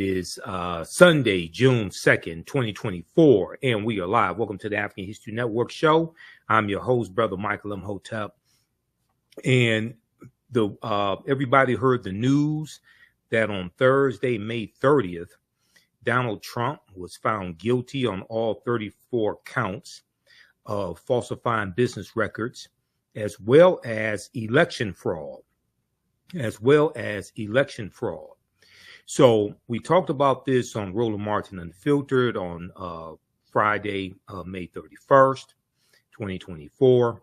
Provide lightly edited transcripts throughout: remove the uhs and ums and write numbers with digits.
is Sunday, June 2nd, 2024, and we are live. Welcome to the African History Network show. I'm your host, Brother Michael Imhotep. And everybody heard the news that on Thursday, May 30th, Donald Trump was found guilty on all 34 counts of falsifying business records, as well as election fraud. So we talked about this on Roland Martin Unfiltered on Friday, May 31st, 2024.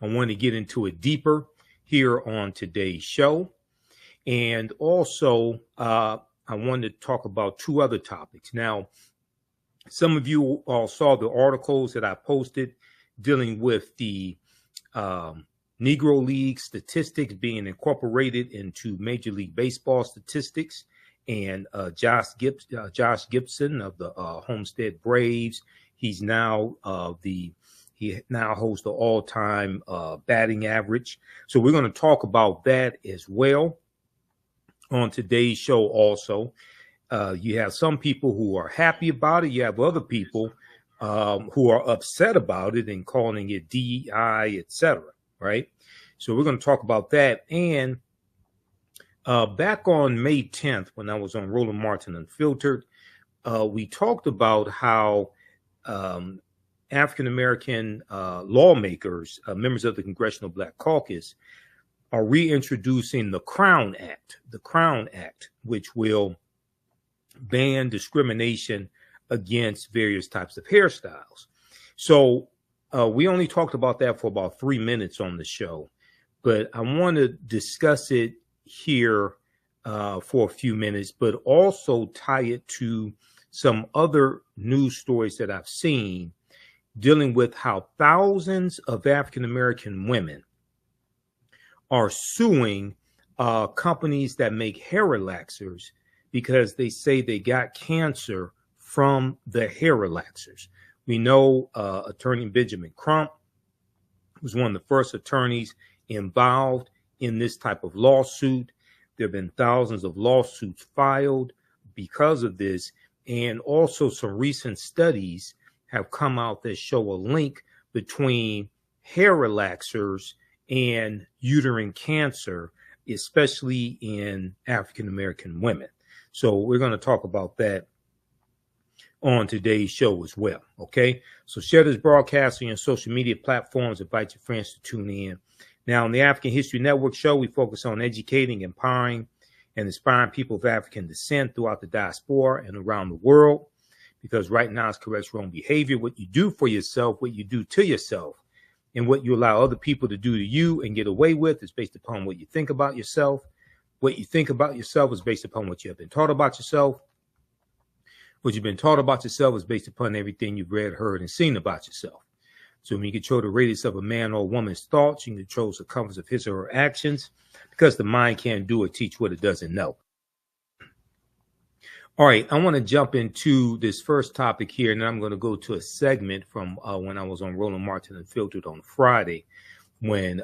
I want to get into it deeper here on today's show. And also, I wanted to talk about two other topics. Now, some of you all saw the articles that I posted dealing with the Negro League statistics being incorporated into Major League Baseball statistics, and Josh Gibson of the Homestead Braves. He now hosts the all-time batting average. So we're going to talk about that as well on today's show. Also, you have some people who are happy about it. You have other people who are upset about it and calling it DEI, etc. Right? So we're going to talk about that. And back on May 10th, when I was on Roland Martin Unfiltered, we talked about how African-American lawmakers, members of the Congressional Black Caucus, are reintroducing the Crown Act, which will ban discrimination against various types of hairstyles. So we only talked about that for about 3 minutes on the show, but I want to discuss it here for a few minutes, but also tie it to some other news stories that I've seen dealing with how thousands of African-American women are suing companies that make hair relaxers because they say they got cancer from the hair relaxers. We know Attorney Benjamin Crump was one of the first attorneys involved in this type of lawsuit. There have been thousands of lawsuits filed because of this, and also some recent studies have come out that show a link between hair relaxers and uterine cancer, especially in African-American women. So we're going to talk about that on today's show as well. Okay, so share this broadcast on your social media platforms. Invite your friends to tune in. Now, on the African History Network show, we focus on educating, empowering, and inspiring people of African descent throughout the diaspora and around the world. Because right now, it's correct wrong behavior. What you do for yourself, what you do to yourself, and what you allow other people to do to you and get away with is based upon what you think about yourself. What you think about yourself is based upon what you have been taught about yourself. What you've been taught about yourself is based upon everything you've read, heard, and seen about yourself. So when you control the radius of a man or woman's thoughts, you can control the circumference of his or her actions, because the mind can't do or teach what it doesn't know. All right, I want to jump into this first topic here, and then I'm going to go to a segment from when I was on Roland Martin Unfiltered on Friday when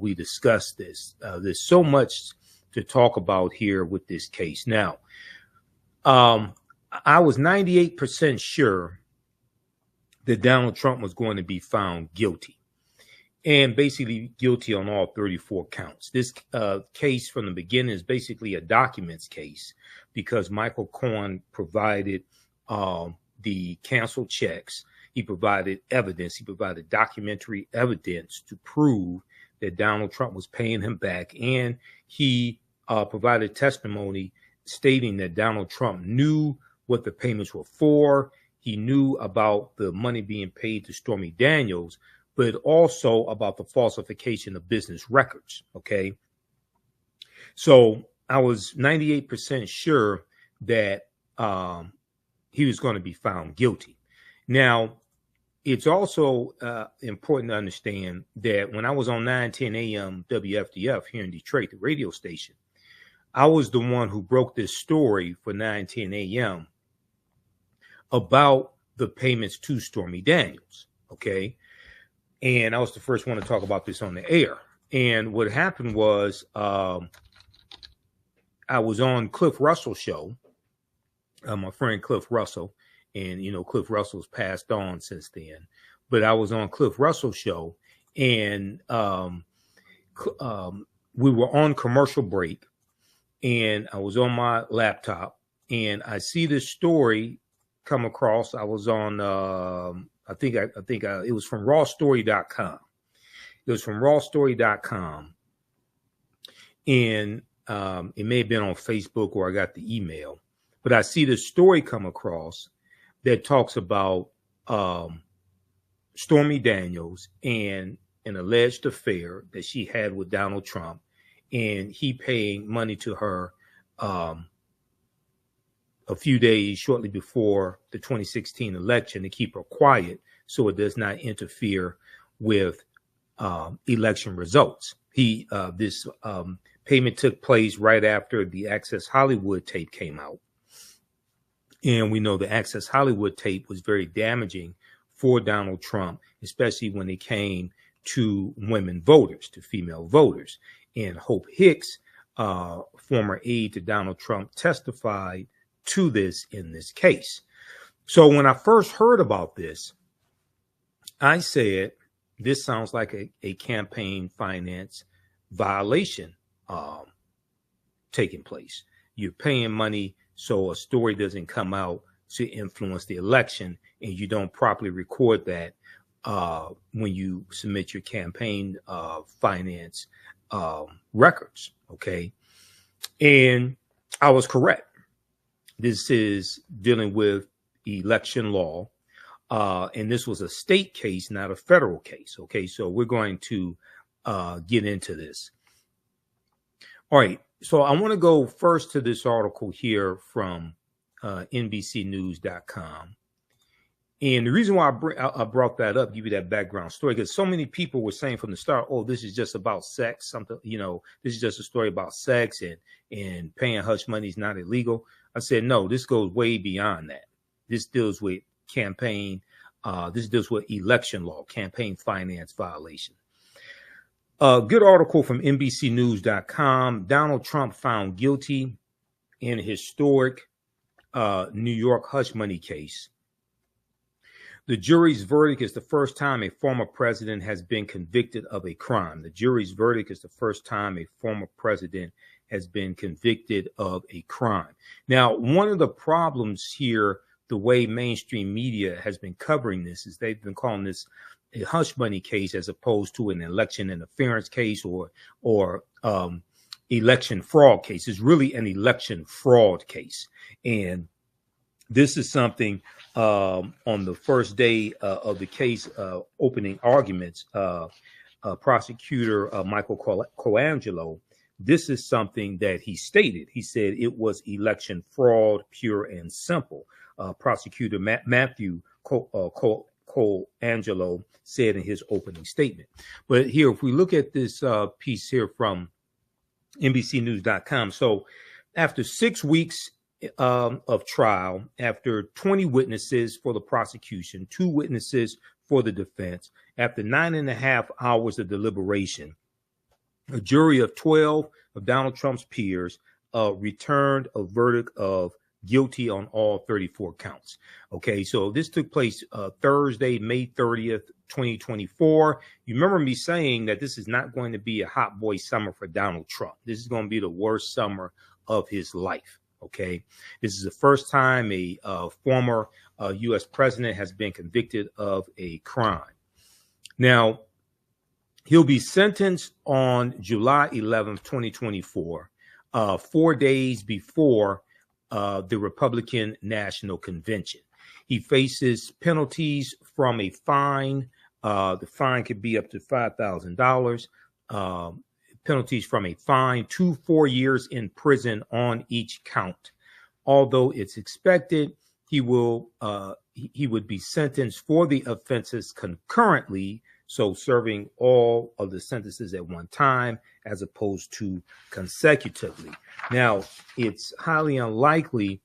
we discussed this. There's so much to talk about here with this case. Now, I was 98% sure that Donald Trump was going to be found guilty, and basically guilty on all 34 counts. This case from the beginning is basically a documents case because Michael Cohen provided the canceled checks. He provided evidence. He provided documentary evidence to prove that Donald Trump was paying him back. And he provided testimony stating that Donald Trump knew what the payments were for. He knew about the money being paid to Stormy Daniels, but also about the falsification of business records. Okay. So I was 98% sure that he was going to be found guilty. Now, it's also important to understand that when I was on 910 AM WFDF here in Detroit, the radio station, I was the one who broke this story for 910 AM about the payments to Stormy Daniels. Okay. And I was the first one to talk about this on the air. And what happened was I I was on Cliff Russell's show, my friend Cliff Russell, and, you know, Cliff Russell's passed on since then, but I was on Cliff Russell's show, and we were on commercial break, and I was on my laptop, and I see this story come across. I was on, I think it was from rawstory.com. It was from rawstory.com, and it may have been on Facebook, or I got the email, but I see this story come across that talks about Stormy Daniels and an alleged affair that she had with Donald Trump, and he paying money to her a few days shortly before the 2016 election to keep her quiet so it does not interfere with election results. This payment took place right after the Access Hollywood tape came out. And we know the Access Hollywood tape was very damaging for Donald Trump, especially when it came to women voters, to female voters. And Hope Hicks, former aide to Donald Trump, testified to this in this case. So when I first heard about this, I said, this sounds like a campaign finance violation taking place. You're paying money so a story doesn't come out to influence the election, and you don't properly record that when you submit your campaign finance records. Okay. And I was correct. This is dealing with election law. And this was a state case, not a federal case. Okay. So we're going to get into this. All right. So I want to go first to this article here from NBCnews.com. And the reason why I brought that up, give you that background story, because so many people were saying from the start, oh, this is just about sex, something, you know, this is just a story about sex and paying hush money is not illegal. I said, no, this goes way beyond that. This deals with campaign. This deals with election law, campaign finance violation. A good article from NBCnews.com. Donald Trump found guilty in a historic New York hush money case. The jury's verdict is the first time a former president has been convicted of a crime. The jury's verdict is the first time a former president has been convicted of a crime. Now, one of the problems here, the way mainstream media has been covering this, is they've been calling this a hush money case as opposed to an election interference case or election fraud case. It's really an election fraud case. And this is something on the first day of the case opening arguments, prosecutor Michael Colangelo, this is something that he stated. He said it was election fraud, pure and simple. Prosecutor Matthew Colangelo said in his opening statement. But here, if we look at this piece here from NBCnews.com, so after 6 weeks of trial, after 20 witnesses for the prosecution, 2 witnesses for the defense, after 9.5 hours of deliberation, a jury of 12 of Donald Trump's peers returned a verdict of guilty on all 34 counts. Okay, so this took place Thursday, May 30th, 2024. You remember me saying that this is not going to be a hot boy summer for Donald Trump. This is going to be the worst summer of his life. Okay, this is the first time a former U.S. president has been convicted of a crime. Now, he'll be sentenced on July 11th, 2024, 4 days before the Republican National Convention. He faces penalties from a fine. The fine could be up to $5,000. Penalties from a fine to 4 years in prison on each count. Although it's expected he would be sentenced for the offenses concurrently, so serving all of the sentences at one time as opposed to consecutively. Now, it's highly unlikely,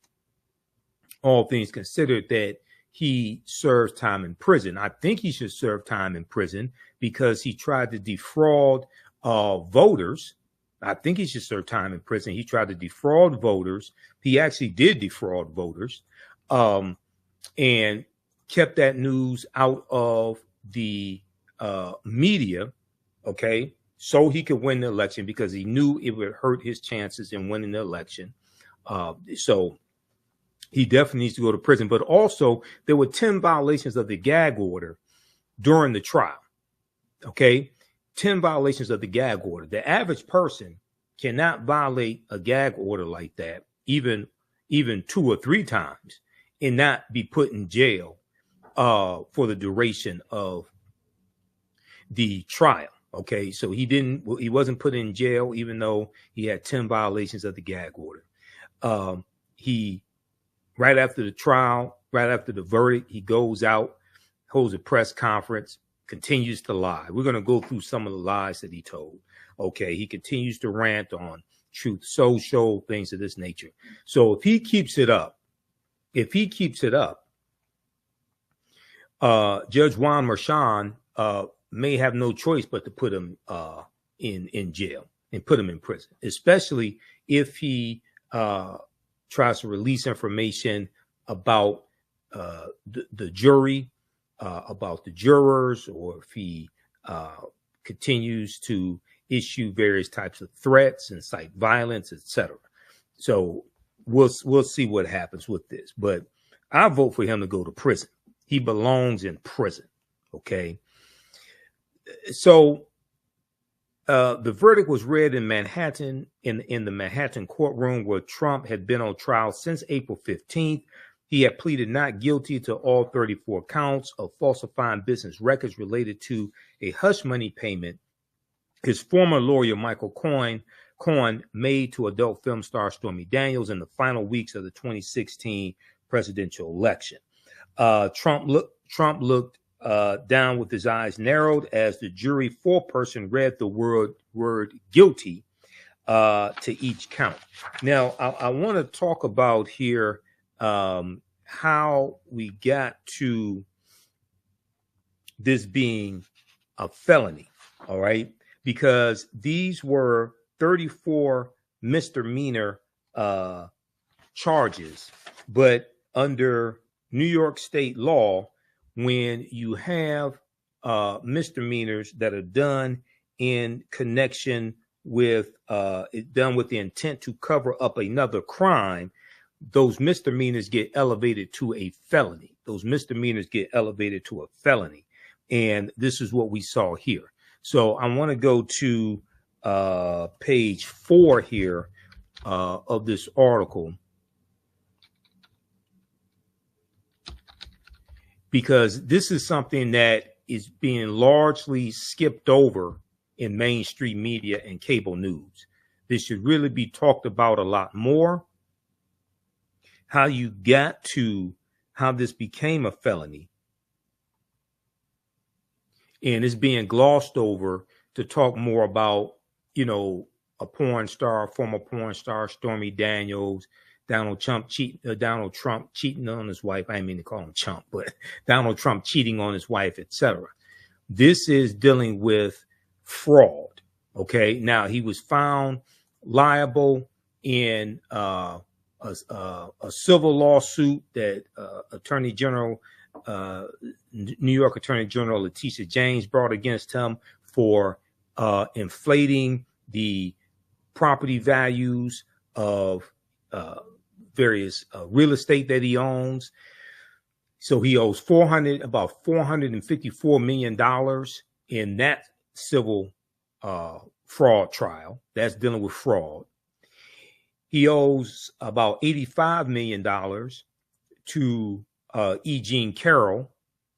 all things considered, that he serves time in prison. I think he should serve time in prison because he tried to defraud voters I think he should serve time in prison. He tried to defraud voters. He actually did defraud voters, and kept that news out of the media, okay, so he could win the election, because he knew it would hurt his chances in winning the election. So he definitely needs to go to prison. But also, there were 10 violations of the gag order during the trial. Okay, 10 violations of the gag order. The average person cannot violate a gag order like that, even 2 or 3 times, and not be put in jail for the duration of the trial. Okay, so he wasn't put in jail, even though he had 10 violations of the gag order. He, right after the trial, right after the verdict, he goes out, holds a press conference, continues to lie. We're going to go through some of the lies that he told. Okay, he continues to rant on Truth Social, things of this nature. So if he keeps it up, Judge Juan Merchan may have no choice but to put him in jail and put him in prison, especially if he tries to release information about the jury, about the jurors, or if he continues to issue various types of threats, incite violence, etc. So we'll see what happens with this. But I vote for him to go to prison. He belongs in prison. Okay. So the verdict was read in Manhattan, in the Manhattan courtroom, where Trump had been on trial since April 15th. He had pleaded not guilty to all 34 counts of falsifying business records related to a hush money payment his former lawyer, Michael Cohen, made to adult film star Stormy Daniels in the final weeks of the 2016 presidential election. Trump looked down with his eyes narrowed as the jury foreperson read the word guilty to each count. Now, I want to talk about here how we got to this being a felony, all right? Because these were 34 misdemeanor charges, but under New York state law, when you have misdemeanors that are done in connection with done with the intent to cover up another crime, those misdemeanors get elevated to a felony. Those misdemeanors get elevated to a felony. And this is what we saw here. So I want to go to page 4 here of this article, because this is something that is being largely skipped over in mainstream media and cable news. This should really be talked about a lot more. How you got to how this became a felony. And it's being glossed over to talk more about, you know, a porn star, former porn star, Stormy Daniels, Donald Trump cheating on his wife. I didn't mean to call him chump, but Donald Trump cheating on his wife, etc. This is dealing with fraud. Okay. Now, he was found liable in a civil lawsuit that Attorney General, New York Attorney General Letitia James brought against him for inflating the property values of various real estate that he owns. So he owes about $454 million in that civil fraud trial. That's dealing with fraud. He owes about $85 million to E. Jean Carroll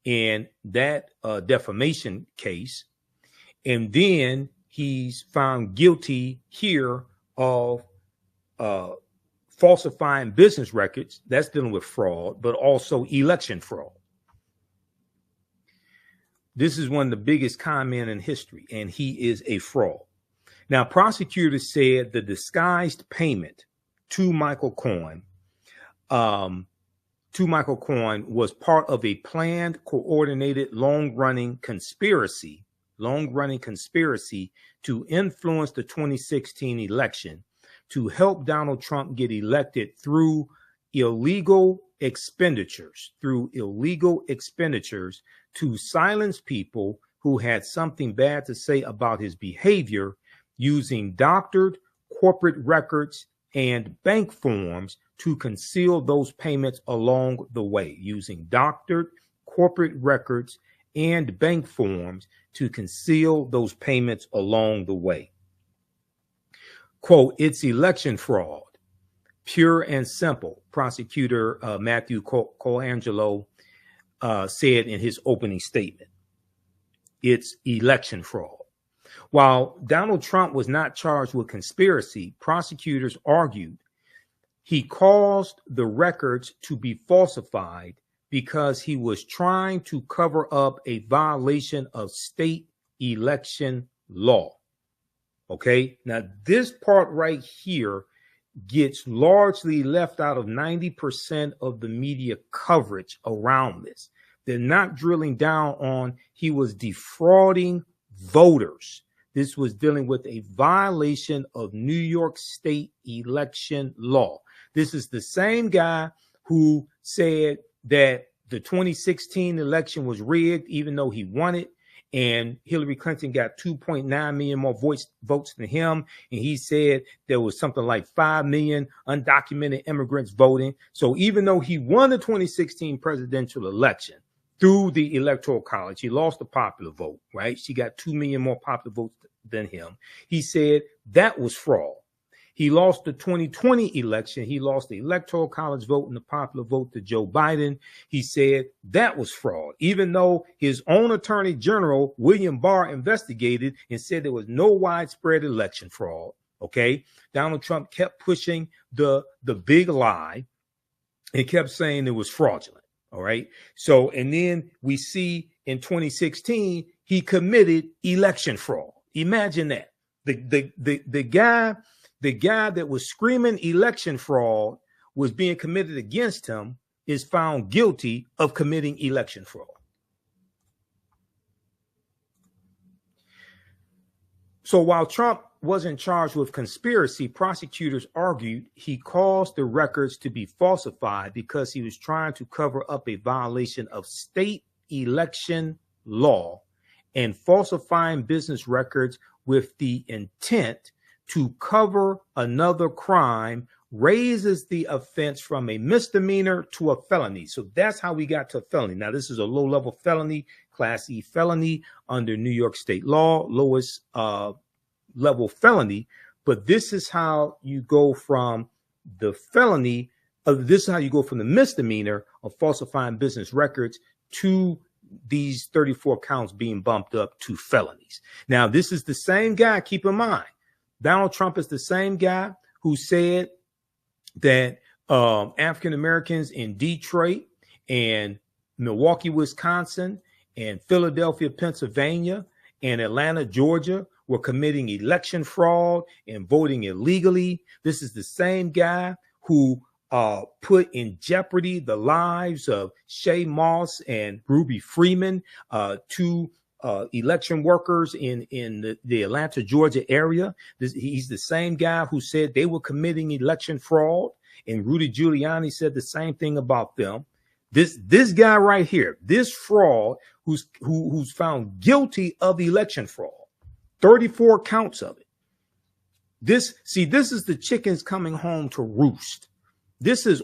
in that defamation case. And then he's found guilty here of falsifying business records. That's dealing with fraud, but also election fraud. This is one of the biggest con men in history, and he is a fraud. Now, prosecutors said the disguised payment to Michael Cohen was part of a planned, coordinated, long-running conspiracy long-running conspiracy to influence the 2016 election to help Donald Trump get elected through illegal expenditures, to silence people who had something bad to say about his behavior, using doctored corporate records and bank forms to conceal those payments along the way, using doctored corporate records and bank forms to conceal those payments along the way. Quote, "It's election fraud, pure and simple," prosecutor Matthew Colangelo said in his opening statement. It's election fraud. While Donald Trump was not charged with conspiracy, prosecutors argued he caused the records to be falsified because he was trying to cover up a violation of state election law. Okay, now this part right here gets largely left out of 90% of the media coverage around this. They're not drilling down on he was defrauding voters. This was dealing with a violation of New York State election law. This is the same guy who said that the 2016 election was rigged, even though he won it, and Hillary Clinton got 2.9 million more votes than him. And he said there was something like 5 million undocumented immigrants voting. So even though he won the 2016 presidential election through the Electoral College, he lost the popular vote, right? She got 2 million more popular votes than him. He said that was fraud. He lost the 2020 election. He lost the Electoral College vote and the popular vote to Joe Biden. He said that was fraud, even though his own Attorney General, William Barr, investigated and said there was no widespread election fraud. Okay. Donald Trump kept pushing the big lie and kept saying it was fraudulent. All right. So, and then we see in 2016, he committed election fraud. Imagine that. The guy that was screaming election fraud was being committed against him is found guilty of committing election fraud. So while Trump wasn't charged with conspiracy, prosecutors argued he caused the records to be falsified because he was trying to cover up a violation of state election law and falsifying business records with the intent to cover another crime raises the offense from a misdemeanor to a felony. So that's how we got to a felony. Now, this is a low-level felony, Class E felony under New York state law, lowest level felony. But this is how you go from the felony, this is how you go from the misdemeanor of falsifying business records to these 34 counts being bumped up to felonies. Now, this is the same guy, keep in mind, Donald Trump is the same guy who said that African Americans in Detroit and Milwaukee, Wisconsin, and Philadelphia, Pennsylvania, and Atlanta, Georgia were committing election fraud and voting illegally. This is the same guy who put in jeopardy the lives of Shay Moss and Ruby Freeman, two election workers in the Atlanta, Georgia area. He's the same guy who said they were committing election fraud, and Rudy Giuliani said the same thing about them. This guy right here, this fraud, who's found guilty of election fraud, 34 counts of it. This is the chickens coming home to roost. This is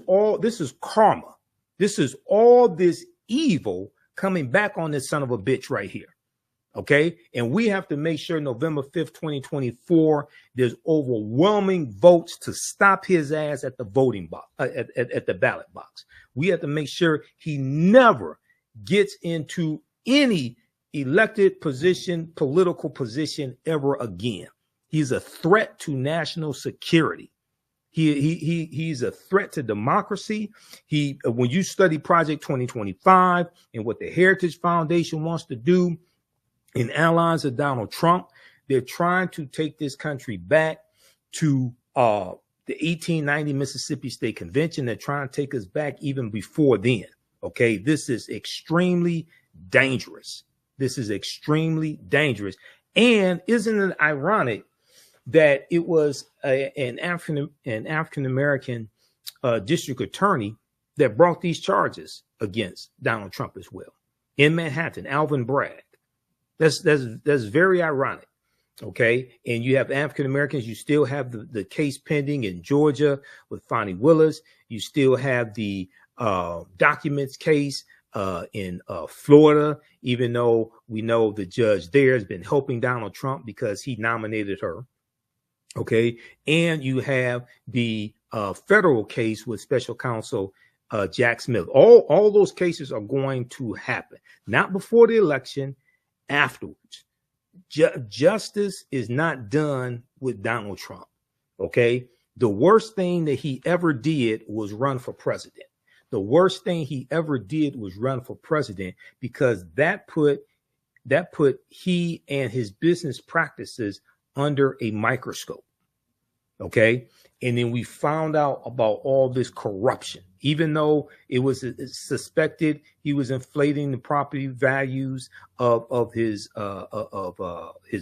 karma. This is all this evil coming back on this son of a bitch right here. Okay. And we have to make sure November 5th, 2024, there's overwhelming votes to stop his ass at the voting box, at the ballot box. We have to make sure he never gets into any elected position, political position ever again. He's a threat to national security. He's a threat to democracy. When you study Project 2025 and what the Heritage Foundation wants to do, and allies of Donald Trump, they're trying to take this country back to the 1890 Mississippi State Convention. They're trying to take us back even before then. Okay, this is extremely dangerous. This is extremely dangerous. And isn't it ironic that it was an African-American district attorney that brought these charges against Donald Trump as well in Manhattan, Alvin Bragg. That's very ironic. Okay. And you have African Americans. You still have the case pending in Georgia with Fonnie Willis. You still have the documents case in Florida, even though we know the judge there has been helping Donald Trump because he nominated her. Okay. And you have the federal case with special counsel Jack Smith. All those cases are going to happen, not before the election, afterwards. Justice is not done with Donald Trump. Okay. The worst thing that he ever did was run for president. The worst thing he ever did was run for president, because that put he and his business practices under a microscope. Okay. And then we found out about all this corruption, even though it was suspected he was inflating the property values of his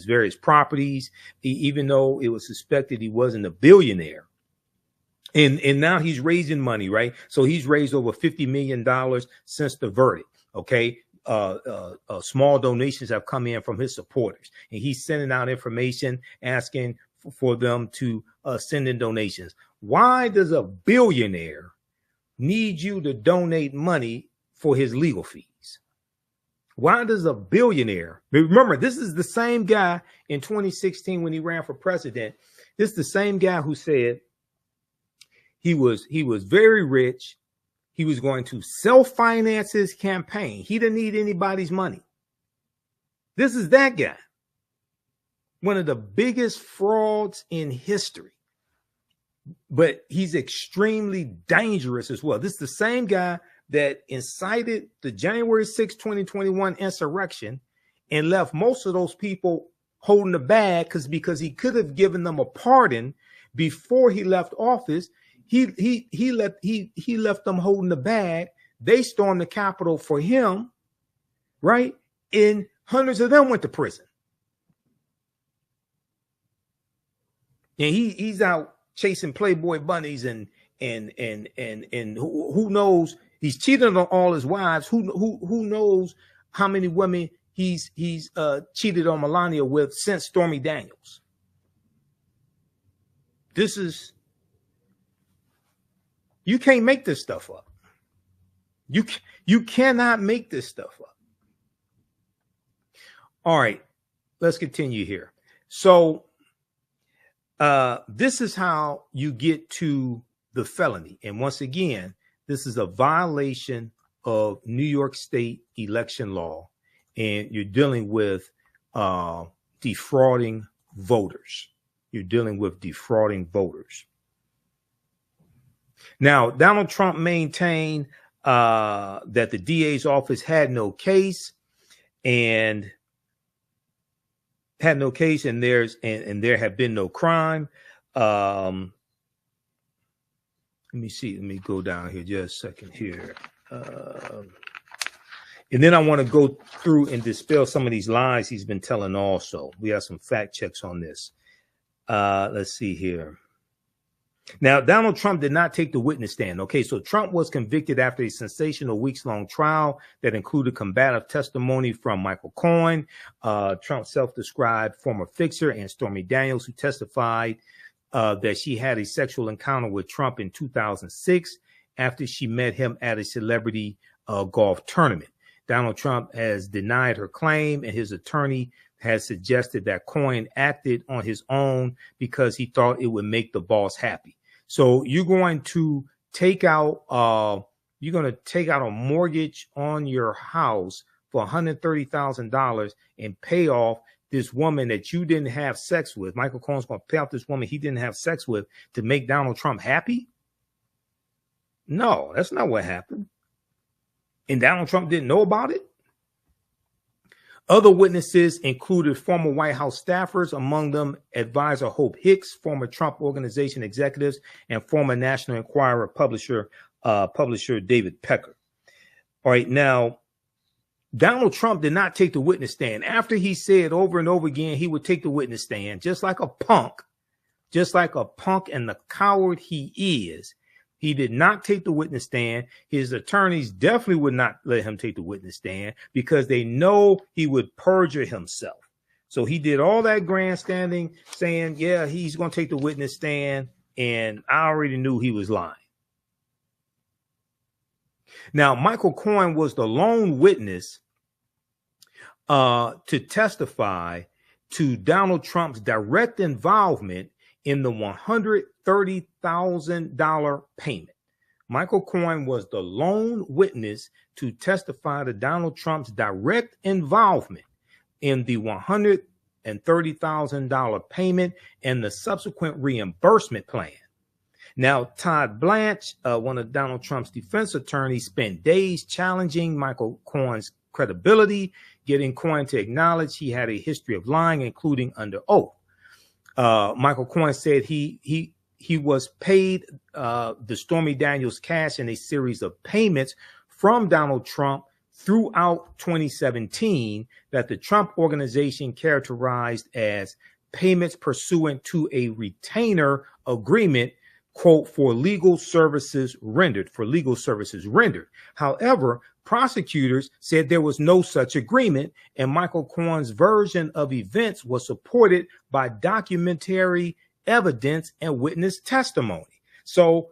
various properties, even though it was suspected he wasn't a billionaire. And now he's raising money, right? So he's raised over $50 million since the verdict. Okay. Small donations have come in from his supporters, and he's sending out information asking for them to send in donations. Why does a billionaire need you to donate money for his legal fees? Why does a billionaire? Remember, this is the same guy in 2016 when he ran for president. This is the same guy who said he was very rich. He was going to self-finance his campaign. He didn't need anybody's money. This is that guy. One of the biggest frauds in history. But he's extremely dangerous as well. This is the same guy that incited the January 6, 2021 insurrection and left most of those people holding the bag because he could have given them a pardon before he left office. He left them holding the bag. They stormed the Capitol for him, right? And hundreds of them went to prison. And he's out chasing Playboy bunnies and who knows, he's cheated on all his wives. Who knows how many women he's cheated on Melania with since Stormy Daniels. You can't make this stuff up. You cannot make this stuff up. All right, let's continue here. So this is how you get to the felony. And once again, this is a violation of New York State election law, and you're dealing with defrauding voters. You're dealing with defrauding voters. Now, Donald Trump maintained that the DA's office had no case, and there have been no crime. Let me see. Let me go down here just a second here. And then I want to go through and dispel some of these lies he's been telling also. We have some fact checks on this. Let's see here. Now, Donald Trump did not take the witness stand. Okay, so Trump was convicted after a sensational weeks-long trial that included combative testimony from Michael Cohen, Trump's self-described former fixer, and Stormy Daniels, who testified that she had a sexual encounter with Trump in 2006 after she met him at a celebrity golf tournament. Donald Trump has denied her claim, and his attorney has suggested that Cohen acted on his own because he thought it would make the boss happy. So you're going to take out a mortgage on your house for $130,000 and pay off this woman that you didn't have sex with. Michael Cohen's going to pay off this woman he didn't have sex with to make Donald Trump happy? No, that's not what happened. And Donald Trump didn't know about it? Other witnesses included former White House staffers, among them advisor Hope Hicks, former Trump Organization executives, and former National Enquirer publisher David Pecker. All right, now, Donald Trump did not take the witness stand. After he said over and over again he would take the witness stand, just like a punk and the coward he is. He did not take the witness stand. His attorneys definitely would not let him take the witness stand because they know he would perjure himself. So he did all that grandstanding saying, yeah, he's going to take the witness stand. And I already knew he was lying. Now, Michael Cohen was the lone witness to testify to Donald Trump's direct involvement in the $130,000 payment. Michael Cohen was the lone witness to testify to Donald Trump's direct involvement in the $130,000 payment and the subsequent reimbursement plan. Now, Todd Blanche, one of Donald Trump's defense attorneys, spent days challenging Michael Cohen's credibility, getting Cohen to acknowledge he had a history of lying, including under oath. Michael Cohen said he was paid the Stormy Daniels cash in a series of payments from Donald Trump throughout 2017 that the Trump organization characterized as payments pursuant to a retainer agreement, quote, for legal services rendered. However, prosecutors said there was no such agreement, and Michael Cohen's version of events was supported by documentary evidence and witness testimony. So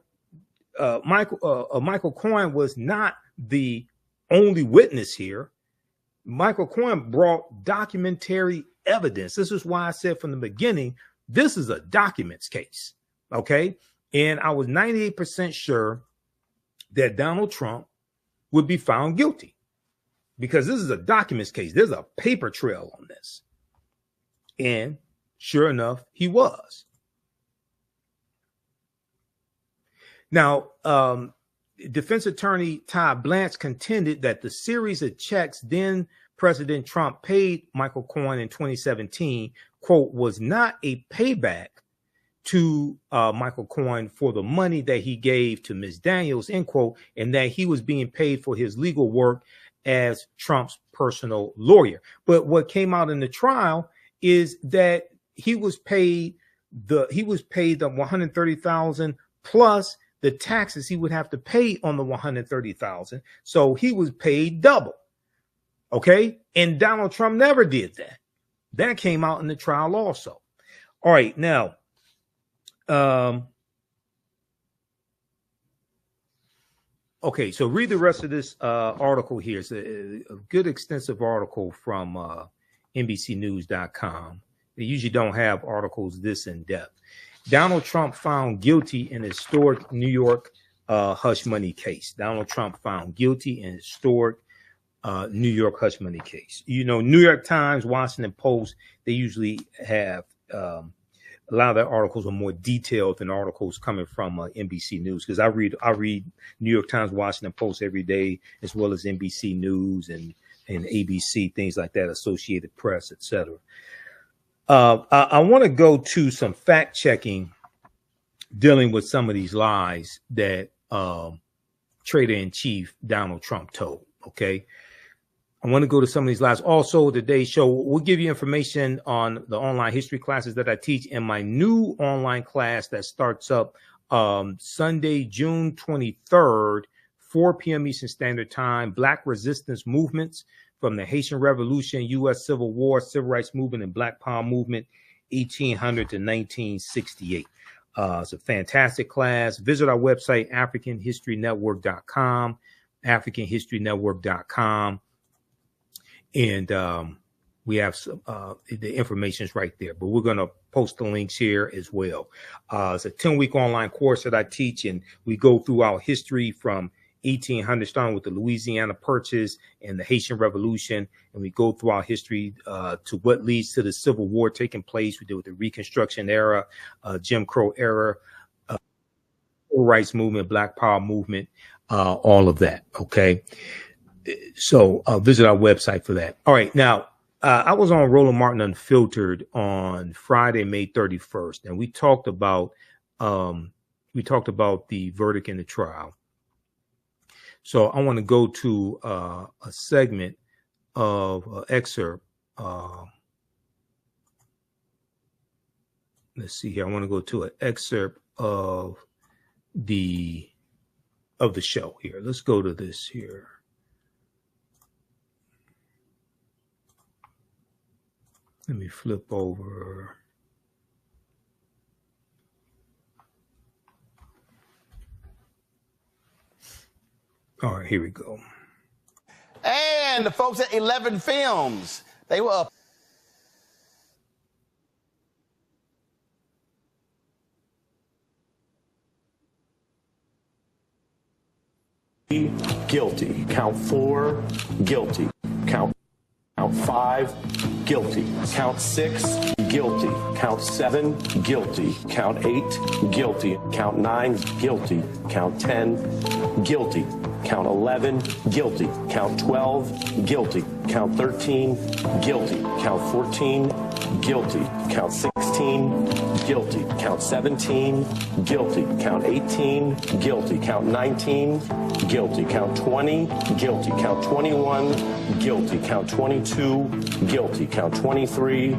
Michael Cohen was not the only witness here. Michael Cohen brought documentary evidence. This is why I said from the beginning, this is a documents case. Okay. And I was 98% sure that Donald Trump would be found guilty because this is a documents case. There's a paper trail on this. And sure enough, he was. Now, defense attorney Todd Blanche contended that the series of checks then President Trump paid Michael Cohen in 2017, quote, was not a payback to Michael Cohen for the money that he gave to Ms. Daniels, end quote, and that he was being paid for his legal work as Trump's personal lawyer. But what came out in the trial is that he was paid the $130,000 plus the taxes he would have to pay on the $130,000. So he was paid double. Okay. And Donald Trump never did that. That came out in the trial also. All right. Now, okay. So read the rest of this article here. It's a good extensive article from NBCnews.com. They usually don't have articles this in depth. Donald Trump found guilty in historic New York hush money case. Donald Trump found guilty in historic New York hush money case. You know, New York Times, Washington Post, they usually have a lot of their articles are more detailed than articles coming from NBC News, because I read New York Times, Washington Post every day, as well as NBC News and ABC, things like that, Associated Press, etc. I want to go to some fact checking dealing with some of these lies that Trader-in-Chief Donald Trump told. Okay. I want to go to some of these lies. Also, today's show, we'll give you information on the online history classes that I teach in my new online class that starts up Sunday, June 23rd, 4 p.m. Eastern Standard Time, Black Resistance Movements from the Haitian Revolution, U.S. Civil War, Civil Rights Movement, and Black Power Movement, 1800 to 1968. It's a fantastic class. Visit our website, AfricanHistoryNetwork.com, AfricanHistoryNetwork.com. And we have some, the information's right there, but we're going to post the links here as well. It's a 10-week online course that I teach, and we go through our history from 1800, starting with the Louisiana Purchase and the Haitian Revolution, and we go through our history to what leads to the Civil War taking place. We deal with the Reconstruction era, Jim Crow era, Civil Rights Movement, Black Power Movement, all of that. Okay. So visit our website for that. All right. Now, I was on Roland Martin Unfiltered on Friday, May 31st, and we talked about the verdict in the trial. So I want to go to a segment of excerpt. Let's see here. I want to go to an excerpt of the show here. Let's go to this here. Let me flip over. All right, here we go. And the folks at 11 Films, they were up. Guilty. Count 4, guilty. Count 5, guilty. Count 6, guilty. Count 7, guilty. Count 8, guilty. Count 9, guilty. Count 10, guilty. Count 11, guilty. Count 12, guilty. Count 13, guilty. Count 14, guilty. Count 16, guilty. Count 17, guilty. Count 18, guilty. Count 19, guilty. Count 20, guilty. Count 21, guilty. Count 22, guilty. Count 23,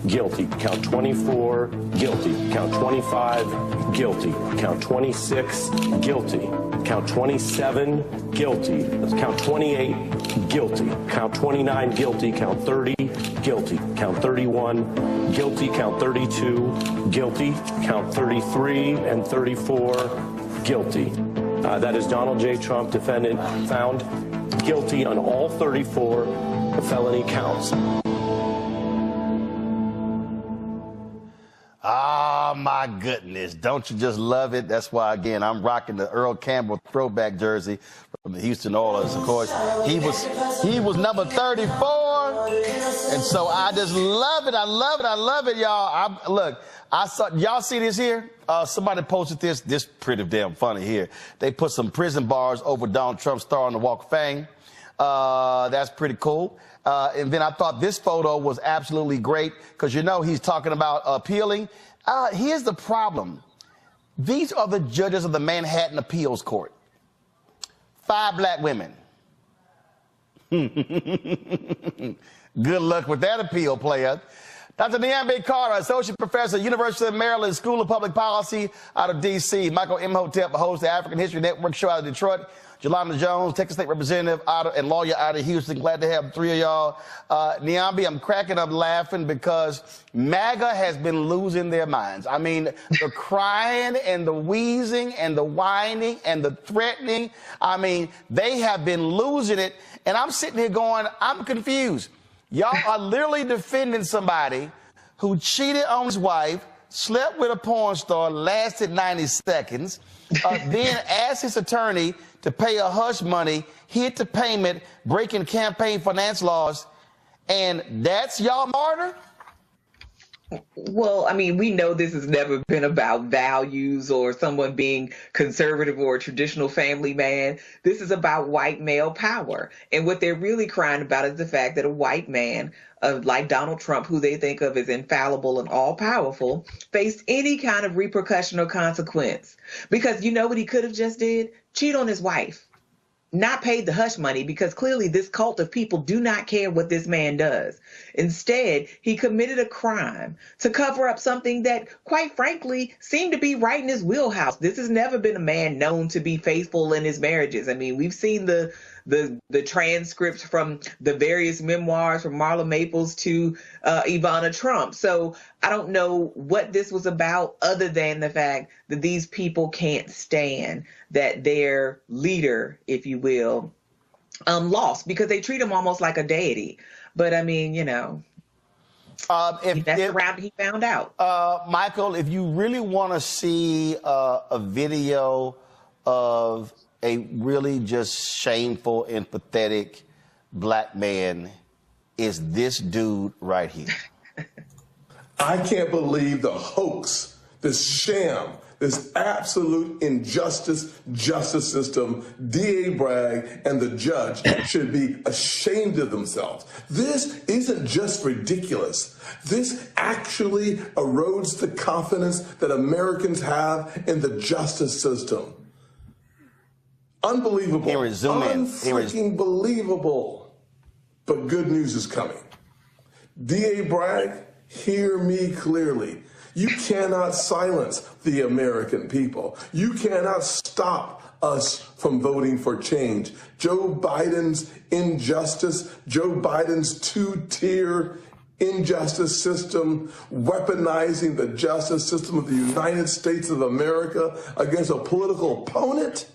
guilty. Count 24, guilty. Count 25, guilty. Count 26, guilty. Count 27, guilty. Count 28, guilty. Count 29, guilty. Count 30, guilty. Count 31, guilty. Count 32, guilty. Count 33 and 34, guilty. That is Donald J. Trump, defendant, found guilty on all 34 felony counts. Oh, my goodness. Don't you just love it? That's why, again, I'm rocking the Earl Campbell throwback jersey from the Houston Oilers. Of course, he was number 34. And so I just love it. I love it. I love it, y'all. Look, y'all see this here? Somebody posted this pretty damn funny here. They put some prison bars over Donald Trump's star on the Walk of Fame. That's pretty cool. And then I thought this photo was absolutely great because, you know, he's talking about appealing. Here's the problem. These are the judges of the Manhattan Appeals Court. 5 black women. Good luck with that appeal, player. Dr. Niambe Carter, Associate Professor, University of Maryland School of Public Policy out of D.C. Michael Imhotep, host of the African History Network show out of Detroit. Jelana Jones, Texas State Representative and lawyer out of Houston. Glad to have 3 of y'all. Niambe, I'm cracking up laughing because MAGA has been losing their minds. I mean, the crying and the wheezing and the whining and the threatening. I mean, they have been losing it. And I'm sitting here going, I'm confused. Y'all are literally defending somebody who cheated on his wife, slept with a porn star, lasted 90 seconds, then asked his attorney to pay a hush money, hid the payment, breaking campaign finance laws, and that's y'all martyr? Well, I mean, we know this has never been about values or someone being conservative or a traditional family man. This is about white male power. And what they're really crying about is the fact that a white man like Donald Trump, who they think of as infallible and all powerful, faced any kind of repercussion or consequence. Because you know what he could have just did? Cheat on his wife. Not paid the hush money, because clearly this cult of people do not care what this man does. Instead, he committed a crime to cover up something that, quite frankly, seemed to be right in his wheelhouse. This has never been a man known to be faithful in his marriages. I mean, we've seen the transcripts from the various memoirs from Marla Maples to Ivana Trump. So I don't know what this was about, other than the fact that these people can't stand that their leader, if you will, lost, because they treat him almost like a deity. But I mean, you know, that's the route he found out. Michael, if you really want to see a video of a really just shameful and pathetic black man, is this dude right here. I can't believe the hoax, this sham, this absolute injustice justice system. D.A. Bragg and the judge should be ashamed of themselves. This isn't just ridiculous. This actually erodes the confidence that Americans have in the justice system. Unbelievable. Unfreaking believable. But good news is coming. D.A. Bragg, hear me clearly. You cannot silence the American people. You cannot stop us from voting for change. Joe Biden's injustice, Joe Biden's two-tier injustice system, weaponizing the justice system of the United States of America against a political opponent,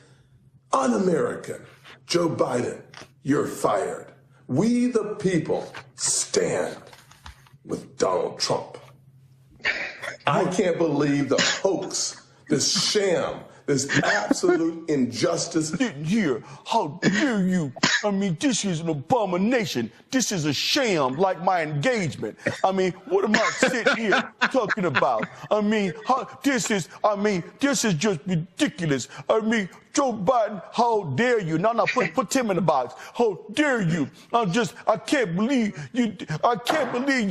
un-American. Joe Biden, you're fired. We the people stand with Donald Trump. I can't believe the hoax, this sham, this absolute injustice. Here, how dare you? I mean, this is an abomination. This is a sham, like my engagement. I mean, what am I sitting here talking about? I mean, this is just ridiculous. I mean, Joe Biden, how dare you? No, put Tim in the box. How dare you? I can't believe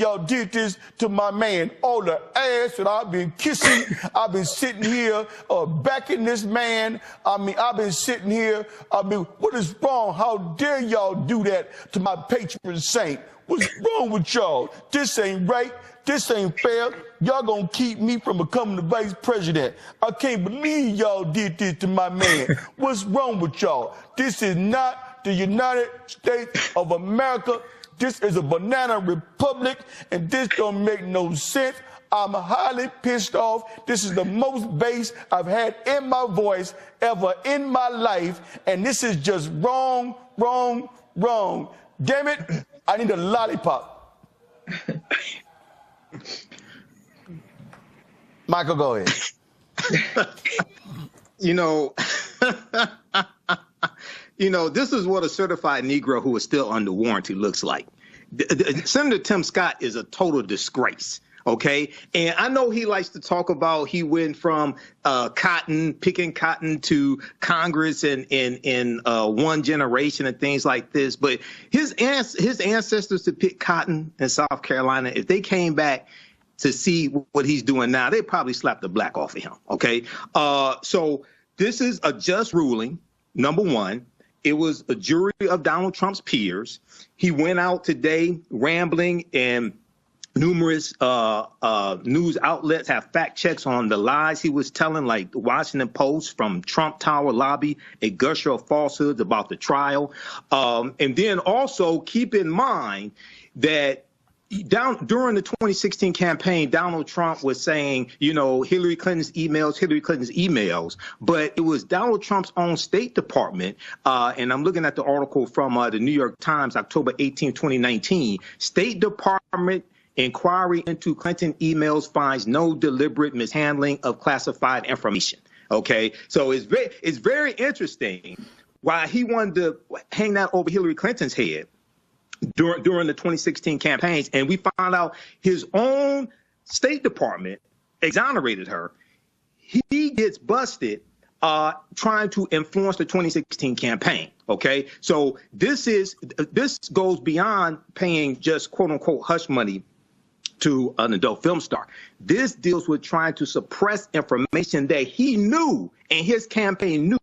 y'all did this to my man. All the ass that I've been kissing. I've been sitting here backing this man. I mean, I've been sitting here. I mean, what is wrong? How dare y'all do that to my patron saint? What's wrong with y'all? This ain't right. This ain't fair. Y'all gonna keep me from becoming the vice president. I can't believe y'all did this to my man. What's wrong with y'all? This is not the United States of America. This is a banana republic, and this don't make no sense. I'm highly pissed off. This is the most bass I've had in my voice ever in my life, and this is just wrong, wrong, wrong. Damn it, I need a lollipop. Michael, go ahead. You know, this is what a certified Negro who is still under warranty looks like. Senator Tim Scott is a total disgrace. Okay. And I know he likes to talk about he went from picking cotton to Congress in one generation and things like this. But his ancestors to pick cotton in South Carolina, if they came back to see what he's doing now, they probably slapped the black off of him. OK, so this is a just ruling. Number one, it was a jury of Donald Trump's peers. He went out today rambling, and numerous news outlets have fact checks on the lies he was telling, like the Washington Post from Trump Tower lobby, a gusher of falsehoods about the trial. And then also keep in mind that during the 2016 campaign, Donald Trump was saying, Hillary Clinton's emails, but it was Donald Trump's own State Department. And I'm looking at the article from the New York Times, October 18, 2019. State Department inquiry into Clinton emails finds no deliberate mishandling of classified information. OK, so it's very interesting why he wanted to hang that over Hillary Clinton's head during the 2016 campaigns. And we found out his own State Department exonerated her. He gets busted trying to influence the 2016 campaign. OK, so this goes beyond paying just, quote unquote, hush money to an adult film star. This deals with trying to suppress information that he knew and his campaign knew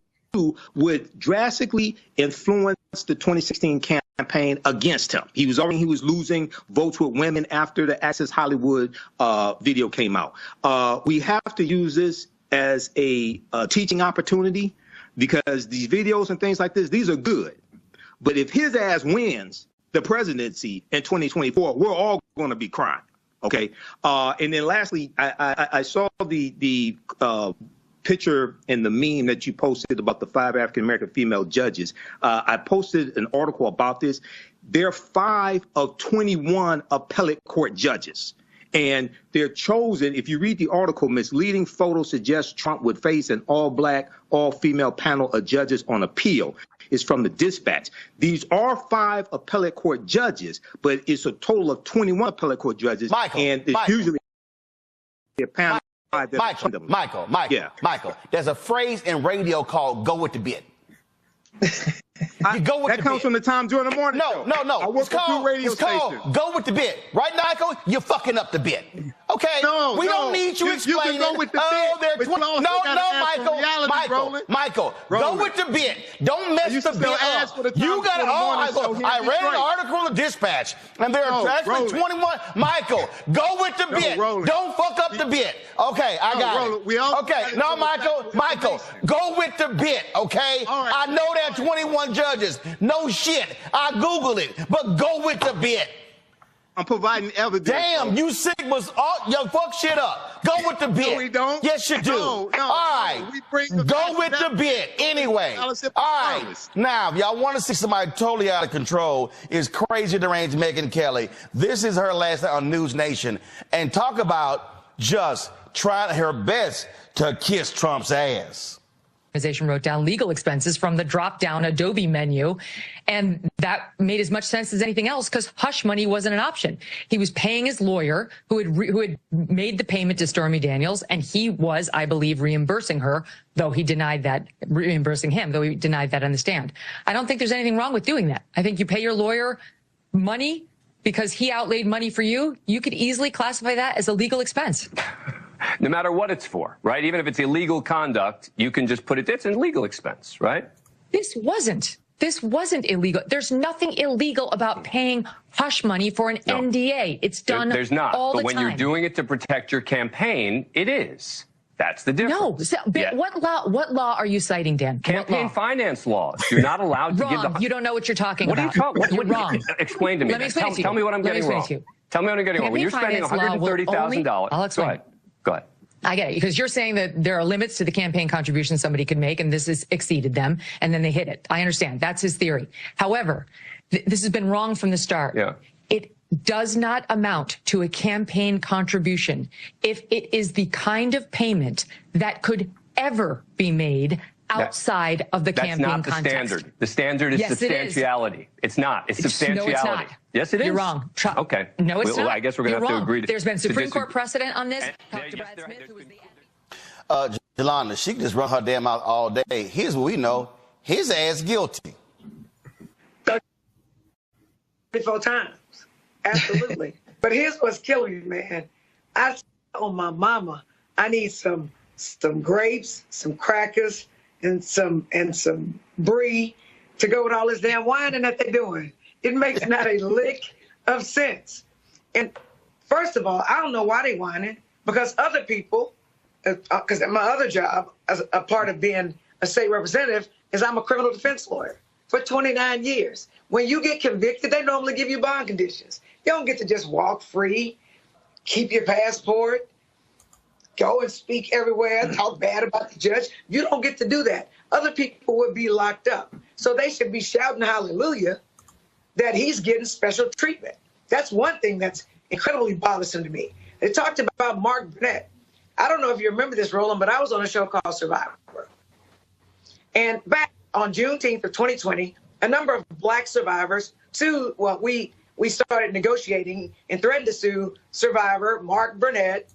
would drastically influence the 2016 campaign against him. He was losing votes with women after the Access Hollywood video came out. We have to use this as a teaching opportunity, because these videos and things like this, these are good. But if his ass wins the presidency in 2024, we're all going to be crying. OK, and then lastly, I saw the picture and the meme that you posted about the 5 African-American female judges. I posted an article about this. There are 5 of 21 appellate court judges, and they're chosen. If you read the article, misleading photos suggest Trump would face an all-black, all-female panel of judges on appeal. It's from the Dispatch. These are 5 appellate court judges, but it's a total of 21 appellate court judges. And it's usually a panel. Michael, there's a phrase in radio called "go with the bit." You go with that comes from the Time during the morning. No. I work for 2 radio stations. Go with the bit. Right, Michael? You're fucking up the bit. Okay, we don't need you explaining. You can go with the bit, Michael, go with the bit. Don't mess the bit up. You got to. I read an article in the Dispatch, and there are actually 21. Michael, go with the bit. Don't fuck up the bit. Okay, I got it. Okay, no, Michael, go with the bit. Okay, I know there are 21 judges. No shit. I Googled it, but go with the bit. I'm providing evidence. Damn, you Sigmas, yo, fuck shit up. Go with the bit. No, we don't. Yes, you do. No, all right. Go with the bit. Anyway. All right. Now, if y'all want to see somebody totally out of control, is crazy deranged Megyn Kelly. This is her last night on News Nation. And talk about just trying her best to kiss Trump's ass. Organization wrote down legal expenses from the drop-down Adobe menu, and that made as much sense as anything else because hush money wasn't an option. He was paying his lawyer who had made the payment to Stormy Daniels, and he was, I believe, reimbursing her, though he denied that, reimbursing him, though he denied that on the stand. I don't think there's anything wrong with doing that. I think you pay your lawyer money because he outlaid money for you. You could easily classify that as a legal expense. No matter what it's for, right? Even if it's illegal conduct, you can just put it's an legal expense, right? This wasn't illegal. There's nothing illegal about paying hush money for an NDA. It's done There's not. all the time. But when you're doing it to protect your campaign, it is. That's the difference. No. What law are you citing, Dan? Campaign finance laws. You're not allowed to give the... You don't know what you're talking about. You're wrong. Explain to me. Tell me what I'm getting wrong. Tell me what I'm getting wrong. When you're spending $130,000... I'll explain. Go ahead. I get it, because you're saying that there are limits to the campaign contribution somebody could make, and this has exceeded them, and then they hit it. I understand. That's his theory. However, this has been wrong from the start. Yeah. It does not amount to a campaign contribution if it is the kind of payment that could ever be made outside of the campaign context. That's not the standard. The standard is substantiality. It's not. It's substantiality. No, it's not. Yes, it is. You're wrong. Okay. No, it's not. I guess we're going to have to agree. There's been Supreme Court precedent on this. Talk to Brad Smith, who was the... Yolanda, she can just run her damn mouth all day. Here's what we know. His ass guilty. 34 times. Absolutely. But here's what's killing me, man. I told my mama I need some grapes, some crackers, and some brie to go with all this damn whining that they're doing. It makes not a lick of sense. And first of all, I don't know why they whining, because other people, because my other job as a part of being a state representative is I'm a criminal defense lawyer for 29 years. When you get convicted, they normally give you bond conditions. You don't get to just walk free, keep your passport, go and speak everywhere, talk bad about the judge. You don't get to do that. Other people would be locked up. So they should be shouting hallelujah that he's getting special treatment. That's one thing that's incredibly bothersome to me. They talked about Mark Burnett. I don't know if you remember this, Roland, but I was on a show called Survivor. And back on Juneteenth of 2020, a number of black survivors sued, well, we started negotiating and threatened to sue Survivor, Mark Burnett,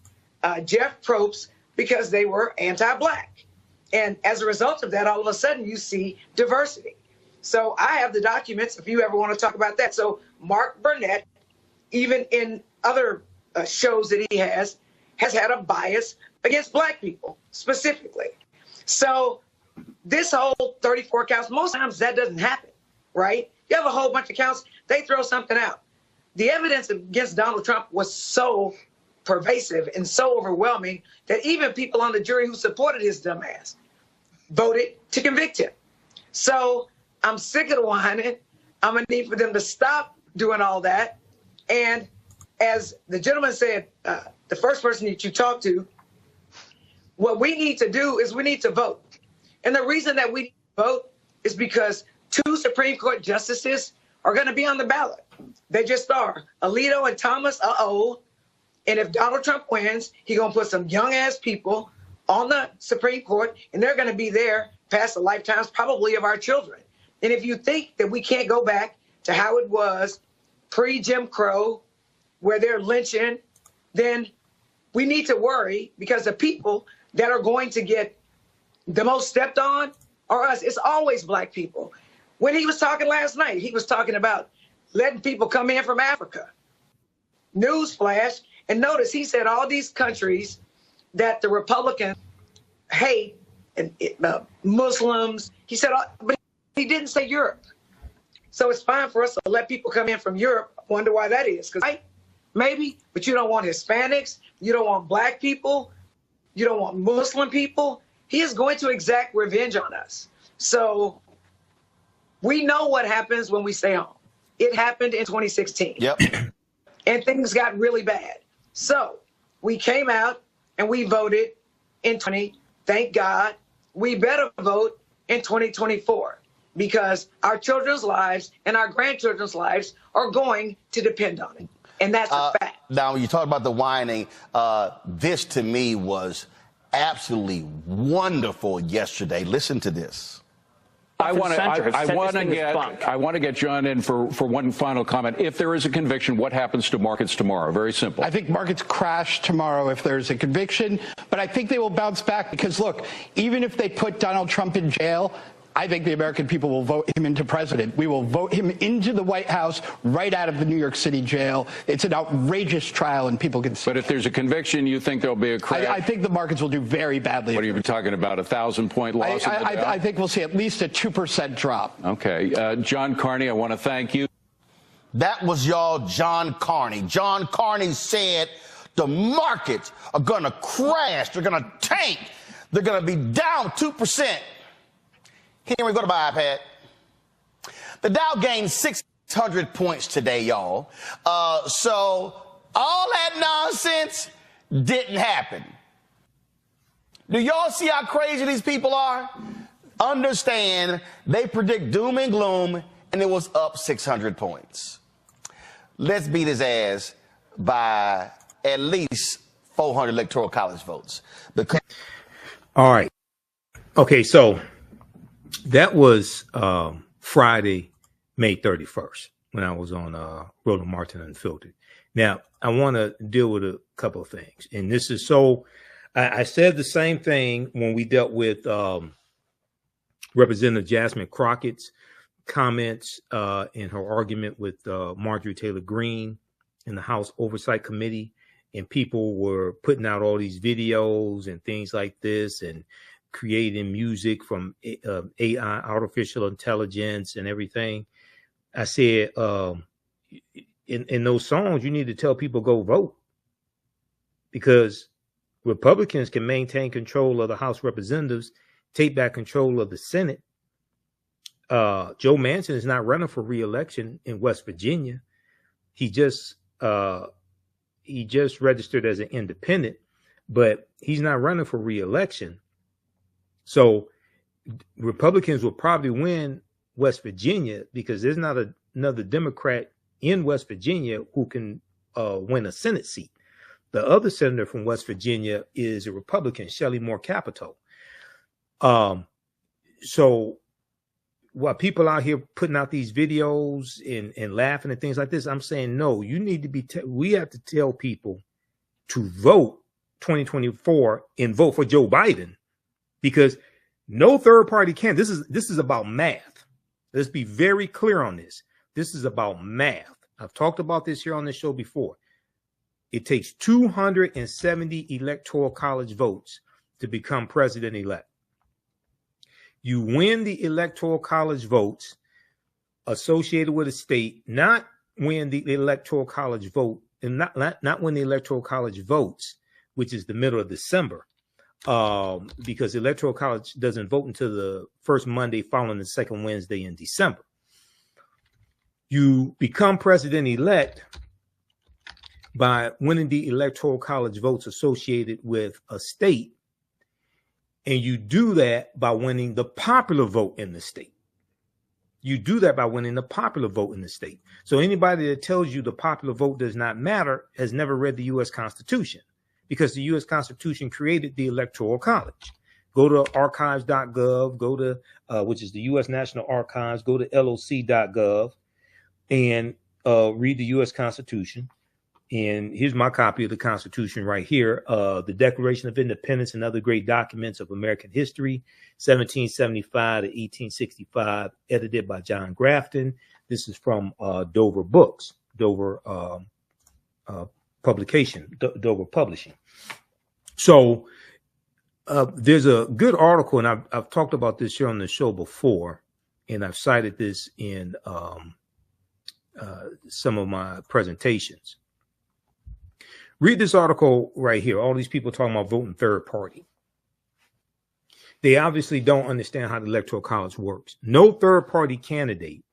Jeff Probst, because they were anti-black. And as a result of that, all of a sudden you see diversity. So I have the documents if you ever want to talk about that. So Mark Burnett, even in other shows that he has had a bias against black people specifically. So this whole 34 counts, most times that doesn't happen, right? You have a whole bunch of counts, they throw something out. The evidence against Donald Trump was so pervasive and so overwhelming that even people on the jury who supported his dumb ass voted to convict him. So I'm sick of the whining. I'm going to need for them to stop doing all that. And as the gentleman said, the first person that you talked to, what we need to do is we need to vote. And the reason that we vote is because 2 Supreme Court justices are going to be on the ballot. They just are. Alito and Thomas, And if Donald Trump wins, he's going to put some young-ass people on the Supreme Court, and they're going to be there past the lifetimes probably of our children. And if you think that we can't go back to how it was pre-Jim Crow, where they're lynching, then we need to worry, because the people that are going to get the most stepped on are us. It's always black people. When he was talking last night, he was talking about letting people come in from Africa. Newsflash, And notice he said all these countries that the Republicans hate, and Muslims, he said, but he didn't say Europe. So it's fine for us to let people come in from Europe. I wonder why that is. Because maybe, but you don't want Hispanics, you don't want black people, you don't want Muslim people. He is going to exact revenge on us. So we know what happens when we stay home. It happened in 2016. Yep. And things got really bad. So we came out and we voted in 2020. Thank God. We better vote in 2024 because our children's lives and our grandchildren's lives are going to depend on it. And that's a fact. Now, when you talk about the whining, this to me was absolutely wonderful yesterday. Listen to this. I want to get John in for one final comment. If there is a conviction, what happens to markets tomorrow? Very simple. I think markets crash tomorrow if there's a conviction, but I think they will bounce back because, look, even if they put Donald Trump in jail, I think the American people will vote him into president. We will vote him into the White House right out of the New York City jail. It's an outrageous trial, and people can see. But if there's a conviction, you think there'll be a crash? I think the markets will do very badly. What are you talking about, 1,000-point loss? I think we'll see at least a 2% drop. Okay. John Carney, I want to thank you. That was y'all John Carney. John Carney said the markets are going to crash. They're going to tank. They're going to be down 2%. Henry, go to my iPad. The Dow gained 600 points today, y'all. So all that nonsense didn't happen. Do y'all see how crazy these people are? Understand, they predict doom and gloom, and it was up 600 points. Let's beat his ass by at least 400 electoral college votes. All right. Okay, so that was Friday, May 31st, when I was on Roland Martin Unfiltered. Now, I want to deal with a couple of things. And this is so, I said the same thing when we dealt with Representative Jasmine Crockett's comments in her argument with Marjorie Taylor Greene in the House Oversight Committee. And people were putting out all these videos and things like this and creating music from AI, artificial intelligence and everything. I said, in those songs, you need to tell people go vote, because Republicans can maintain control of the House of Representatives, take back control of the Senate. Joe Manchin is not running for re-election in West Virginia. He just registered as an independent, but he's not running for re-election. So Republicans will probably win West Virginia because there's not another Democrat in West Virginia who can win a Senate seat. The other senator from West Virginia is a Republican, Shelley Moore Capito. So while people out here putting out these videos and laughing and things like this, I'm saying, no, you need to be, we have to tell people to vote 2024 and vote for Joe Biden. Because no third party can. This is about math. Let's be very clear on this. This is about math. I've talked about this here on the show before. It takes 270 electoral college votes to become president-elect. You win the electoral college votes associated with a state, not win the electoral college vote, and not win the electoral college votes, which is the middle of December. Because the Electoral College doesn't vote until the first Monday following the second Wednesday in December. You become president-elect by winning the Electoral College votes associated with a state, and you do that by winning the popular vote in the state. You do that by winning the popular vote in the state. So anybody that tells you the popular vote does not matter has never read the U.S. Constitution. Because the U.S. Constitution created the Electoral College. Go to archives.gov, go to, which is the U.S. National Archives, go to loc.gov and read the U.S. Constitution. And here's my copy of the Constitution right here. The Declaration of Independence and other great documents of American history, 1775 to 1865, edited by John Grafton. This is from Dover Books, Dover publication, Dover Publishing. So there's a good article, and I've talked about this here on the show before, and I've cited this in some of my presentations. Read this article right here. All these people talking about voting third party. They obviously don't understand how the Electoral College works. No third party candidate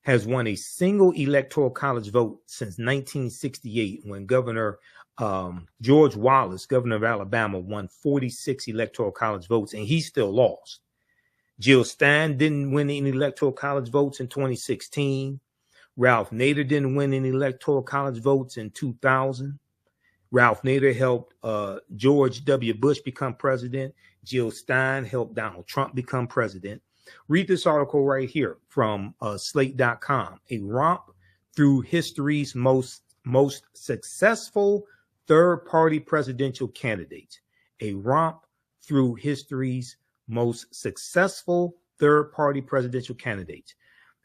has won a single Electoral College vote since 1968, when Governor George Wallace, governor of Alabama, won 46 Electoral College votes, and he still lost. Jill Stein didn't win any Electoral College votes in 2016. Ralph Nader didn't win any Electoral College votes in 2000. Ralph Nader helped George W. Bush become president. Jill Stein helped Donald Trump become president. Read this article right here from slate.com. A romp through history's most successful third-party presidential candidates. A romp through history's most successful third-party presidential candidates.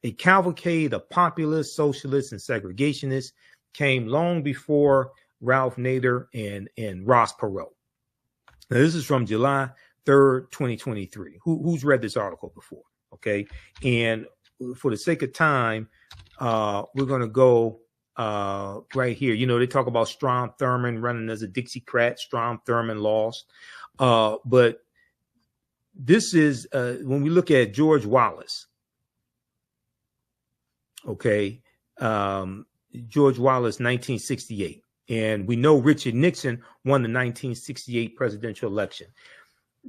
A cavalcade of populists, socialists, and segregationists came long before Ralph Nader and Ross Perot. Now, this is from July 3rd, 2023. Who's read this article before? Okay. And for the sake of time, we're going to go right here. You know, they talk about Strom Thurmond running as a Dixiecrat. Strom Thurmond lost. But this is when we look at George Wallace. Okay. George Wallace, 1968. And we know Richard Nixon won the 1968 presidential election.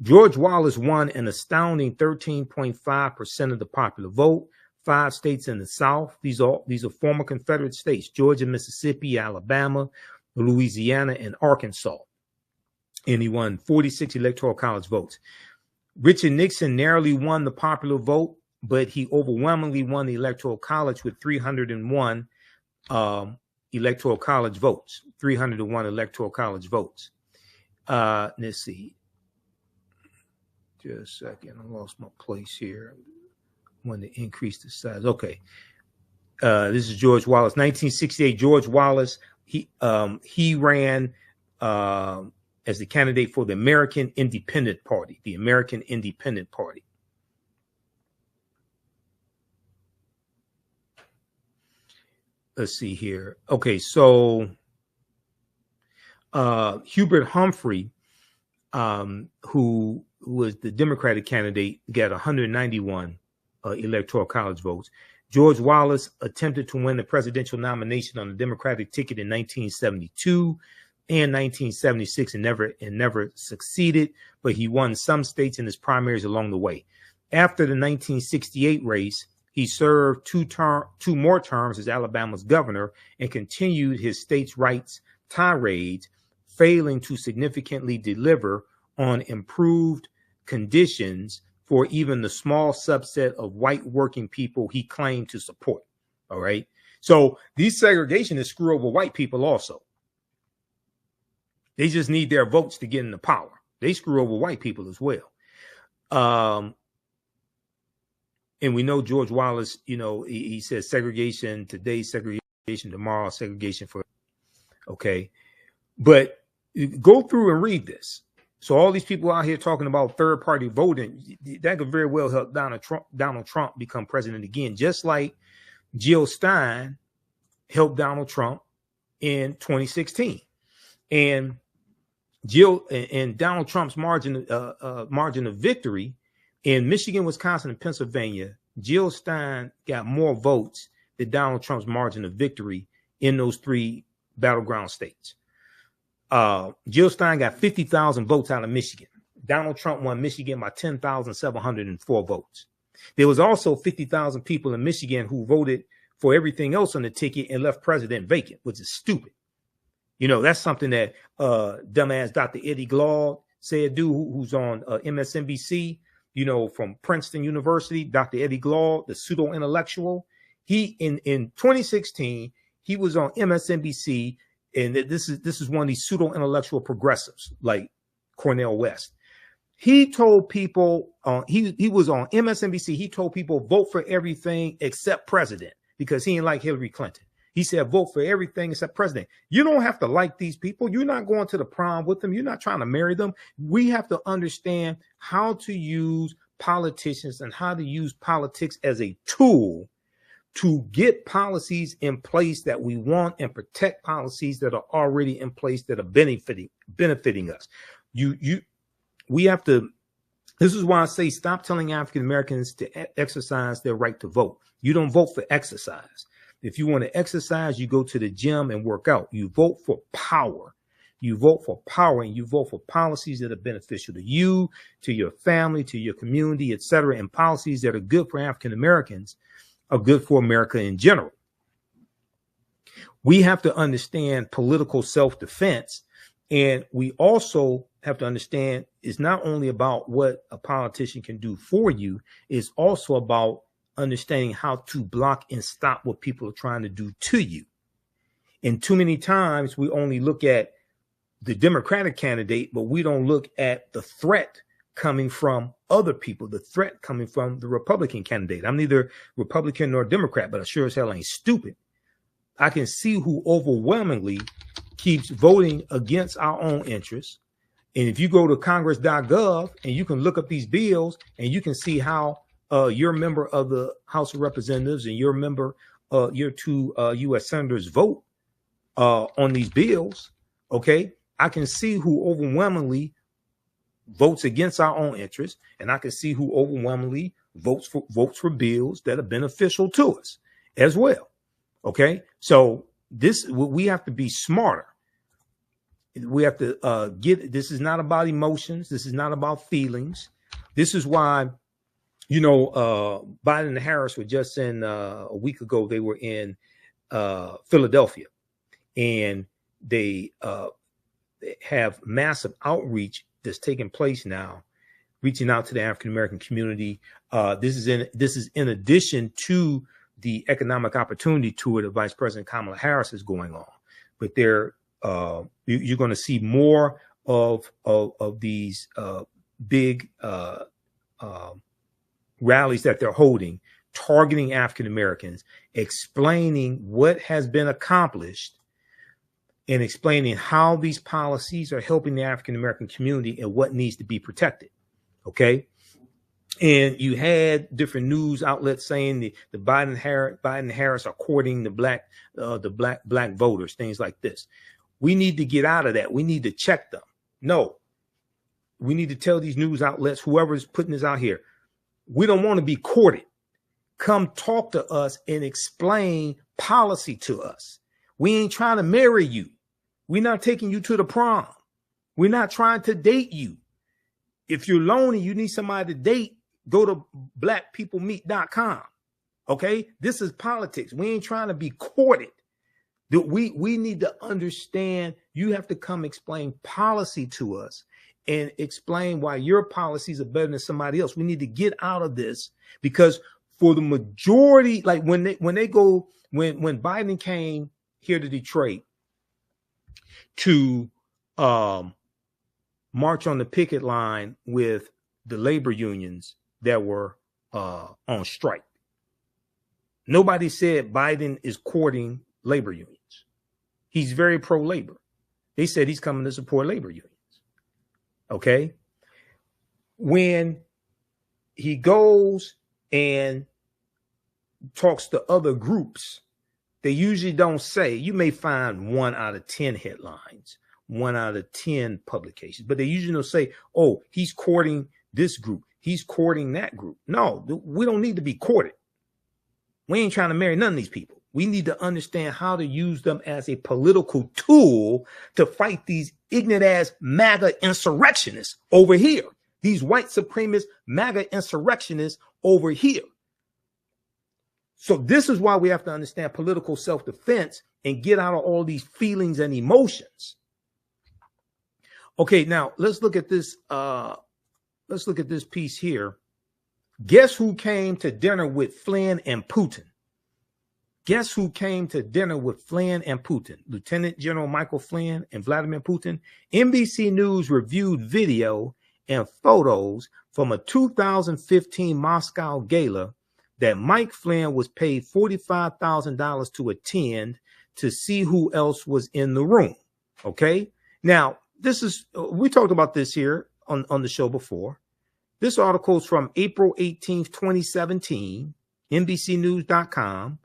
George Wallace won an astounding 13.5% of the popular vote. 5 states in the South. These are former Confederate states: Georgia, Mississippi, Alabama, Louisiana, and Arkansas. And he won 46 Electoral College votes. Richard Nixon narrowly won the popular vote, but he overwhelmingly won the Electoral College with 301 Electoral College votes. 301 Electoral College votes. Let's see. Just a second. I lost my place here. When to increase the size. Okay. This is George Wallace. 1968, George Wallace, he ran as the candidate for the American Independent Party. The American Independent Party. Let's see here. Okay, so Hubert Humphrey, who was the Democratic candidate, got 191 Electoral College votes. George Wallace attempted to win the presidential nomination on the Democratic ticket in 1972 and 1976 and never succeeded, but he won some states in his primaries along the way. After the 1968 race, he served two more terms as Alabama's governor and continued his states' rights tirades, failing to significantly deliver on improved conditions for even the small subset of white working people he claimed to support. All right. So these segregationists screw over white people also. They just need their votes to get into power. They screw over white people as well. And we know George Wallace, you know, he says segregation today, segregation tomorrow, segregation for. Okay. But go through and read this. So all these people out here talking about third party voting, that could very well help Donald Trump become president again, just like Jill Stein helped Donald Trump in 2016. And Jill and Donald Trump's margin of victory in Michigan, Wisconsin, and Pennsylvania, Jill Stein got more votes than Donald Trump's margin of victory in those 3 battleground states. Jill Stein got 50,000 votes out of Michigan. Donald Trump won Michigan by 10,704 votes. There was also 50,000 people in Michigan who voted for everything else on the ticket and left president vacant, which is stupid. You know, that's something that dumbass Dr. Eddie Glaude said, who's on MSNBC, you know, from Princeton University, Dr. Eddie Glaude, the pseudo-intellectual. He, in 2016, he was on MSNBC. And this is one of these pseudo-intellectual progressives like Cornel West. He told people, he was on MSNBC. He told people vote for everything except president because he didn't like Hillary Clinton. He said, vote for everything except president. You don't have to like these people. You're not going to the prom with them. You're not trying to marry them. We have to understand how to use politicians and how to use politics as a tool to get policies in place that we want and protect policies that are already in place that are benefiting us. We have to. This is why I say stop telling African Americans to exercise their right to vote. You don't vote for exercise. If you want to exercise, you go to the gym and work out. You vote for power. You vote for power, and you vote for policies that are beneficial to you, to your family, to your community, etc., and policies that are good for African Americans are good for America in general. We have to understand political self-defense, and we also have to understand it's not only about what a politician can do for you, it's also about understanding how to block and stop what people are trying to do to you. And too many times we only look at the Democratic candidate, but we don't look at the threat coming from other people, the threat coming from the Republican candidate. I'm neither Republican nor Democrat, but I sure as hell ain't stupid. I can see who overwhelmingly keeps voting against our own interests. And if you go to congress.gov and you can look up these bills and you can see how you're a member of the House of Representatives and you're a member, your two U.S. senators vote on these bills, okay, I can see who overwhelmingly votes against our own interests, and I can see who overwhelmingly votes for bills that are beneficial to us as well. Okay, so we have to be smarter. We have to this is not about emotions. This is not about feelings. This is why, Biden and Harris were just in a week ago. They were in Philadelphia, and they have massive outreach that's taking place now, reaching out to the African American community. This is in addition to the economic opportunity tour that Vice President Kamala Harris is going on. But you're going to see more of these big rallies that they're holding, targeting African Americans, explaining what has been accomplished, and explaining how these policies are helping the African American community and what needs to be protected. Okay. And you had different news outlets saying the Biden and Harris are courting the black voters, things like this. We need to get out of that. We need to check them. No, we need to tell these news outlets, whoever's putting this out here, we don't want to be courted. Come talk to us and explain policy to us. We ain't trying to marry you. We're not taking you to the prom. We're not trying to date you. If you're lonely, you need somebody to date, go to blackpeoplemeet.com. Okay? This is politics. We ain't trying to be courted. We need to understand you have to come explain policy to us and explain why your policies are better than somebody else. We need to get out of this, because for the majority, like when Biden came here to Detroit to march on the picket line with the labor unions that were on strike, nobody said Biden is courting labor unions. He's very pro-labor. They said he's coming to support labor unions. Okay. When he goes and talks to other groups, they usually don't say, you may find 1 out of 10 headlines, 1 out of 10 publications, but they usually don't say, oh, he's courting this group, he's courting that group. No, we don't need to be courted. We ain't trying to marry none of these people. We need to understand how to use them as a political tool to fight these ignorant ass MAGA insurrectionists over here. These white supremacist MAGA insurrectionists over here. So this is why we have to understand political self-defense and get out of all these feelings and emotions. Okay, now let's look at this. Let's look at this piece here. Guess who came to dinner with Flynn and Putin? Guess who came to dinner with Flynn and Putin? Lieutenant General Michael Flynn and Vladimir Putin. NBC News reviewed video and photos from a 2015 Moscow gala that Mike Flynn was paid $45,000 to attend to see who else was in the room. Okay. Now, this is, we talked about this here on the show before. This article is from April 18th, 2017, NBCnews.com.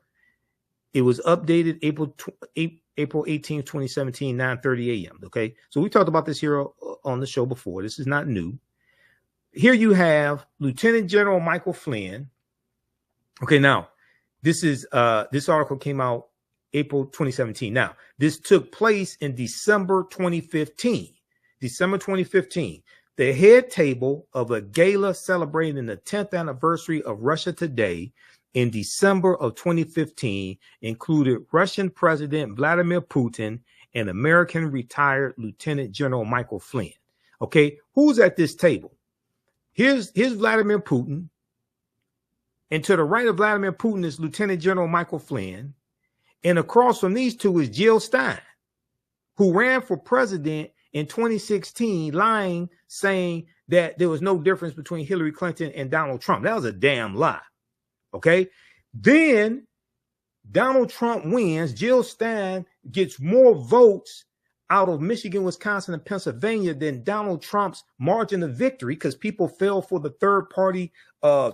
It was updated April 18th, 2017, 9:30 a.m. Okay. So we talked about this here on the show before. This is not new. Here you have Lieutenant General Michael Flynn. Okay. Now this article came out April 2017. Now this took place in December 2015. December 2015. The head table of a gala celebrating the 10th anniversary of Russia Today in December of 2015 included Russian President Vladimir Putin and American retired Lieutenant General Michael Flynn. Okay, who's at this table? Here's Vladimir Putin. And to the right of Vladimir Putin is Lieutenant General Michael Flynn. And across from these two is Jill Stein, who ran for president in 2016, lying, saying that there was no difference between Hillary Clinton and Donald Trump. That was a damn lie. Okay. Then Donald Trump wins. Jill Stein gets more votes out of Michigan, Wisconsin, and Pennsylvania than Donald Trump's margin of victory, because people fell for the third party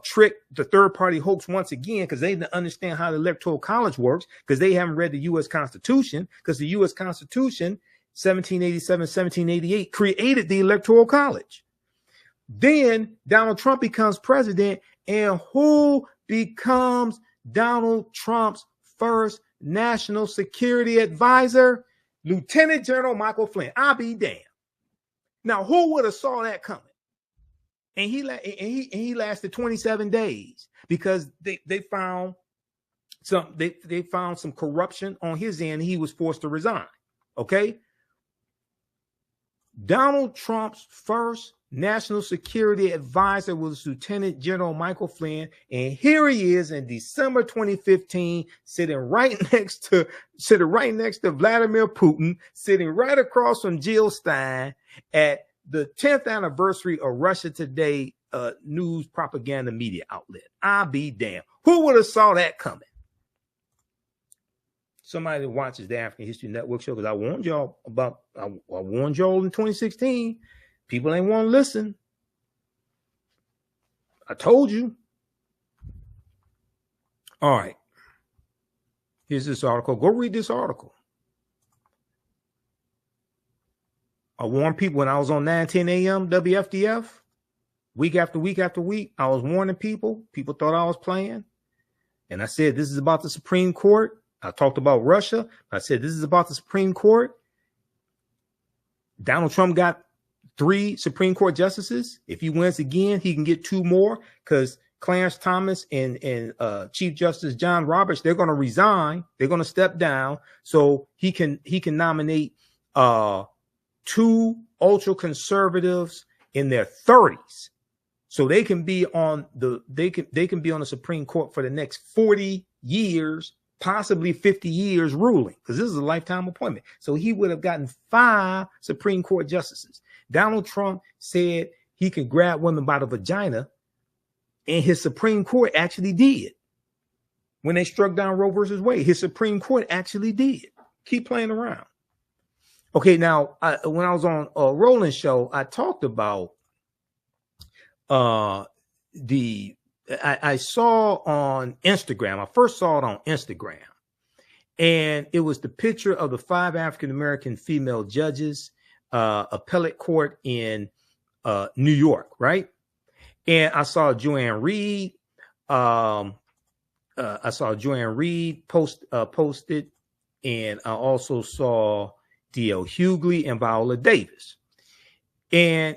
trick, the third party hoax once again, because they didn't understand how the Electoral College works, because they haven't read the U.S. Constitution, because the U.S. Constitution 1787, 1788 created the Electoral College. Then Donald Trump becomes president, and who becomes Donald Trump's first national security advisor? Lieutenant General Michael Flynn. I'll be damned. Now, who would have saw that coming? And he lasted 27 days because they found some corruption on his end. And he was forced to resign. Okay. Donald Trump's first national security advisor was Lieutenant General Michael Flynn, and here he is in December 2015, sitting right next to Vladimir Putin, sitting right across from Jill Stein at the 10th anniversary of Russia Today news propaganda media outlet. I'll be damned. Who would have saw that coming? Somebody that watches the African History Network show, because I warned y'all in 2016. People ain't want to listen. I told you. All right. Here's this article. Go read this article. I warned people when I was on 9:10 a.m. WFDF, week after week after week. I was warning people. People thought I was playing. And I said, this is about the Supreme Court. I talked about Russia. I said, this is about the Supreme Court. Donald Trump got 3 Supreme Court justices. If he wins again, he can get 2 more, because Clarence Thomas and Chief Justice John Roberts, they're going to resign. They're going to step down. So he can nominate 2 ultra conservatives in their 30s. So they can be on they can be on the Supreme Court for the next 40 years, possibly 50 years ruling, because this is a lifetime appointment. So he would have gotten 5 Supreme Court justices. Donald Trump said he could grab women by the vagina, and his Supreme Court actually did. When they struck down Roe versus Wade, his Supreme Court actually did. Keep playing around. Okay, now, when I was on a Roland show, I talked about I saw on Instagram. I first saw it on Instagram, and it was the picture of the 5 African-American female judges, appellate court in New York, right? And I saw Joanne Reed. I saw Joanne Reed posted, and I also saw D.L. Hughley and Viola Davis. And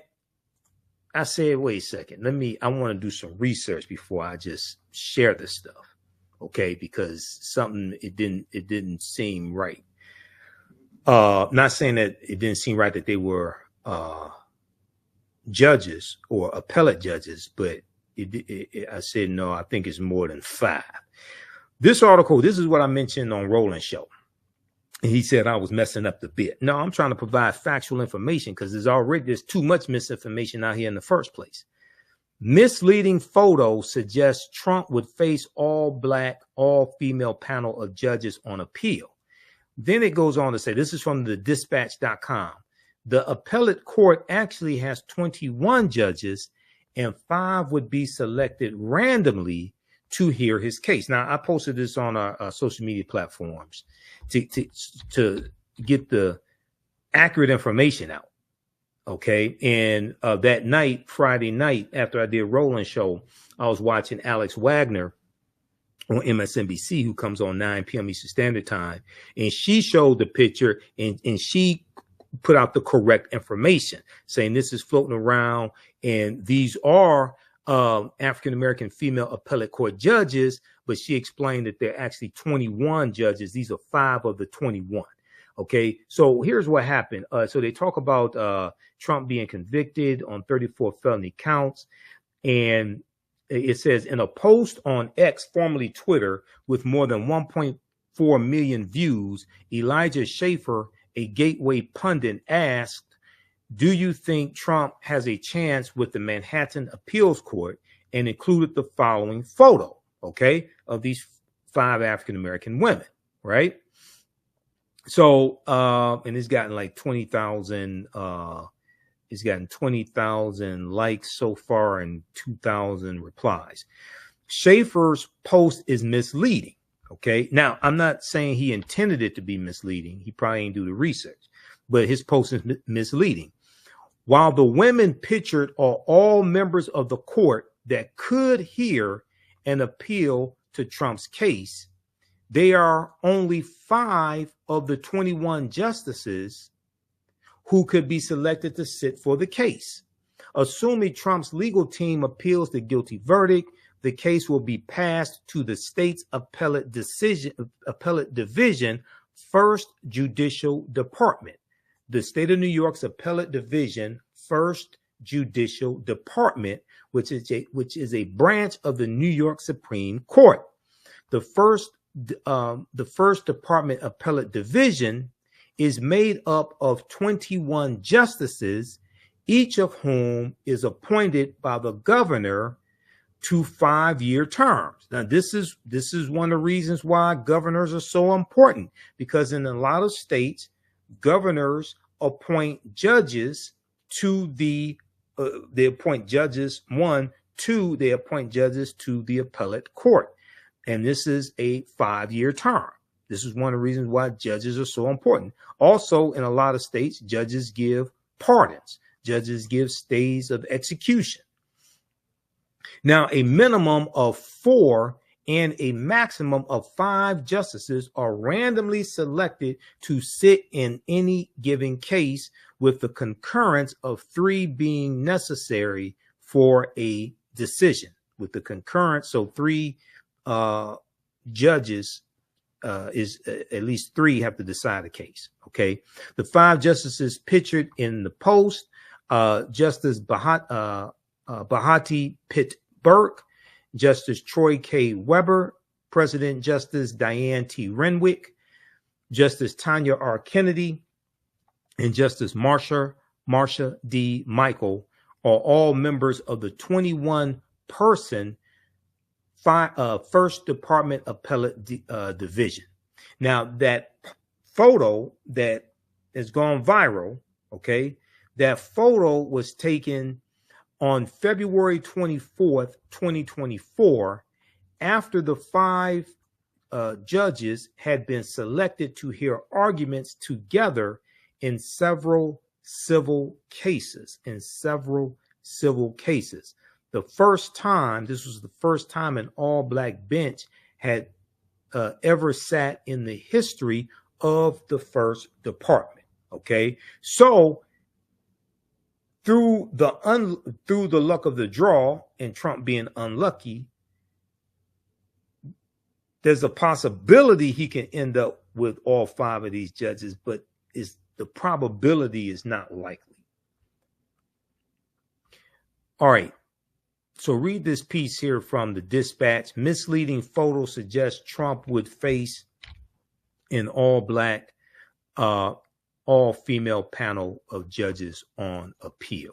I said, wait a second, I want to do some research before I just share this stuff. Okay, because it didn't seem right. Not saying that it didn't seem right that they were judges or appellate judges, but I said, no, I think it's more than 5. This article, this is what I mentioned on Roland Show. And he said I was messing up the bit. No, I'm trying to provide factual information, because there's too much misinformation out here in the first place. Misleading photo suggests Trump would face all black, all female panel of judges on appeal. Then it goes on to say, this is from the dispatch.com. The appellate court actually has 21 judges and 5 would be selected randomly to hear his case. Now, I posted this on our social media platforms to get the accurate information out. Okay. And that night, Friday night, after I did Roland Show, I was watching Alex Wagner on MSNBC, who comes on 9 p.m. Eastern Standard Time. And she showed the picture and she put out the correct information, saying this is floating around. And these are African-American female appellate court judges, but she explained that there are actually 21 judges. These are 5 of the 21. Okay, so here's what happened. So they talk about Trump being convicted on 34 felony counts. And it says in a post on X, formerly Twitter, with more than 1.4 million views, Elijah Schaffer, a Gateway pundit, asked, do you think Trump has a chance with the Manhattan Appeals Court? And included the following photo, okay, of these 5 African-American women, right? So, and it's gotten like 20,000, it's gotten 20,000 likes so far and 2,000 replies. Schaefer's post is misleading. Okay. Now, I'm not saying he intended it to be misleading. He probably didn't do the research, but his post is misleading. While the women pictured are all members of the court that could hear an appeal to Trump's case, they are only 5 of the 21 justices who could be selected to sit for the case. Assuming Trump's legal team appeals the guilty verdict, the case will be passed to the state's appellate division, First Judicial Department. The state of New York's appellate division, First Judicial Department, which is a branch of the New York Supreme Court. The First Department Appellate Division is made up of 21 justices, each of whom is appointed by the governor to 5-year terms. Now, this is one of the reasons why governors are so important, because in a lot of states, governors appoint judges to they appoint judges to the appellate court. And this is a 5-year term. This is one of the reasons why judges are so important. Also, in a lot of states, judges give pardons. Judges give stays of execution. Now, a minimum of 4 and a maximum of 5 justices are randomly selected to sit in any given case, with the concurrence of 3 being necessary for a decision. With the concurrence, so 3 judges is at least 3 have to decide a case. Okay, the 5 justices pictured in the post: Justice Bahati Pitt Burke, Justice Troy K. Weber, President Justice Diane T. Renwick, Justice Tanya R. Kennedy, and Justice Marsha D. Michael are all members of the 21-person First Department Appellate Division. Now, that photo that has gone viral, okay, that photo was taken on February 24th, 2024, after the 5 judges had been selected to hear arguments together in several civil cases. The first time, this was the first time an all-black bench had ever sat in the history of the First Department. Okay, so through the luck of the draw and Trump being unlucky, there's a possibility he can end up with all 5 of these judges, but the probability is not likely. All right. So read this piece here from the Dispatch. Misleading photo suggests Trump would face an all-black, all-female panel of judges on appeal.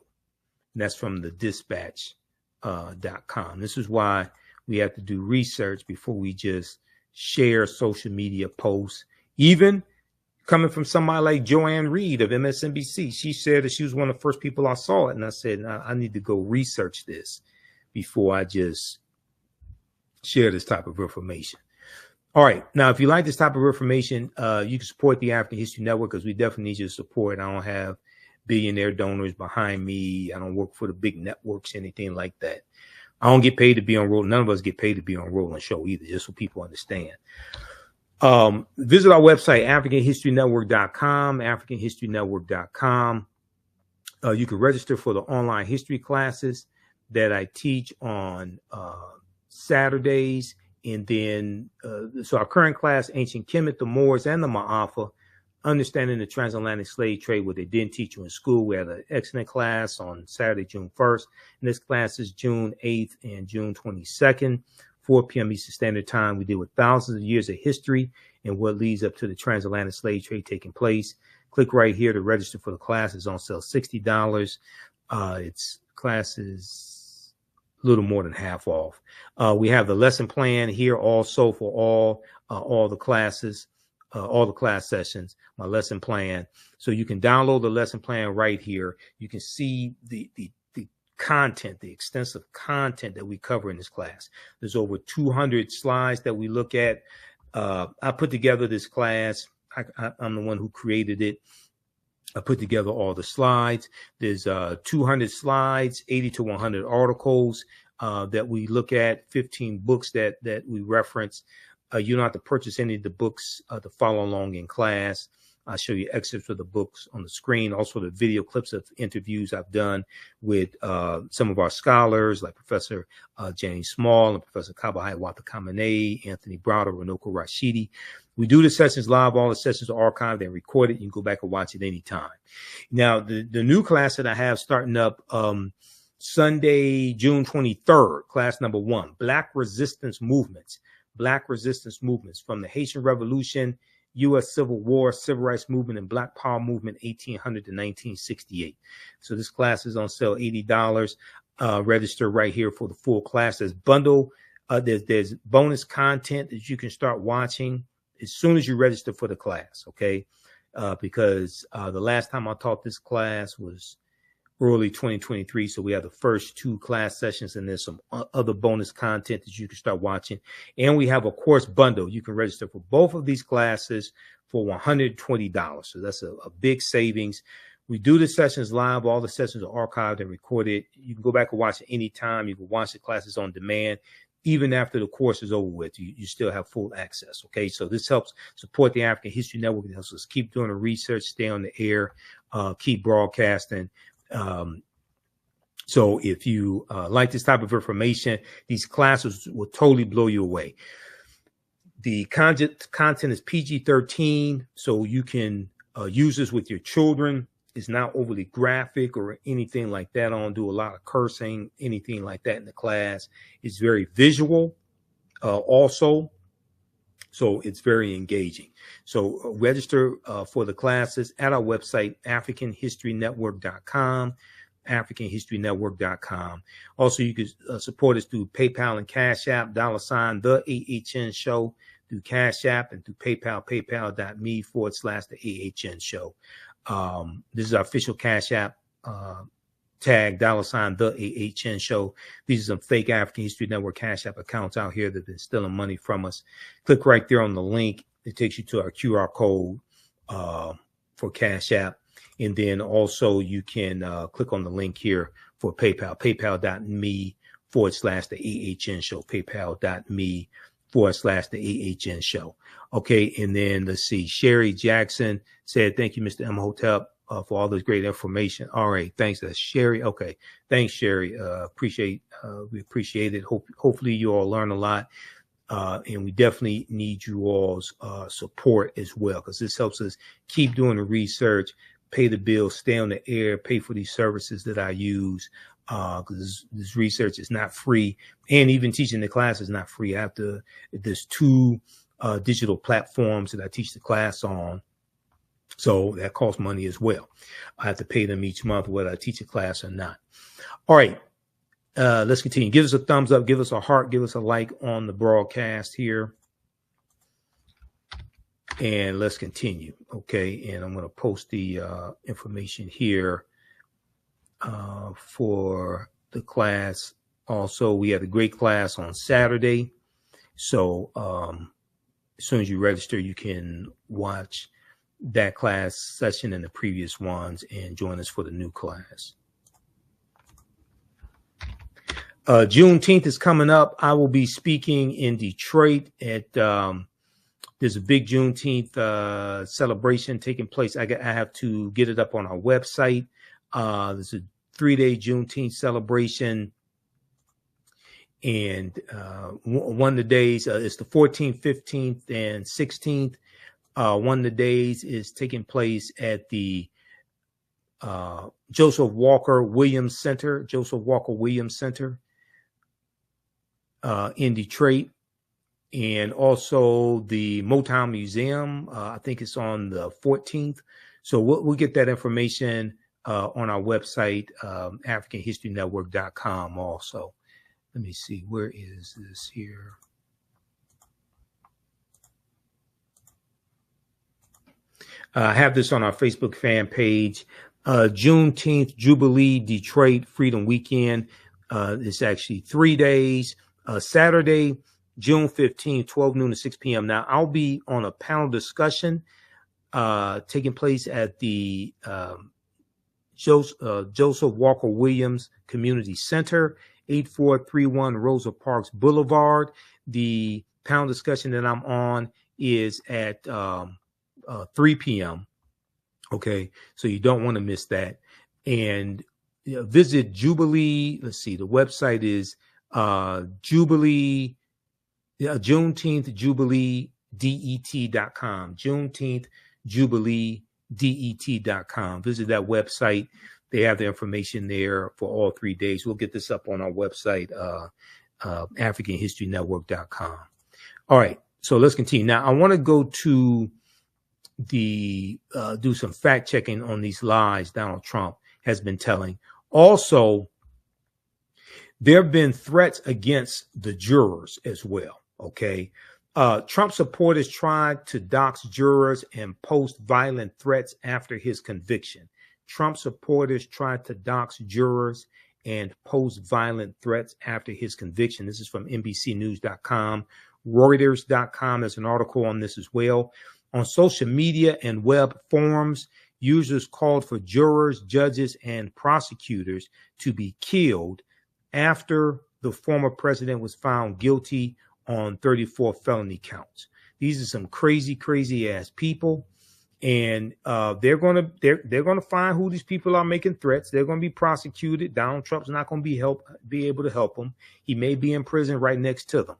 And that's from the Dispatch This is why we have to do research before we just share social media posts. Even coming from somebody like Joanne Reed of MSNBC, she said that she was one of the first people I saw it. And I said, I need to go research this before I just share this type of information. All right. Now, if you like this type of information, you can support the African History Network, because we definitely need your support. I don't have billionaire donors behind me. I don't work for the big networks, anything like that. I don't get paid to be on Roland. None of us get paid to be on Roland Show either, just so people understand. Visit our website, AfricanHistoryNetwork.com, AfricanHistoryNetwork.com. You can register for the online history classes that I teach on Saturdays. And then, so our current class, Ancient Kemet, the Moors, and the Ma'afa, Understanding the Transatlantic Slave Trade, what they didn't teach you in school. We had an excellent class on Saturday, June 1st. And this class is June 8th and June 22nd, 4 p.m. Eastern Standard Time. We deal with thousands of years of history and what leads up to the transatlantic slave trade taking place. Click right here to register for the class. It's on sale $60. Its class is a little more than half off. We have the lesson plan here also for all the classes, all the class sessions, my lesson plan. So you can download the lesson plan right here. You can see the content, the extensive content that we cover in this class. There's over 200 slides that we look at. I put together this class. I'm the one who created it. I put together all the slides. There's 200 slides, 80 to 100 articles that we look at, 15 books that we reference. You don't have to purchase any of the books to follow along in class. I'll show you excerpts of the books on the screen. Also, the video clips of interviews I've done with some of our scholars, like Professor James Small and Professor Kabahai Watakamene, Anthony Browder, Runoko Rashidi. We do the sessions live. All the sessions are archived and recorded. You can go back and watch it anytime. Now, the new class that I have starting up Sunday, June 23rd, class number 1, Black Resistance Movements. Black Resistance Movements from the Haitian Revolution, U.S. Civil War, Civil Rights Movement, and Black Power Movement, 1800 to 1968. So this class is on sale, $80. Register right here for the full class. There's there's bonus content that you can start watching as soon as you register for the class, okay? Because the last time I taught this class was early 2023. So we have the first 2 class sessions, and there's some other bonus content that you can start watching. And we have a course bundle. You can register for both of these classes for $120. So that's a big savings. We do the sessions live. All the sessions are archived and recorded. You can go back and watch it anytime. You can watch the classes on demand. Even after the course is over with, you still have full access. Okay, so this helps support the African History Network. It helps us keep doing the research, stay on the air, keep broadcasting. So if you like this type of information, these classes will totally blow you away. The content is PG-13, so you can use this with your children. It's not overly graphic or anything like that. I don't do a lot of cursing, anything like that in the class. It's very visual also, so it's very engaging. So register for the classes at our website, AfricanHistoryNetwork.com, AfricanHistoryNetwork.com. Also, you can support us through PayPal and Cash App, $ TheAHNShow, through Cash App, and through PayPal, paypal.me/TheAHNShow. This is our official Cash App tag, $ TheAHNShow. These are some fake African History Network Cash App accounts out here that have been stealing money from us. Click right there on the link. It takes you to our QR code for Cash App. And then also you can click on the link here for PayPal, paypal.me/TheAHNShow, paypal.me/TheAHNShow. Okay, and then let's see. Sherry Jackson said, "Thank you, Mr. Imhotep, for all this great information." All right, thanks, that's Sherry. Okay, thanks, Sherry. We appreciate it. Hopefully you all learn a lot. And we definitely need you all's support as well, because this helps us keep doing the research, pay the bills, stay on the air, pay for these services that I use, because this research is not free, and even teaching the class is not free. There's 2 digital platforms that I teach the class on, so that costs money as well. I have to pay them each month whether I teach a class or not. All right. Let's continue. Give us a thumbs up, give us a heart, give us a like on the broadcast here. And let's continue. Okay. And I'm going to post the information here for the class. Also, we had a great class on Saturday. So as soon as you register, you can watch that class session and the previous ones and join us for the new class. Juneteenth is coming up. I will be speaking in Detroit at there's a big Juneteenth celebration taking place. I have to get it up on our website. There's a 3-day Juneteenth celebration. And one of the days is the 14th, 15th, and 16th. One of the days is taking place at the Joseph Walker Williams Center, in Detroit. And also the Motown Museum, I think it's on the 14th. So we'll get that information on our website, AfricanHistoryNetwork.com also. Let me see, where is this here? I have this on our Facebook fan page. Juneteenth Jubilee Detroit Freedom Weekend. It's actually 3 days. Saturday, June 15, 12 noon to 6 p.m. Now, I'll be on a panel discussion taking place at the Joseph Walker Williams Community Center, 8431 Rosa Parks Boulevard. The panel discussion that I'm on is at 3 p.m. Okay, so you don't want to miss that. And visit Jubilee. Let's see, the website is Jubilee, Juneteenth Jubilee DET.com. Juneteenth Jubilee DET.com. Visit that website. They have the information there for all 3 days. We'll get this up on our website, AfricanHistoryNetwork.com. All right, so let's continue. Now, I want to go to the do some fact checking on these lies Donald Trump has been telling. Also, there have been threats against the jurors as well. Okay. Trump supporters tried to dox jurors and post violent threats after his conviction. Trump supporters tried to dox jurors and post violent threats after his conviction. This is from NBCnews.com. Reuters.com has an article on this as well. On social media and web forums, users called for jurors, judges, and prosecutors to be killed after the former president was found guilty on 34 felony counts. These are some crazy ass people, and they're gonna find who these people are making threats. They're gonna be prosecuted. Donald Trump's not gonna be able to help them. He may be in prison right next to them.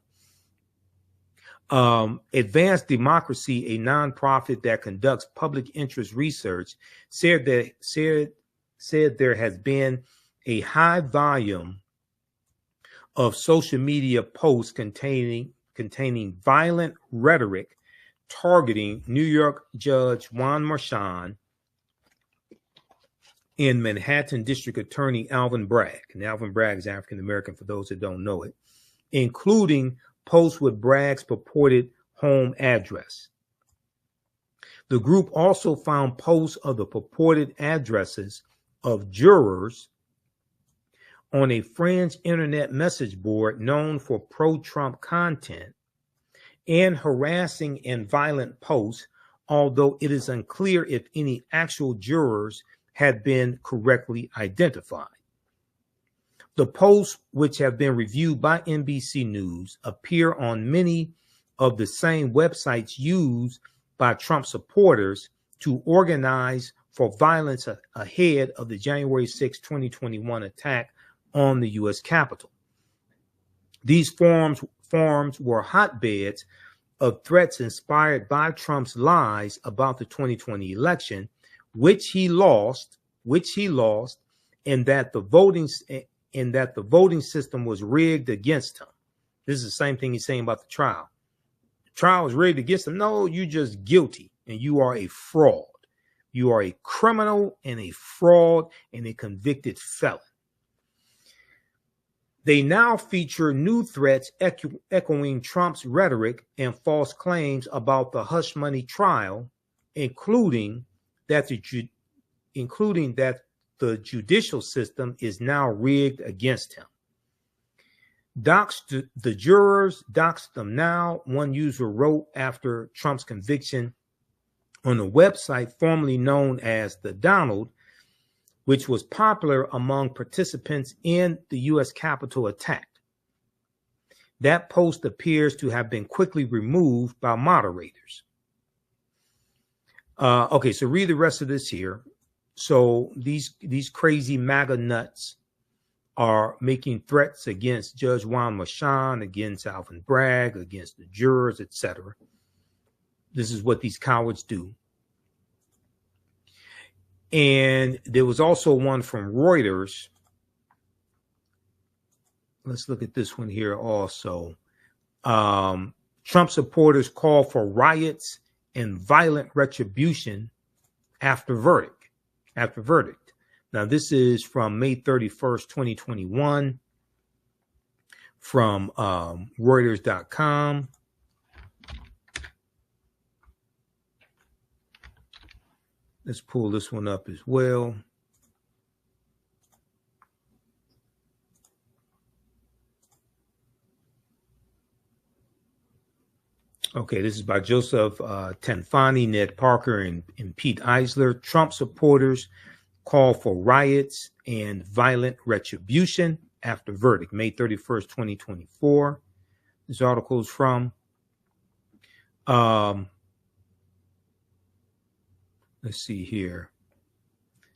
Advanced Democracy, a nonprofit that conducts public interest research, said there has been a high volume of social media posts containing violent rhetoric targeting New York Judge Juan Merchan and Manhattan District Attorney Alvin Bragg. And Alvin Bragg is African American, for those that don't know it, including posts with Bragg's purported home address. The group also found posts of the purported addresses of jurors on a fringe internet message board known for pro-Trump content and harassing and violent posts, although it is unclear if any actual jurors had been correctly identified. The posts, which have been reviewed by NBC News, appear on many of the same websites used by Trump supporters to organize for violence ahead of the January 6, 2021 attack on the U.S. Capitol. These forums were hotbeds of threats inspired by Trump's lies about the 2020 election, which he lost, and that the voting system was rigged against him. This is the same thing he's saying about the trial. The trial was rigged against him. No, you're just guilty, and you are a fraud. You are a criminal and a fraud and a convicted felon. They now feature new threats echoing Trump's rhetoric and false claims about the hush money trial, including that the judicial system is now rigged against him. Dox the jurors, dox them now, one user wrote after Trump's conviction on a website formerly known as The Donald, which was popular among participants in the U.S. Capitol attack. That post appears to have been quickly removed by moderators. Okay, so read the rest of this here. So these crazy MAGA nuts are making threats against Judge Juan Merchan, against Alvin Bragg, against the jurors, etc. This is what these cowards do. And there was also one from Reuters. Let's look at this one here also. Trump supporters call for riots and violent retribution after verdict. Now, this is from May 31st, 2021, from Reuters.com. Let's pull this one up as well. Okay, this is by Joseph Tanfani, Ned Parker, and Pete Eisler. Trump supporters call for riots and violent retribution after verdict, May 31st, 2024. This article is from. Let's see here.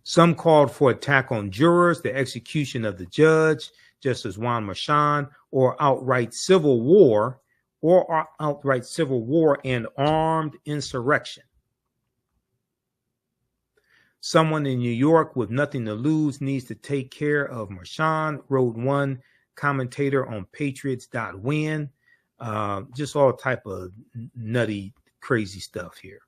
Some called for attack on jurors, the execution of the judge, Justice Juan Merchan, or outright civil war, and armed insurrection. Someone in New York with nothing to lose needs to take care of Merchan, wrote one commentator on patriots.win. Just all type of nutty, crazy stuff here.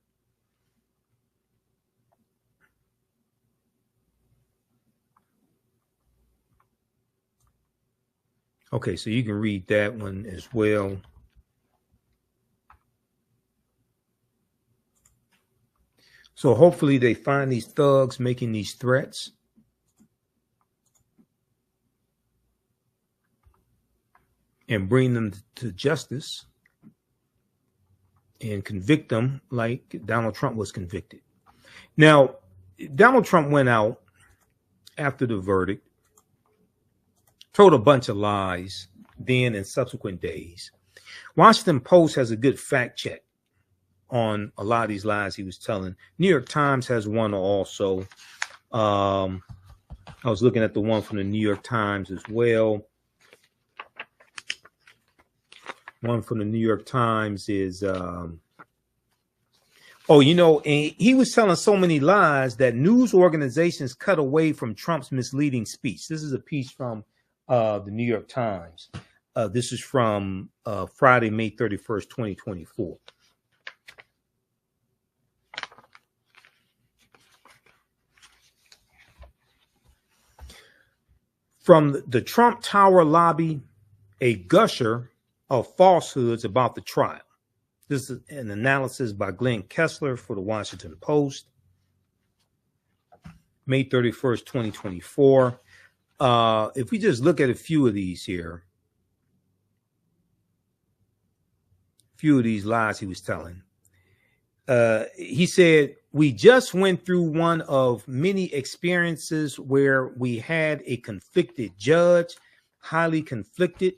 Okay, so you can read that one as well. So hopefully they find these thugs making these threats. And bring them to justice and convict them like Donald Trump was convicted. Now, Donald Trump went out after the verdict, told a bunch of lies then and subsequent days. Washington Post has a good fact check on a lot of these lies he was telling. New York Times has one also. I was looking at the one from the New York Times as well. One from the New York Times is, and he was telling so many lies that news organizations cut away from Trump's misleading speech. This is a piece from the New York Times. This is from Friday, May 31st, 2024. From the Trump Tower lobby, a gusher of falsehoods about the trial. This is an analysis by Glenn Kessler for the Washington Post, May 31st, 2024. If we just look at a few of these here, few of these lies he was telling. He said, we just went through one of many experiences where we had a conflicted judge, highly conflicted.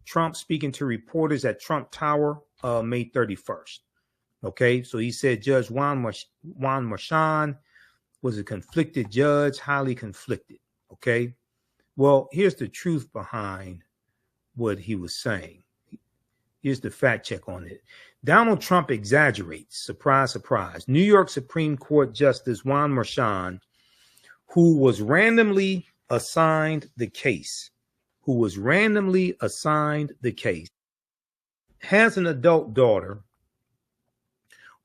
Trump speaking to reporters at Trump Tower, May 31st. Okay, so he said Judge Juan Merchan was a conflicted judge, highly conflicted. Okay, well, here's the truth behind what he was saying. Here's the fact check on it. Donald Trump exaggerates. Surprise, surprise. New York Supreme Court Justice Juan Merchan, who was randomly assigned the case, has an adult daughter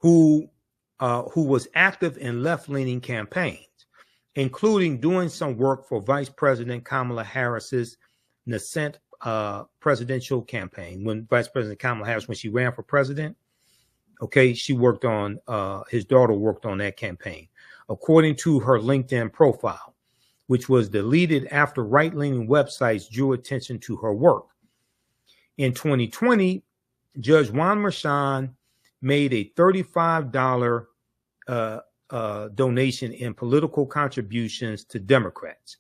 who was active in left-leaning campaigns, including doing some work for Vice President Kamala Harris's nascent presidential campaign when Vice President Kamala Harris, when she ran for president. Okay, she worked on, his daughter worked on that campaign. According to her LinkedIn profile, which was deleted after right-leaning websites drew attention to her work. In 2020, Judge Juan Merchan made a $35 donation in political contributions to Democrats.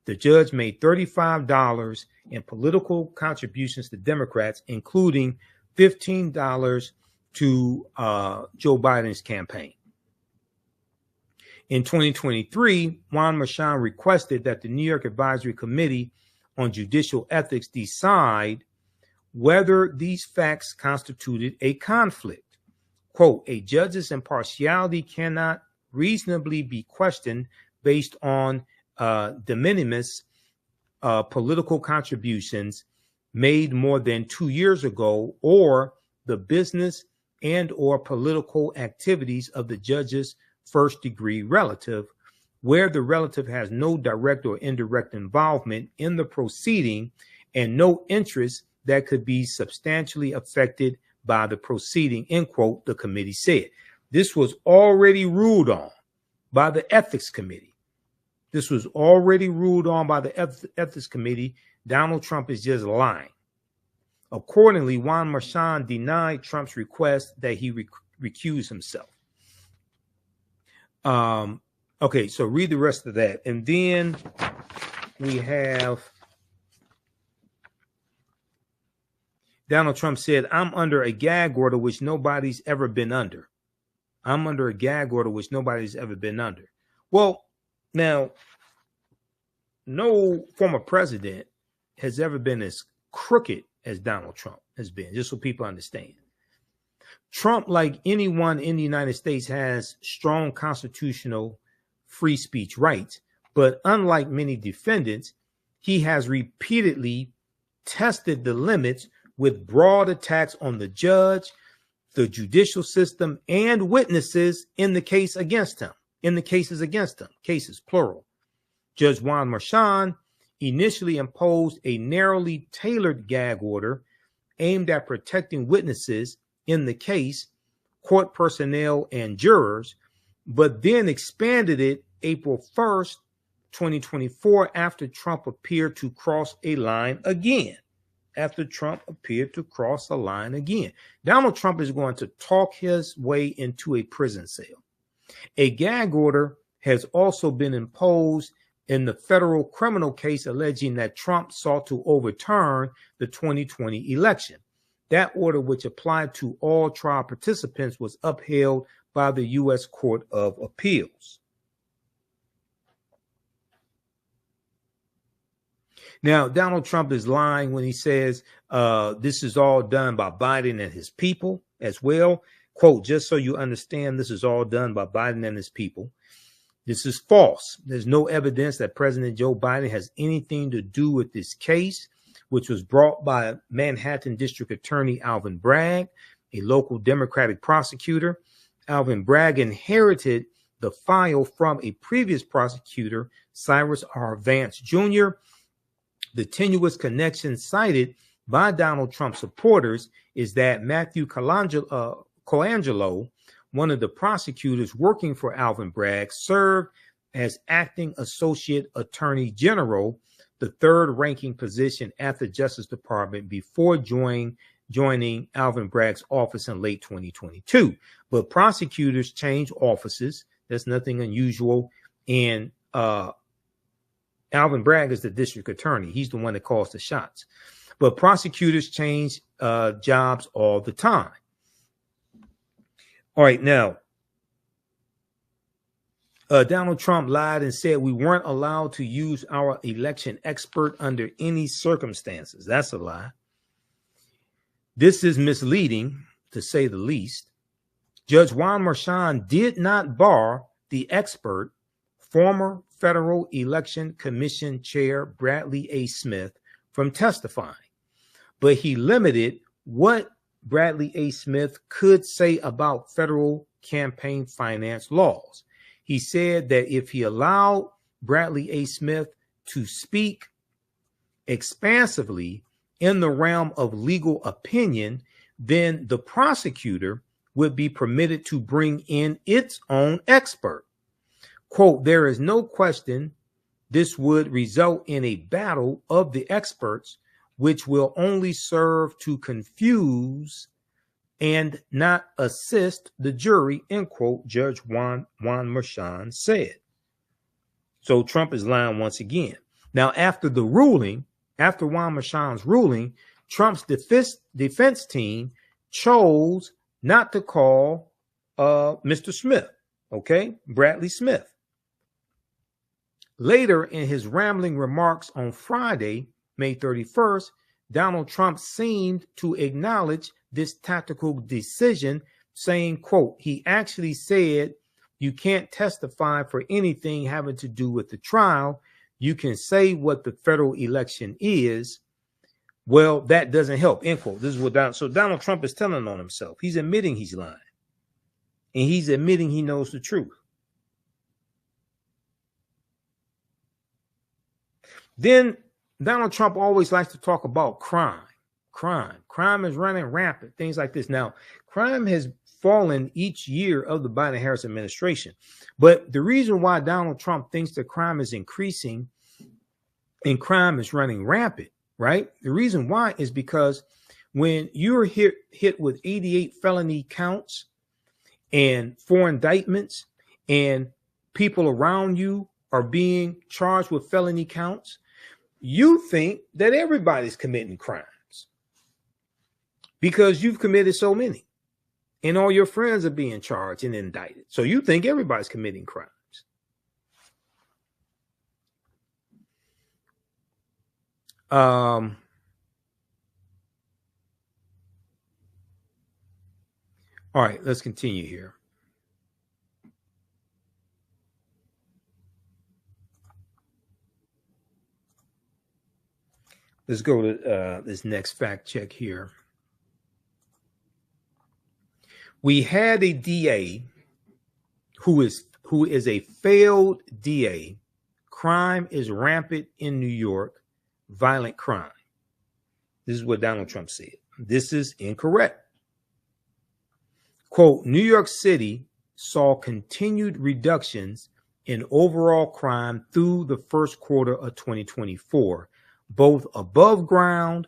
The judge made $35 in political contributions to Democrats, including $15 to Joe Biden's campaign. In 2023, Juan Merchan requested that the New York Advisory Committee on Judicial Ethics decide whether these facts constituted a conflict. Quote, a judge's impartiality cannot reasonably be questioned based on de minimis political contributions made more than 2 years ago, or the business and or political activities of the judge's first degree relative, where the relative has no direct or indirect involvement in the proceeding and no interest that could be substantially affected by the proceeding, end quote, the committee said. This was already ruled on by the Ethics Committee. This was already ruled on by the Ethics Committee. Donald Trump is just lying. Accordingly, Juan Merchan denied Trump's request that he recuse himself. Okay, so read the rest of that. And then we have Donald Trump said, I'm under a gag order which nobody's ever been under. I'm under a gag order which nobody's ever been under. Well, now, no former president has ever been as crooked as Donald Trump has been, just so people understand. Trump, like anyone in the United States, has strong constitutional free speech rights, but unlike many defendants, he has repeatedly tested the limits with broad attacks on the judge, the judicial system, and witnesses in the case against him, in the cases against him, cases plural. Judge Juan Merchan initially imposed a narrowly tailored gag order aimed at protecting witnesses in the case, court personnel, and jurors, but then expanded it April 1st, 2024, after Trump appeared to cross a line again. After Trump appeared to cross a line again. Donald Trump is going to talk his way into a prison cell. A gag order has also been imposed in the federal criminal case alleging that Trump sought to overturn the 2020 election. That order, which applied to all trial participants, was upheld by the U.S. Court of Appeals. Now, Donald Trump is lying when he says this is all done by Biden and his people as well. Quote, just so you understand, this is all done by Biden and his people. This is false. There's no evidence that President Joe Biden has anything to do with this case, which was brought by Manhattan District Attorney Alvin Bragg, a local Democratic prosecutor. Alvin Bragg inherited the file from a previous prosecutor, Cyrus R. Vance Jr. The tenuous connection cited by Donald Trump supporters is that Matthew Colangelo, one of the prosecutors working for Alvin Bragg, served as acting associate attorney general, the third ranking position at the Justice Department, before joining Alvin Bragg's office in late 2022. But prosecutors change offices. There's nothing unusual. And Alvin Bragg is the district attorney. He's the one that calls the shots. But prosecutors change jobs all the time. All right, now, Donald Trump lied and said we weren't allowed to use our election expert under any circumstances. That's a lie. This is misleading, to say the least. Judge Juan Merchan did not bar the expert, former Federal Election Commission Chair Bradley A. Smith, from testifying, but he limited what Bradley A. Smith could say about federal campaign finance laws. He said that if he allowed Bradley A. Smith to speak expansively in the realm of legal opinion, then the prosecutor would be permitted to bring in its own expert. Quote, there is no question this would result in a battle of the experts, which will only serve to confuse and not assist the jury, end quote, Judge Juan Merchan said. So Trump is lying once again. Now, after the ruling, after Juan Merchan's ruling, Trump's defense team chose not to call Mr. Smith, okay, Bradley Smith. Later in his rambling remarks on Friday, May 31st, Donald Trump seemed to acknowledge this tactical decision, saying, quote, he actually said, you can't testify for anything having to do with the trial. You can say what the federal election is. Well, that doesn't help, end quote. This is what Donald Trump is telling on himself. He's admitting he's lying. And he's admitting he knows the truth. Then Donald Trump always likes to talk about crime. Crime is running rampant, things like this. Now, crime has fallen each year of the Biden-Harris administration. But the reason why Donald Trump thinks that crime is increasing and crime is running rampant, right? The reason why is because when you're hit with 88 felony counts and 4 indictments and people around you are being charged with felony counts, you think that everybody's committing crimes because you've committed so many and all your friends are being charged and indicted. So you think everybody's committing crimes. All right, let's continue here. Let's go to this next fact check here. We had a DA who is a failed DA. Crime is rampant in New York, violent crime. This is what Donald Trump said. This is incorrect. Quote, New York City saw continued reductions in overall crime through the first quarter of 2024, both above ground,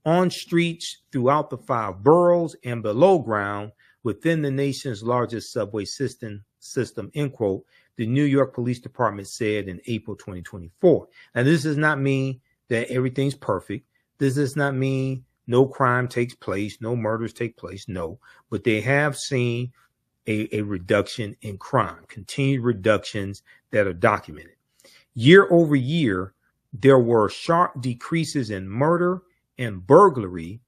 on streets throughout the 5 boroughs, and below ground within the nation's largest subway system, end quote, the New York Police Department said in April 2024. Now, this does not mean that everything's perfect. This does not mean no crime takes place, no murders take place, no. But they have seen a reduction in crime, continued reductions that are documented. Year over year, there were sharp decreases in murder and burglary,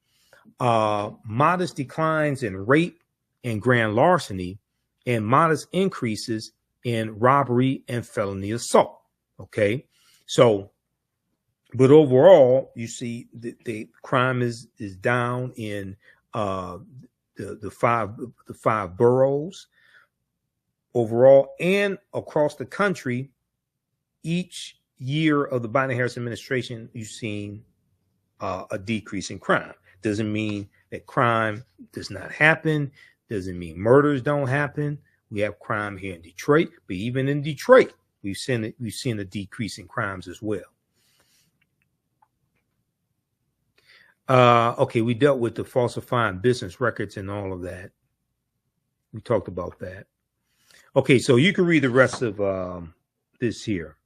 modest declines in rape and grand larceny, and modest increases in robbery and felony assault. Okay, so, but overall, you see the crime is down in the five boroughs overall and across the country. Each year of the Biden-Harris administration, you've seen a decrease in crime. Doesn't mean that crime does not happen. Doesn't mean murders don't happen. We have crime here in Detroit, but even in Detroit, we've seen a decrease in crimes as well. Okay, we dealt with the falsifying business records and all of that. We talked about that. Okay, so you can read the rest of this here.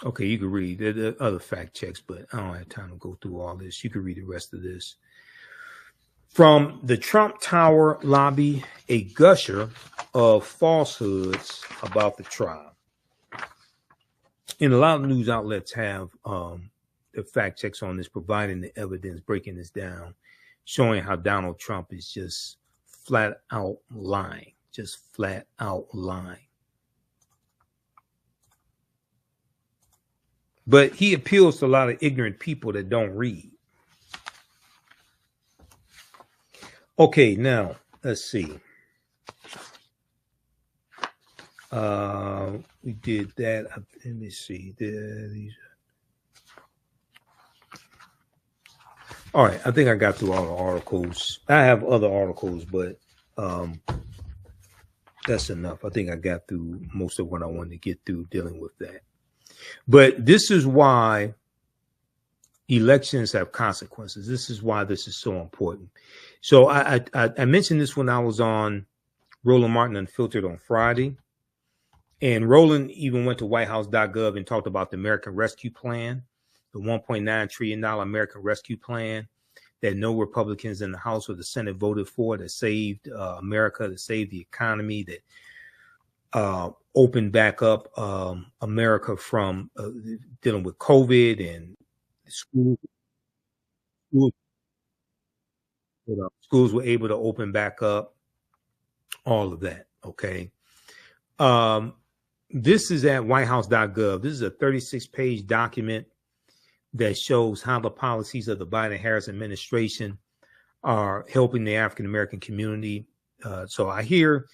Okay, you can read the other fact checks, but I don't have time to go through all this. You can read the rest of this. From the Trump Tower lobby, a gusher of falsehoods about the trial. And a lot of news outlets have the fact checks on this, providing the evidence, breaking this down, showing how Donald Trump is just flat out lying, just flat out lying. But he appeals to a lot of ignorant people that don't read. Okay, now let's see. We did that. Let me see. All right, I think I got through all the articles. I have other articles, but that's enough. I think I got through most of what I wanted to get through dealing with that. But this is why elections have consequences. This is why this is so important. So I mentioned this when I was on Roland Martin Unfiltered on Friday. And Roland even went to whitehouse.gov and talked about the American Rescue Plan, the $1.9 trillion American Rescue Plan that no Republicans in the House or the Senate voted for, that saved America, that saved the economy, that opened back up America from dealing with COVID and schools were able to open back up, all of that. Okay. This is at whitehouse.gov. This is a 36-page document that shows how the policies of the Biden-Harris administration are helping the African-American community. So I hear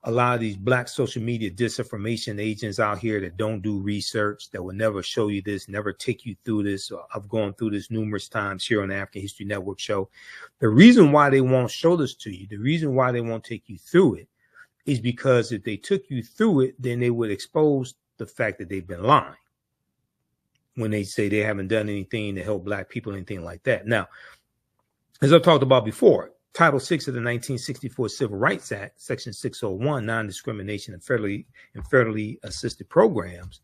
a lot of these Black social media disinformation agents out here that don't do research, that will never show you this, never take you through this. I've gone through this numerous times here on the African History Network show. The reason why they won't show this to you, the reason why they won't take you through it, is because if they took you through it, then they would expose the fact that they've been lying when they say they haven't done anything to help Black people, anything like that. Now, as I've talked about before, Title VI of the 1964 Civil Rights Act, Section 601, non-discrimination and federally assisted programs,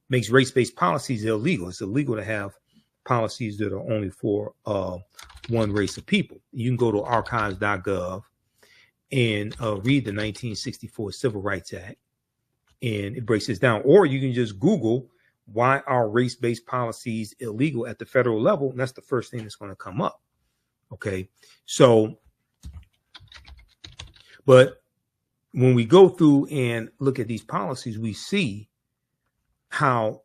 makes race-based policies illegal. It's illegal to have policies that are only for one race of people. You can go to archives.gov and read the 1964 Civil Rights Act, and it breaks this down. Or you can just Google, why are race-based policies illegal at the federal level? And that's the first thing that's going to come up. Okay. So, but when we go through and look at these policies, we see how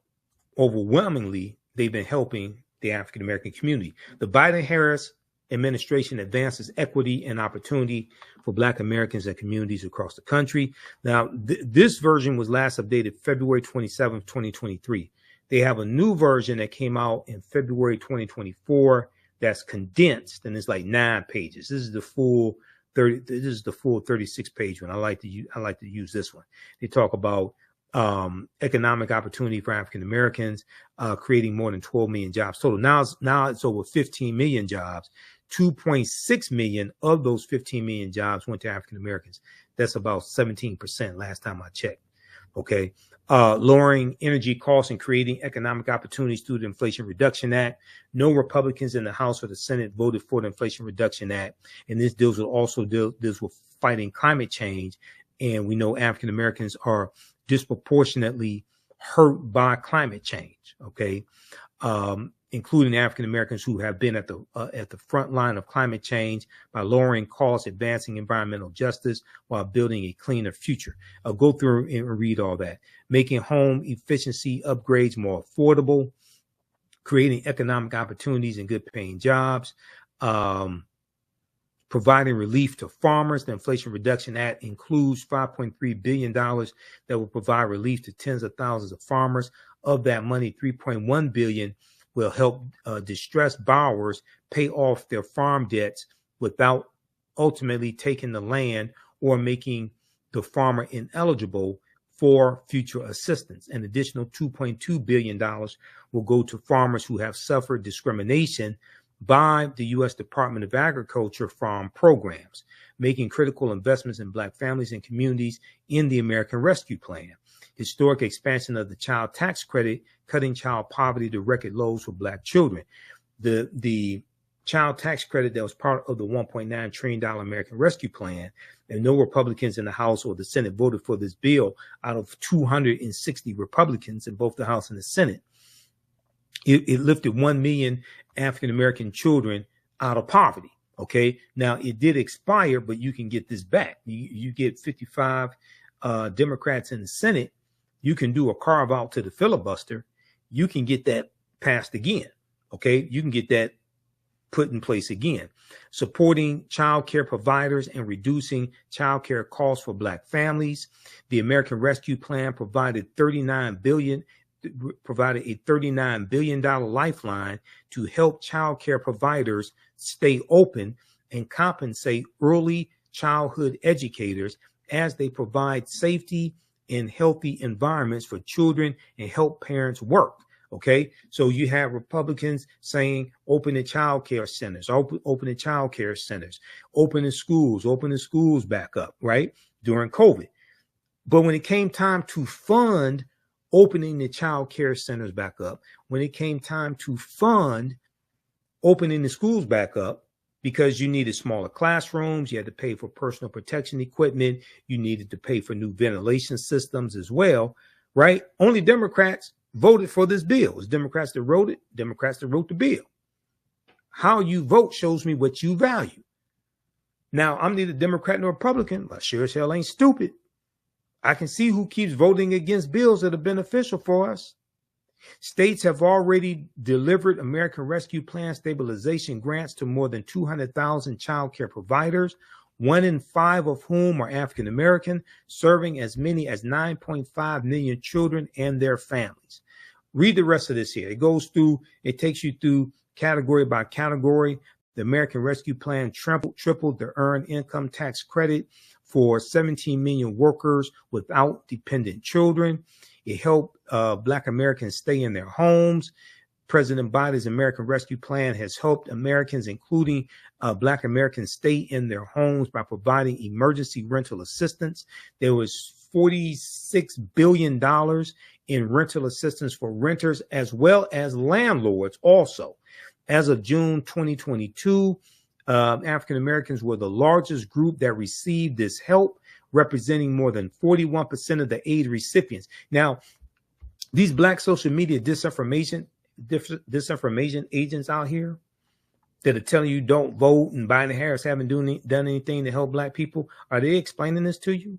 overwhelmingly they've been helping the African-American community. The Biden-Harris administration advances equity and opportunity for Black Americans and communities across the country. Now, this version was last updated February 27th, 2023. They have a new version that came out in February 2024 that's condensed, and it's like 9 pages. This is the full 36-page one. I like to use this one. They talk about economic opportunity for African Americans, creating more than 12 million jobs total. Now it's over 15 million jobs. 2.6 million of those 15 million jobs went to African Americans. That's about 17% last time I checked. Okay. Lowering energy costs and creating economic opportunities through the Inflation Reduction Act. No Republicans in the House or the Senate voted for the Inflation Reduction Act. And this deals with fighting climate change. And we know African Americans are disproportionately hurt by climate change. Okay. Including African Americans who have been at the front line of climate change by lowering costs, advancing environmental justice while building a cleaner future. I'll go through and read all that. Making home efficiency upgrades more affordable, creating economic opportunities and good paying jobs, providing relief to farmers. The Inflation Reduction Act includes $5.3 billion that will provide relief to tens of thousands of farmers. Of that money, $3.1 billion will help distressed borrowers pay off their farm debts without ultimately taking the land or making the farmer ineligible for future assistance. An additional $2.2 billion will go to farmers who have suffered discrimination by the U.S. Department of Agriculture farm programs, making critical investments in Black families and communities in the American Rescue Plan. Historic expansion of the child tax credit, cutting child poverty to record lows for Black children. The child tax credit that was part of the $1.9 trillion American Rescue Plan, and no Republicans in the House or the Senate voted for this bill out of 260 Republicans in both the House and the Senate. It lifted 1 million African-American children out of poverty. Okay. Now it did expire, but you can get this back. You get 55 Democrats in the Senate. You can do a carve out to the filibuster. You can get that passed again. Okay. You can get that put in place again. Supporting child care providers and reducing child care costs for Black families. The American Rescue Plan provided a $39 billion lifeline to help child care providers stay open and compensate early childhood educators as they provide safety and healthy environments for children and help parents work. Okay, so you have Republicans saying open the child care centers, open the child care centers, open the schools back up, right, during COVID. But when it came time to fund opening the child care centers back up, when it came time to fund opening the schools back up, because you needed smaller classrooms, you had to pay for personal protection equipment, you needed to pay for new ventilation systems as well, right? Only Democrats voted for this bill. It was Democrats that wrote it, Democrats that wrote the bill. How you vote shows me what you value. Now, I'm neither Democrat nor Republican, but sure as hell ain't stupid. I can see who keeps voting against bills that are beneficial for us. States have already delivered American Rescue Plan stabilization grants to more than 200,000 child care providers, 1 in 5 of whom are African American, serving as many as 9.5 million children and their families. Read the rest of this here. It takes you through category by category. The American Rescue Plan tripled the earned income tax credit for 17 million workers without dependent children. It helped Black Americans stay in their homes. President Biden's American Rescue Plan has helped Americans, including Black Americans, stay in their homes by providing emergency rental assistance. There was $46 billion in rental assistance for renters as well as landlords also. As of June 2022, African Americans were the largest group that received this help, representing more than 41% of the aid recipients. Now, these Black social media disinformation agents out here that are telling you don't vote and Biden Harris haven't done anything to help Black people, are they explaining this to you?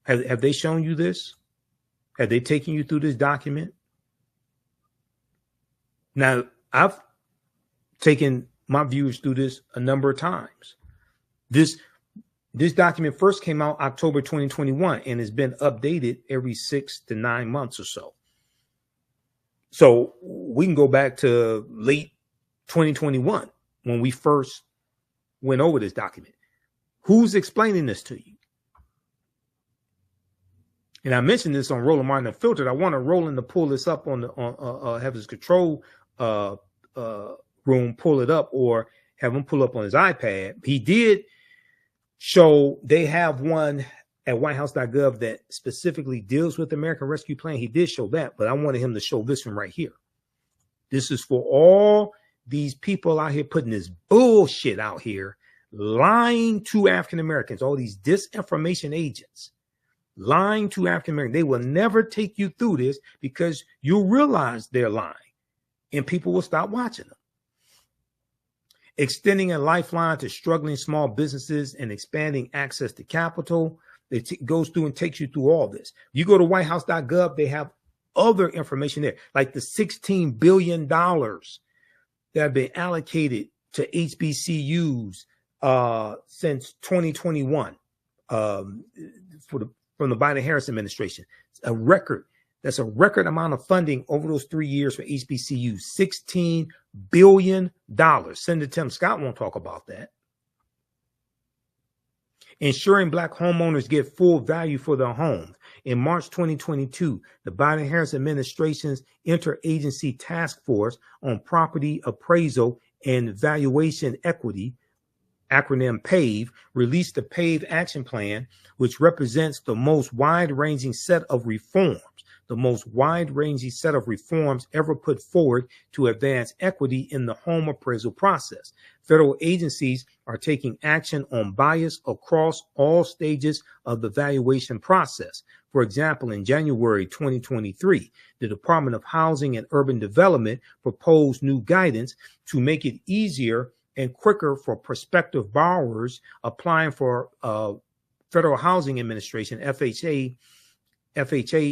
Have they shown you this? Have they taken you through this document? Now, I've taken my viewers through this a number of times. This document first came out October 2021 and has been updated every 6 to 9 months or so. So we can go back to late 2021 when we first went over this document. Who's explaining this to you? And I mentioned this on Roland Martin Unfiltered. I want Roland to pull this up have his control room pull it up, or have him pull up on his iPad. He did show they have one at whitehouse.gov that specifically deals with the American Rescue Plan. He did show that, but I wanted him to show this one right here. This is for all these people out here putting this bullshit out here, lying to African Americans, all these disinformation agents, lying to African Americans. They will never take you through this because you'll realize they're lying and people will stop watching them. Extending a lifeline to struggling small businesses and expanding access to capital. It goes through and takes you through all this. You go to whitehouse.gov, they have other information there, like the $16 billion that have been allocated to HBCUs since 2021 from the Biden-Harris administration. It's a record. That's a record amount of funding over those 3 years for HBCUs, $16 billion. Senator Tim Scott won't talk about that. Ensuring Black homeowners get full value for their homes. In March 2022, the Biden-Harris administration's Interagency Task Force on Property Appraisal and Valuation Equity, acronym PAVE, released the PAVE Action Plan, which represents the most wide-ranging set of reforms ever put forward to advance equity in the home appraisal process. Federal agencies are taking action on bias across all stages of the valuation process. For example, in January 2023, the Department of Housing and Urban Development proposed new guidance to make it easier and quicker for prospective borrowers applying for Federal Housing Administration, FHA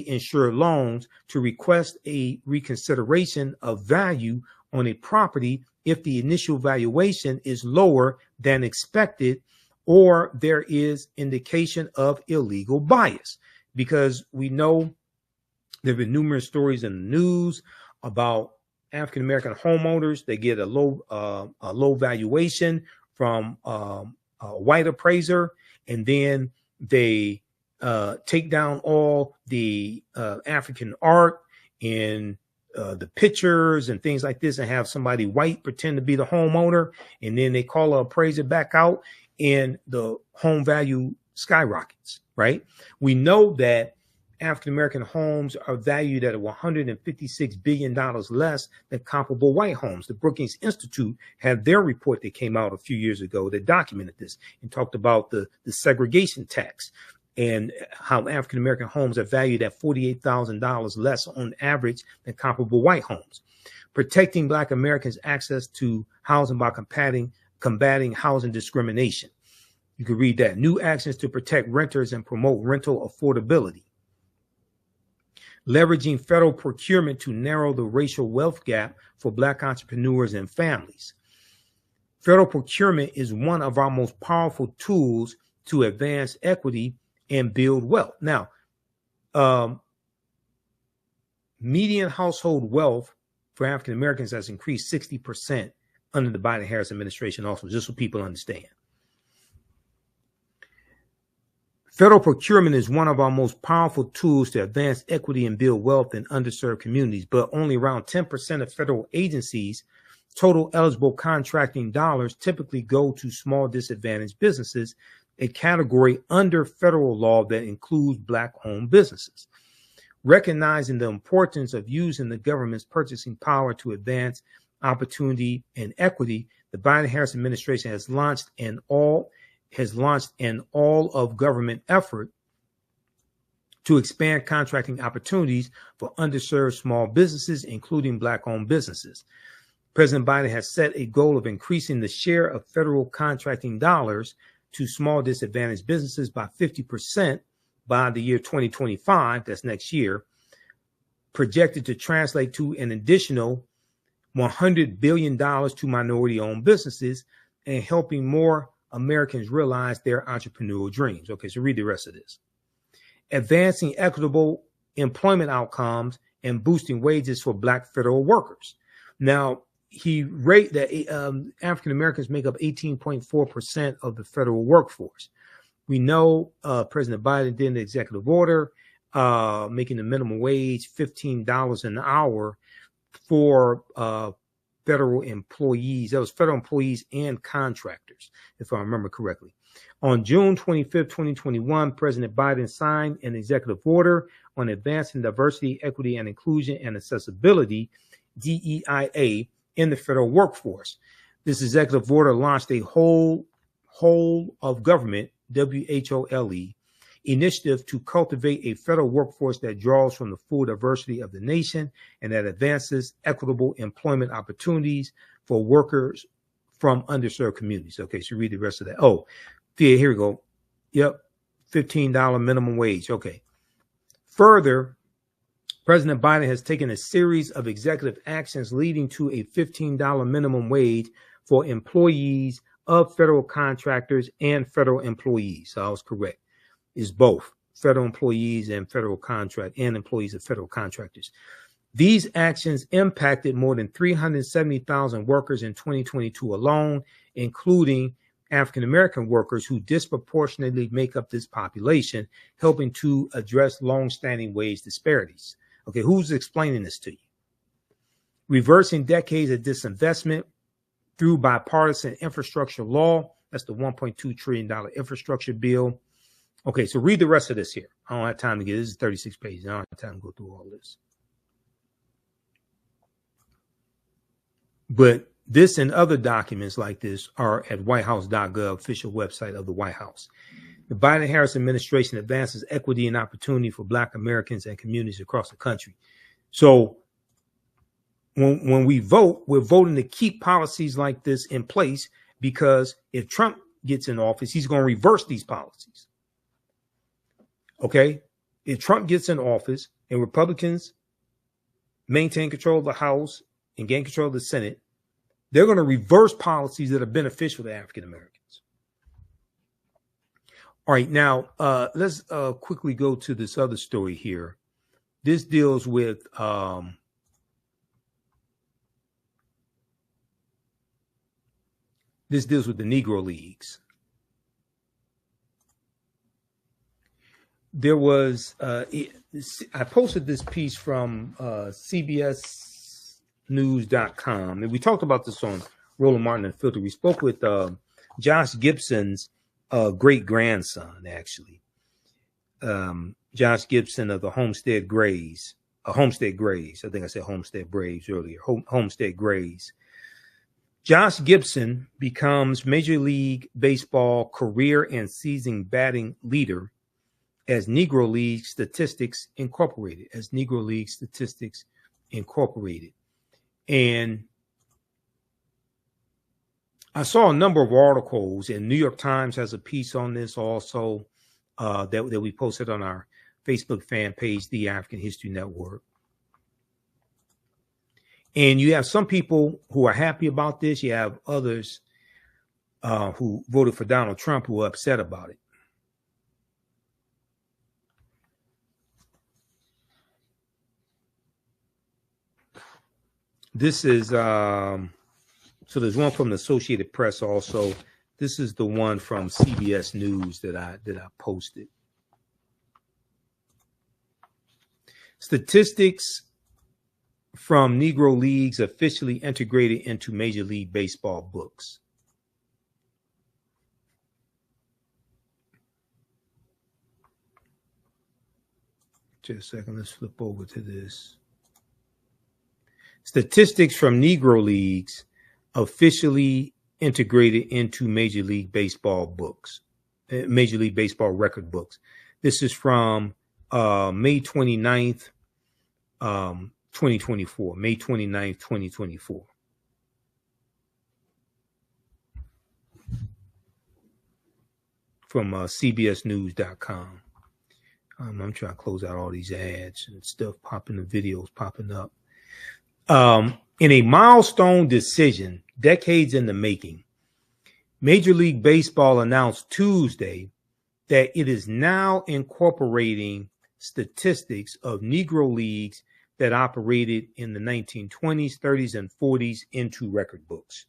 insured loans to request a reconsideration of value on a property if the initial valuation is lower than expected or there is indication of illegal bias. Because we know there have been numerous stories in the news about African-American homeowners. They get a low valuation from a white appraiser, and then they take down all the African art and the pictures and things like this and have somebody white pretend to be the homeowner, and then they call an appraiser back out and the home value skyrockets, right? We know that African-American homes are valued at $156 billion less than comparable white homes. The Brookings Institute had their report that came out a few years ago that documented this and talked about the segregation tax and how African-American homes are valued at $48,000 less on average than comparable white homes. Protecting Black Americans' access to housing by combating housing discrimination. You can read that. New actions to protect renters and promote rental affordability. Leveraging federal procurement to narrow the racial wealth gap for Black entrepreneurs and families. Federal procurement is one of our most powerful tools to advance equity and build wealth. Now, median household wealth for African Americans has increased 60% under the Biden-Harris administration also, just so people understand. Federal procurement is one of our most powerful tools to advance equity and build wealth in underserved communities, but only around 10% of federal agencies' total eligible contracting dollars typically go to small disadvantaged businesses, a category under federal law that includes Black-owned businesses. Recognizing the importance of using the government's purchasing power to advance opportunity and equity, the Biden-Harris administration has launched an all-of-government effort to expand contracting opportunities for underserved small businesses, including Black-owned businesses. President Biden has set a goal of increasing the share of federal contracting dollars to small disadvantaged businesses by 50% by the year 2025, that's next year, projected to translate to an additional $100 billion to minority-owned businesses and helping more Americans realize their entrepreneurial dreams. Okay, so read the rest of this. Advancing equitable employment outcomes and boosting wages for Black federal workers. Now, he rated that African Americans make up 18.4% of the federal workforce. We know President Biden did an executive order making the minimum wage $15 an hour for federal employees. That was federal employees and contractors, if I remember correctly. On June 25th, 2021, President Biden signed an executive order on advancing diversity, equity, and inclusion and accessibility, DEIA, in the federal workforce. This executive order launched a whole of government, WHOLE, initiative to cultivate a federal workforce that draws from the full diversity of the nation and that advances equitable employment opportunities for workers from underserved communities. Okay, so read the rest of that. Oh, yeah, here we go. Yep, $15 minimum wage. Okay. Further, President Biden has taken a series of executive actions leading to a $15 minimum wage for employees of federal contractors and federal employees. So I was correct. It's both federal employees and employees of federal contractors. These actions impacted more than 370,000 workers in 2022 alone, including African-American workers who disproportionately make up this population, helping to address long-standing wage disparities. Okay, who's explaining this to you? Reversing decades of disinvestment through bipartisan infrastructure law. That's the $1.2 trillion infrastructure bill. Okay, so read the rest of this here. I don't have time to get this. Is 36 pages. I don't have time to go through all this. But this and other documents like this are at whitehouse.gov, official website of the White House. The Biden-Harris administration advances equity and opportunity for Black Americans and communities across the country. So when we vote, we're voting to keep policies like this in place, because if Trump gets in office, he's going to reverse these policies. Okay? If Trump gets in office and Republicans maintain control of the House and gain control of the Senate, they're going to reverse policies that are beneficial to African Americans. All right, now let's quickly go to this other story here. This deals with the Negro Leagues. There was I posted this piece from CBSNews.com, and we talked about this on Roland Martin and Filter. We spoke with Josh Gibson's great grandson, actually. Josh Gibson of the Homestead Grays. Homestead Grays. I think I said Homestead Braves earlier. Homestead Grays. Josh Gibson becomes Major League Baseball career and season batting leader as Negro League Statistics Incorporated. And I saw a number of articles, and New York Times has a piece on this also that we posted on our Facebook fan page, The African History Network. And you have some people who are happy about this. You have others who voted for Donald Trump who are upset about it. This is so there's one from the Associated Press also. This is the one from CBS News that I posted. Statistics from Negro Leagues officially integrated into Major League Baseball books. Just a second, let's flip over to this. Statistics from Negro Leagues officially integrated into Major League Baseball books, Major League Baseball record books. This is from May 29th, 2024, May 29th, 2024. From CBSNews.com. I'm trying to close out all these ads and stuff popping, the videos popping up. In a milestone decision, decades in the making, Major League Baseball announced Tuesday that it is now incorporating statistics of Negro leagues that operated in the 1920s, 30s, and 40s into record books.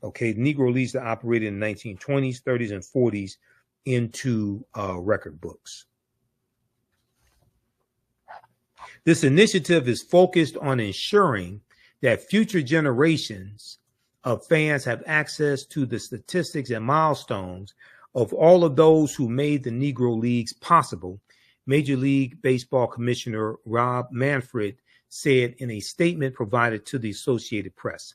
Okay, Negro leagues that operated in the 1920s, 30s, and 40s into record books. This initiative is focused on ensuring that future generations of fans have access to the statistics and milestones of all of those who made the Negro Leagues possible, Major League Baseball Commissioner Rob Manfred said in a statement provided to the Associated Press.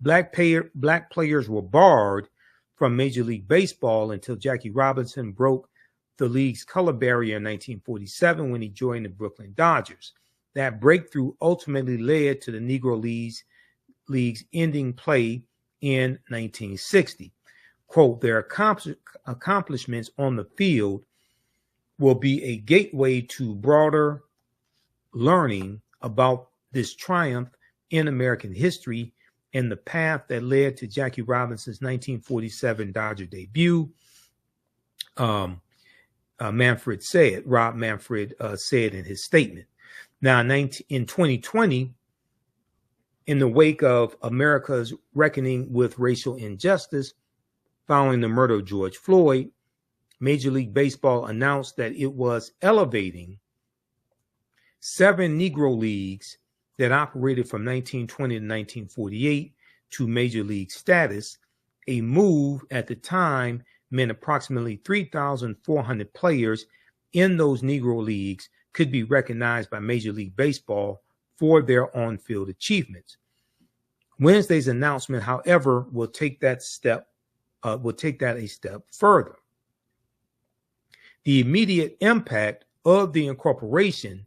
Black players were barred from Major League Baseball until Jackie Robinson broke the league's color barrier in 1947 when he joined the Brooklyn Dodgers. That breakthrough ultimately led to the Negro Leagues ending play in 1960. Quote, their accomplishments on the field will be a gateway to broader learning about this triumph in American history and the path that led to Jackie Robinson's 1947 Dodger debut. Rob Manfred said in his statement. Now, in 2020, in the wake of America's reckoning with racial injustice following the murder of George Floyd, Major League Baseball announced that it was elevating 7 Negro leagues that operated from 1920 to 1948 to Major League status. A move at the time meant approximately 3,400 players in those Negro leagues could be recognized by Major League Baseball for their on-field achievements. Wednesday's announcement, however, will take that a step further. The immediate impact of the incorporation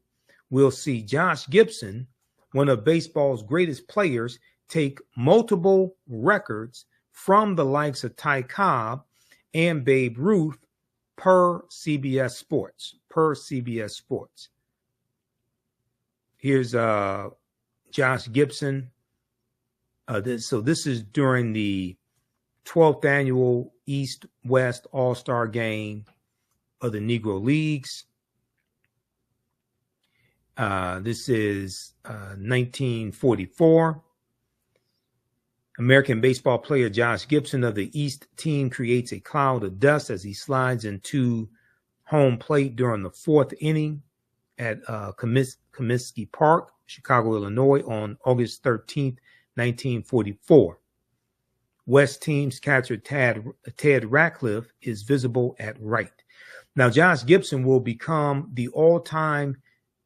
will see Josh Gibson, one of baseball's greatest players, take multiple records from the likes of Ty Cobb and Babe Ruth per CBS Sports. Here's Josh Gibson So this is during the 12th annual East-West All-Star Game of the Negro Leagues. This is 1944. American baseball player Josh Gibson of the East team creates a cloud of dust as he slides into home plate during the fourth inning at Comiskey Park, Chicago, Illinois, on August 13th, 1944. West team's catcher Ted Ratcliffe is visible at right. Now, Josh Gibson will become the all-time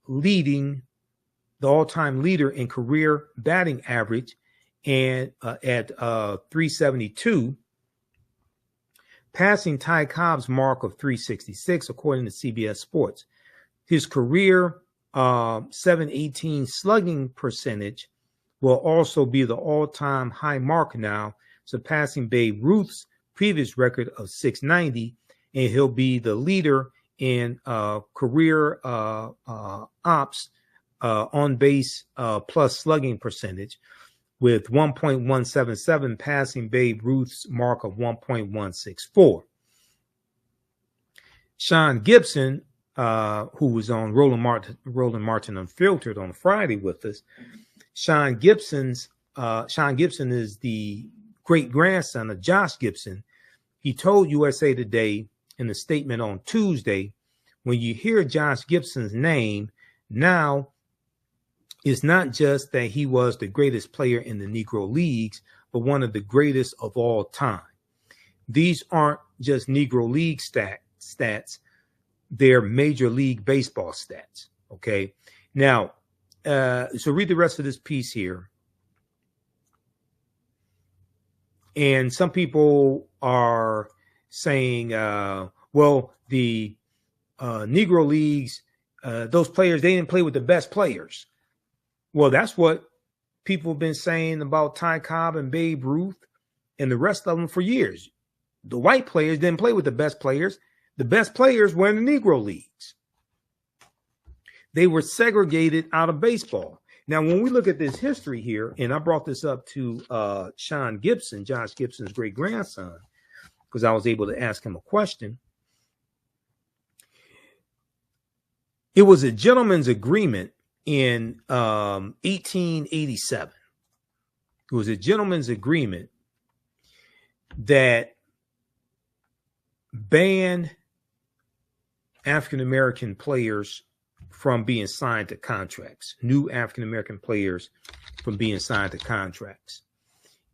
leader in career batting average and at 372, passing Ty Cobb's mark of 366, according to CBS Sports. His career .718 slugging percentage will also be the all-time high mark now, surpassing Babe Ruth's previous record of 690, and he'll be the leader in career ops on base plus slugging percentage, with 1.177, passing Babe Ruth's mark of 1.164. Sean Gibson, who was on Roland Martin Unfiltered on Friday with us, Sean Gibson is the great grandson of Josh Gibson. He told USA Today in a statement on Tuesday, when you hear Josh Gibson's name, now it's not just that he was the greatest player in the Negro Leagues, but one of the greatest of all time. These aren't just Negro League stats. They're Major League Baseball stats. Okay. Now, so read the rest of this piece here. And some people are saying, well, the Negro Leagues, those players, they didn't play with the best players. Well, that's what people have been saying about Ty Cobb and Babe Ruth and the rest of them for years. The white players didn't play with the best players. The best players were in the Negro Leagues. They were segregated out of baseball. Now, when we look at this history here, and I brought this up to Sean Gibson, Josh Gibson's great grandson, because I was able to ask him a question. It was a gentleman's agreement in 1887. It was a gentleman's agreement that banned African-American players from being signed to contracts, new African-American players from being signed to contracts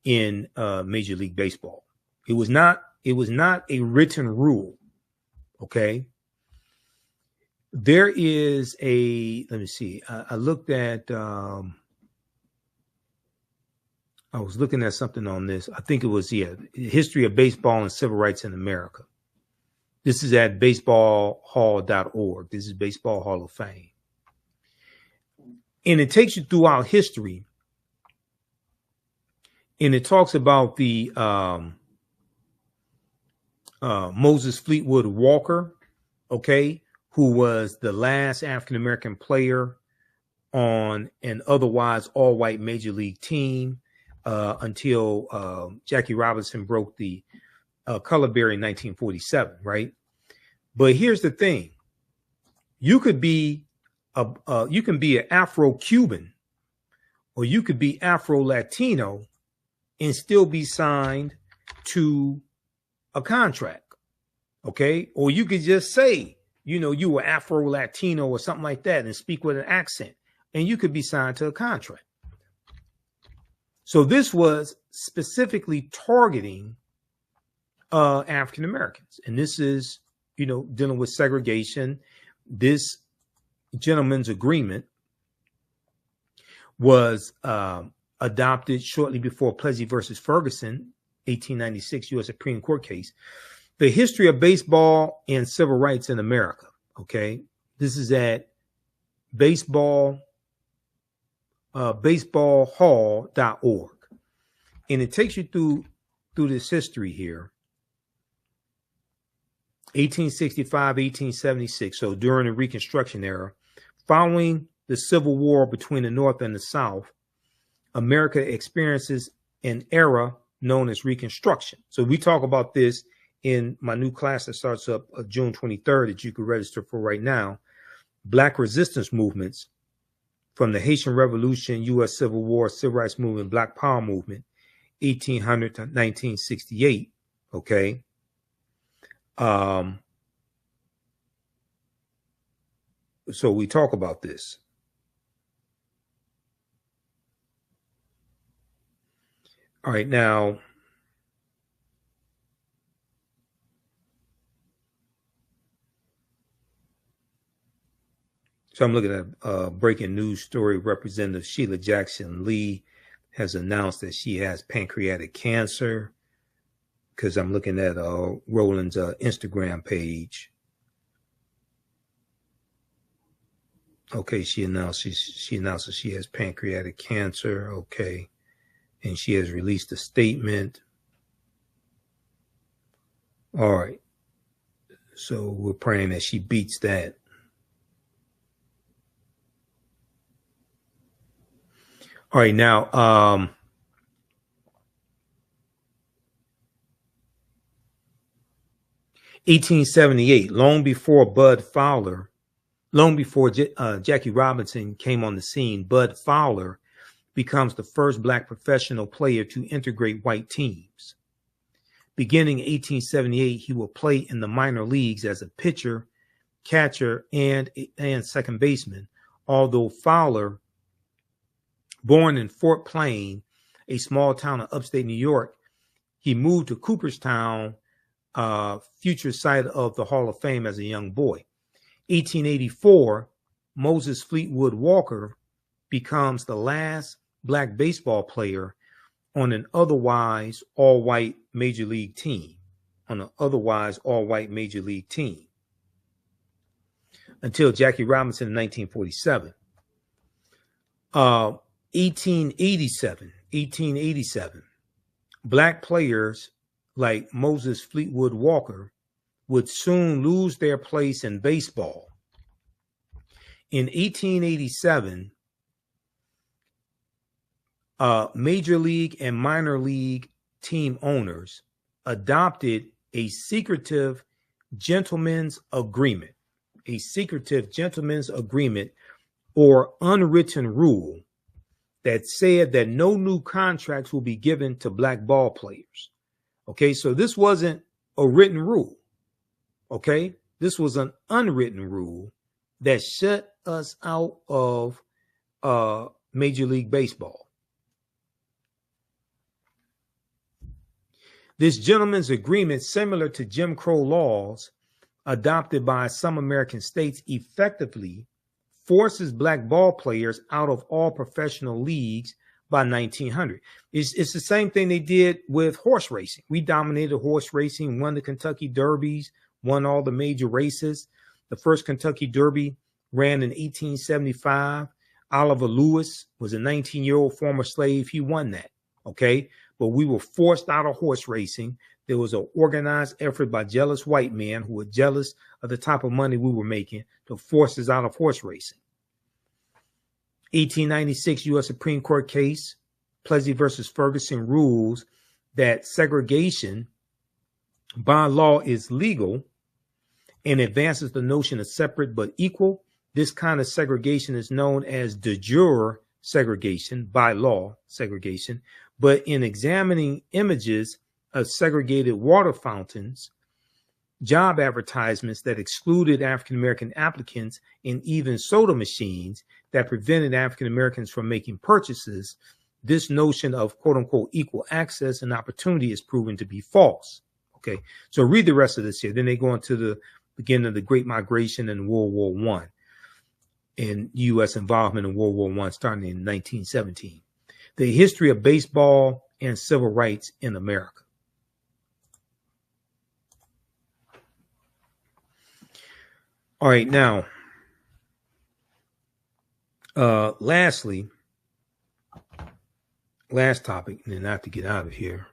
in Major League Baseball. It was not a written rule. Okay. There is let me see. I looked at, I was looking at something on this. I think it was, History of Baseball and Civil Rights in America. This is at baseballhall.org. This is Baseball Hall of Fame. And it takes you throughout history. And it talks about the Moses Fleetwood Walker, okay, who was the last African-American player on an otherwise all-white Major League team until Jackie Robinson broke the color barrier in 1947, right? But here's the thing: you can be an Afro-Cuban, or you could be Afro-Latino, and still be signed to a contract, okay? Or you could just say, you were Afro-Latino or something like that, and speak with an accent, and you could be signed to a contract. So this was specifically targeting African Americans, and this is, dealing with segregation. This gentleman's agreement was adopted shortly before Plessy versus Ferguson, 1896 U.S. Supreme Court case. The History of Baseball and Civil Rights in America. Okay, this is at baseballhall.org, and it takes you through this history here. 1865, 1876. So during the Reconstruction era, following the Civil War between the North and the South, America experiences an era known as Reconstruction. So we talk about this in my new class that starts up June 23rd that you can register for right now. Black resistance movements from the Haitian Revolution, U.S. Civil War, Civil Rights Movement, Black Power Movement, 1800 to 1968. Okay. So we talk about this. All right, now, so I'm looking at a breaking news story. Representative Sheila Jackson Lee has announced that she has pancreatic cancer, because I'm looking at Roland's Instagram page. Okay, she announces she has pancreatic cancer. Okay. And she has released a statement. All right. So we're praying that she beats that. All right, now, 1878, long before Jackie Robinson came on the scene, Bud Fowler becomes the first black professional player to integrate white teams. Beginning in 1878, he will play in the minor leagues as a pitcher, catcher, and second baseman. Although Fowler, born in Fort Plain, a small town in upstate New York, he moved to Cooperstown, future site of the Hall of Fame, as a young boy. 1884, Moses Fleetwood Walker becomes the last black baseball player on an otherwise all-white major league team. Until Jackie Robinson in 1947. 1887, black players like Moses Fleetwood Walker would soon lose their place in baseball. In 1887, major league and minor league team owners adopted a secretive gentleman's agreement, or unwritten rule that said that no new contracts will be given to black ball players. Okay, so this wasn't a written rule. Okay, this was an unwritten rule that shut us out of Major League Baseball. This gentleman's agreement, similar to Jim Crow laws adopted by some American states, effectively forces black ball players out of all professional leagues by 1900. It's the same thing they did with horse racing. We dominated horse racing, won the Kentucky Derbies, won all the major races. The first Kentucky Derby ran in 1875. Oliver Lewis was a 19-year-old former slave. He won that, okay? But we were forced out of horse racing. There was an organized effort by jealous white men who were jealous of the type of money we were making to force us out of horse racing. 1896 U.S. Supreme Court case, Plessy versus Ferguson, rules that segregation by law is legal and advances the notion of separate but equal. This kind of segregation is known as de jure segregation, by law segregation. But in examining images of segregated water fountains, job advertisements that excluded African-American applicants, and even soda machines that prevented African-Americans from making purchases, this notion of quote-unquote equal access and opportunity is proven to be false. Okay, so read the rest of this here. Then they go into the beginning of the Great Migration and World War I, and U.S. involvement in World War I starting in 1917. The history of baseball and civil rights in America. All right, now, lastly, last topic, and then I have to get out of here.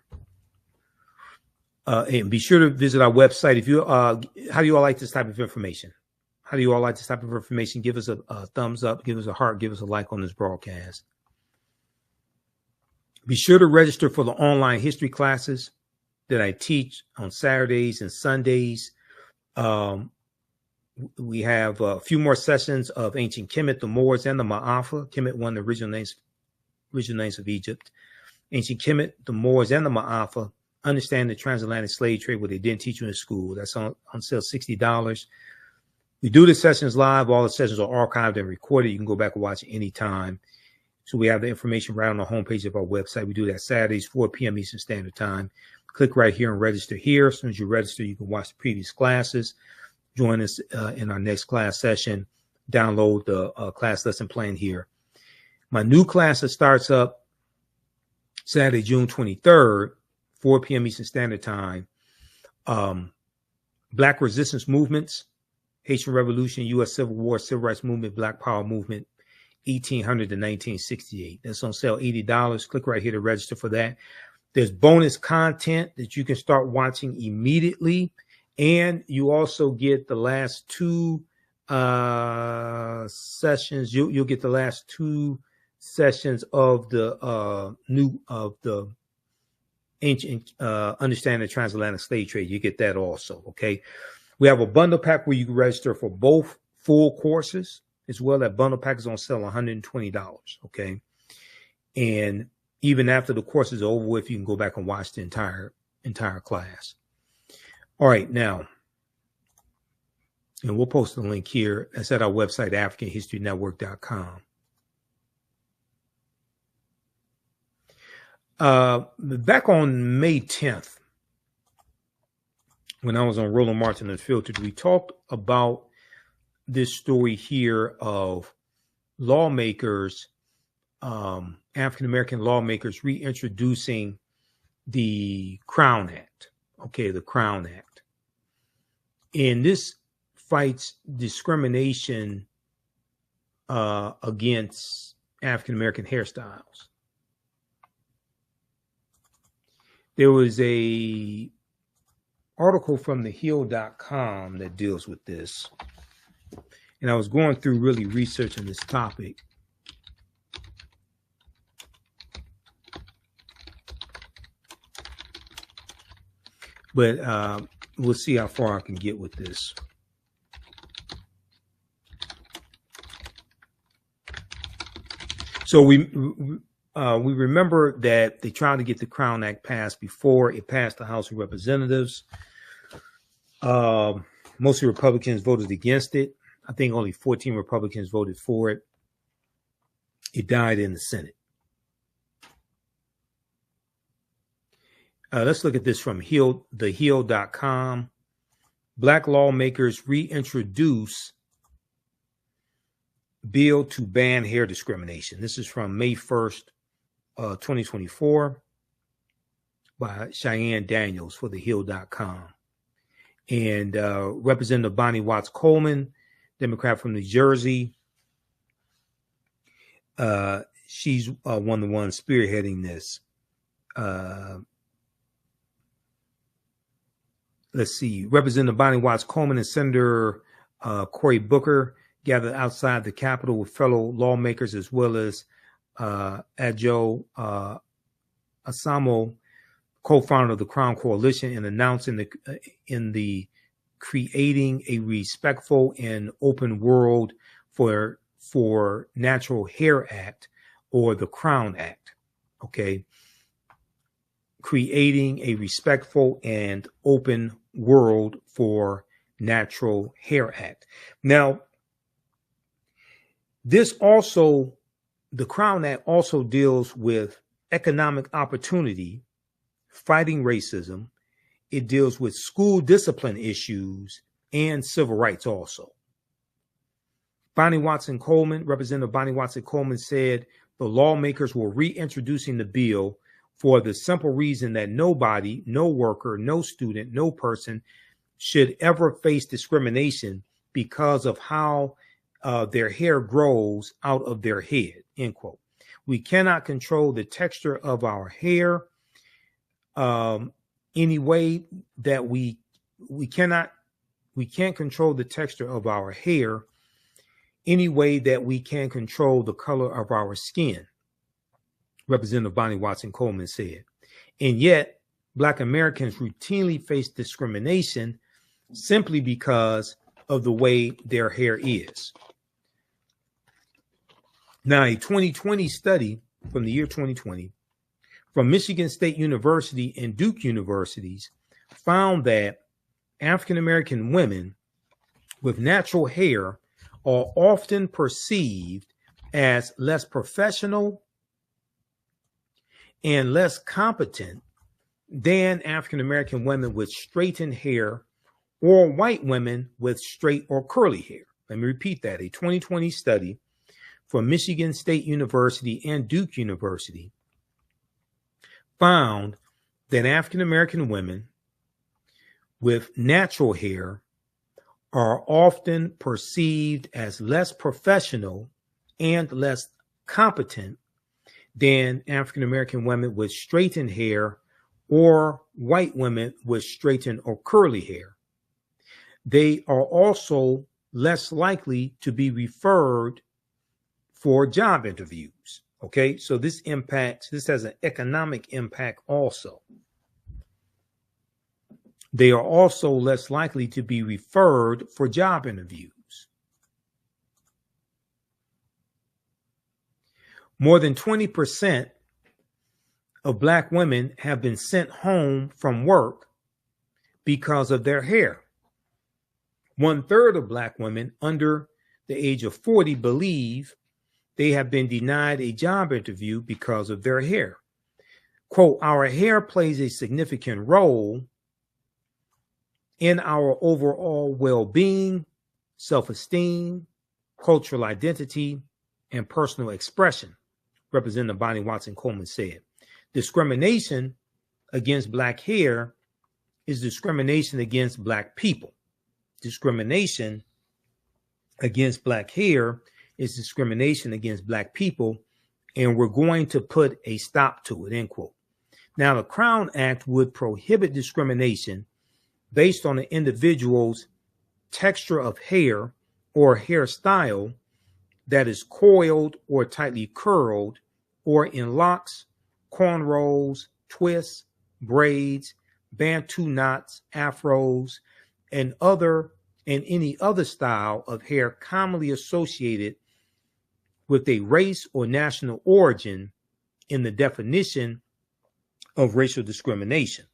And be sure to visit our website. If you, how do you all like this type of information? How do you all like this type of information? Give us a thumbs up, give us a heart, give us a like on this broadcast. Be sure to register for the online history classes that I teach on Saturdays and Sundays. We have a few more sessions of ancient Kemet, the Moors, and the Ma'afa. Kemet, one of the original names of Egypt. Ancient Kemet, the Moors, and the Ma'afa. Understand the transatlantic slave trade, what they didn't teach you in school. That's on sale, $60. We do the sessions live. All the sessions are archived and recorded. You can go back and watch anytime. So we have the information right on the homepage of our website. We do that Saturdays, 4 p.m. Eastern Standard Time. Click right here and register here. As soon as you register, you can watch the previous classes. Join us in our next class session. Download the class lesson plan here. My new class that starts up Saturday, June 23rd, 4 p.m. Eastern Standard Time. Black resistance movements, Haitian Revolution, U.S. Civil War, Civil Rights Movement, Black Power Movement, 1800 to 1968. That's on sale, $80. Click right here to register for that. There's bonus content that you can start watching immediately. And you also get the last two sessions. You'll get the last two sessions of the ancient understanding the transatlantic slave trade. You get that also. Okay. We have a bundle pack where you can register for both full courses as well. That bundle pack is on sale, $120. Okay. And even after the course is over with, you can go back and watch the entire class. All right, now, and we'll post the link here. That's at our website, AfricanHistoryNetwork.com. Back on May 10th, when I was on Roland Martin Unfiltered, we talked about this story here of lawmakers, African-American lawmakers reintroducing the Crown Act. Okay, the Crown Act. And this fights discrimination against African-American hairstyles. There was a article from TheAHNShow.com that deals with this. And I was going through really researching this topic. But we'll see how far I can get with this. So we remember that they tried to get the Crown Act passed before it passed the House of Representatives. Mostly Republicans voted against it. I think only 14 Republicans voted for it. It died in the Senate. Let's look at this from TheAHNShow.com. Black lawmakers reintroduce bill to ban hair discrimination. This is from May 1st, 2024 by Cheyenne Daniels for TheAHNShow.com. And Representative Bonnie Watts Coleman, Democrat from New Jersey. She's one of the ones spearheading this. Let's see. Representative Bonnie Watts Coleman and Senator Cory Booker gathered outside the Capitol with fellow lawmakers as well as Adjo Asamo, co-founder of the Crown Coalition, and announced in the Creating a Respectful and Open World for Natural Hair Act, or the Crown Act. Okay. Creating a Respectful and Open World for Natural Hair Act. Now, the Crown Act also deals with economic opportunity, fighting racism. It deals with school discipline issues and civil rights also. Representative Bonnie Watson Coleman said the lawmakers were reintroducing the bill for the simple reason that nobody, no worker, no student, no person should ever face discrimination because of how their hair grows out of their head, end quote. We cannot control the texture of our hair any way that we can't control the texture of our hair any way that we can control the color of our skin. Representative Bonnie Watson Coleman said. And yet, Black Americans routinely face discrimination simply because of the way their hair is. Now, a 2020 study from the year 2020 from Michigan State University and Duke Universities found that African American women with natural hair are often perceived as less professional and less competent than African American women with straightened hair or white women with straight or curly hair. Let me repeat that. A 2020 study from Michigan State University and Duke University found that African American women with natural hair are often perceived as less professional and less competent than African American women with straightened hair or white women with straightened or curly hair. They are also less likely to be referred for job interviews. Okay, so this has an economic impact also. They are also less likely to be referred for job interviews. More than 20% of Black women have been sent home from work because of their hair. 1/3 of Black women under the age of 40 believe they have been denied a job interview because of their hair. Quote, our hair plays a significant role in our overall well-being, self-esteem, cultural identity, and personal expression, Representative Bonnie Watson Coleman said. Discrimination against Black hair is discrimination against Black people. Discrimination against Black hair is discrimination against Black people, and we're going to put a stop to it, end quote. Now, the Crown Act would prohibit discrimination based on an individual's texture of hair or hairstyle that is coiled or tightly curled or in locks, cornrows, twists, braids, bantu knots, afros, and any other style of hair commonly associated with a race or national origin in the definition of racial discrimination.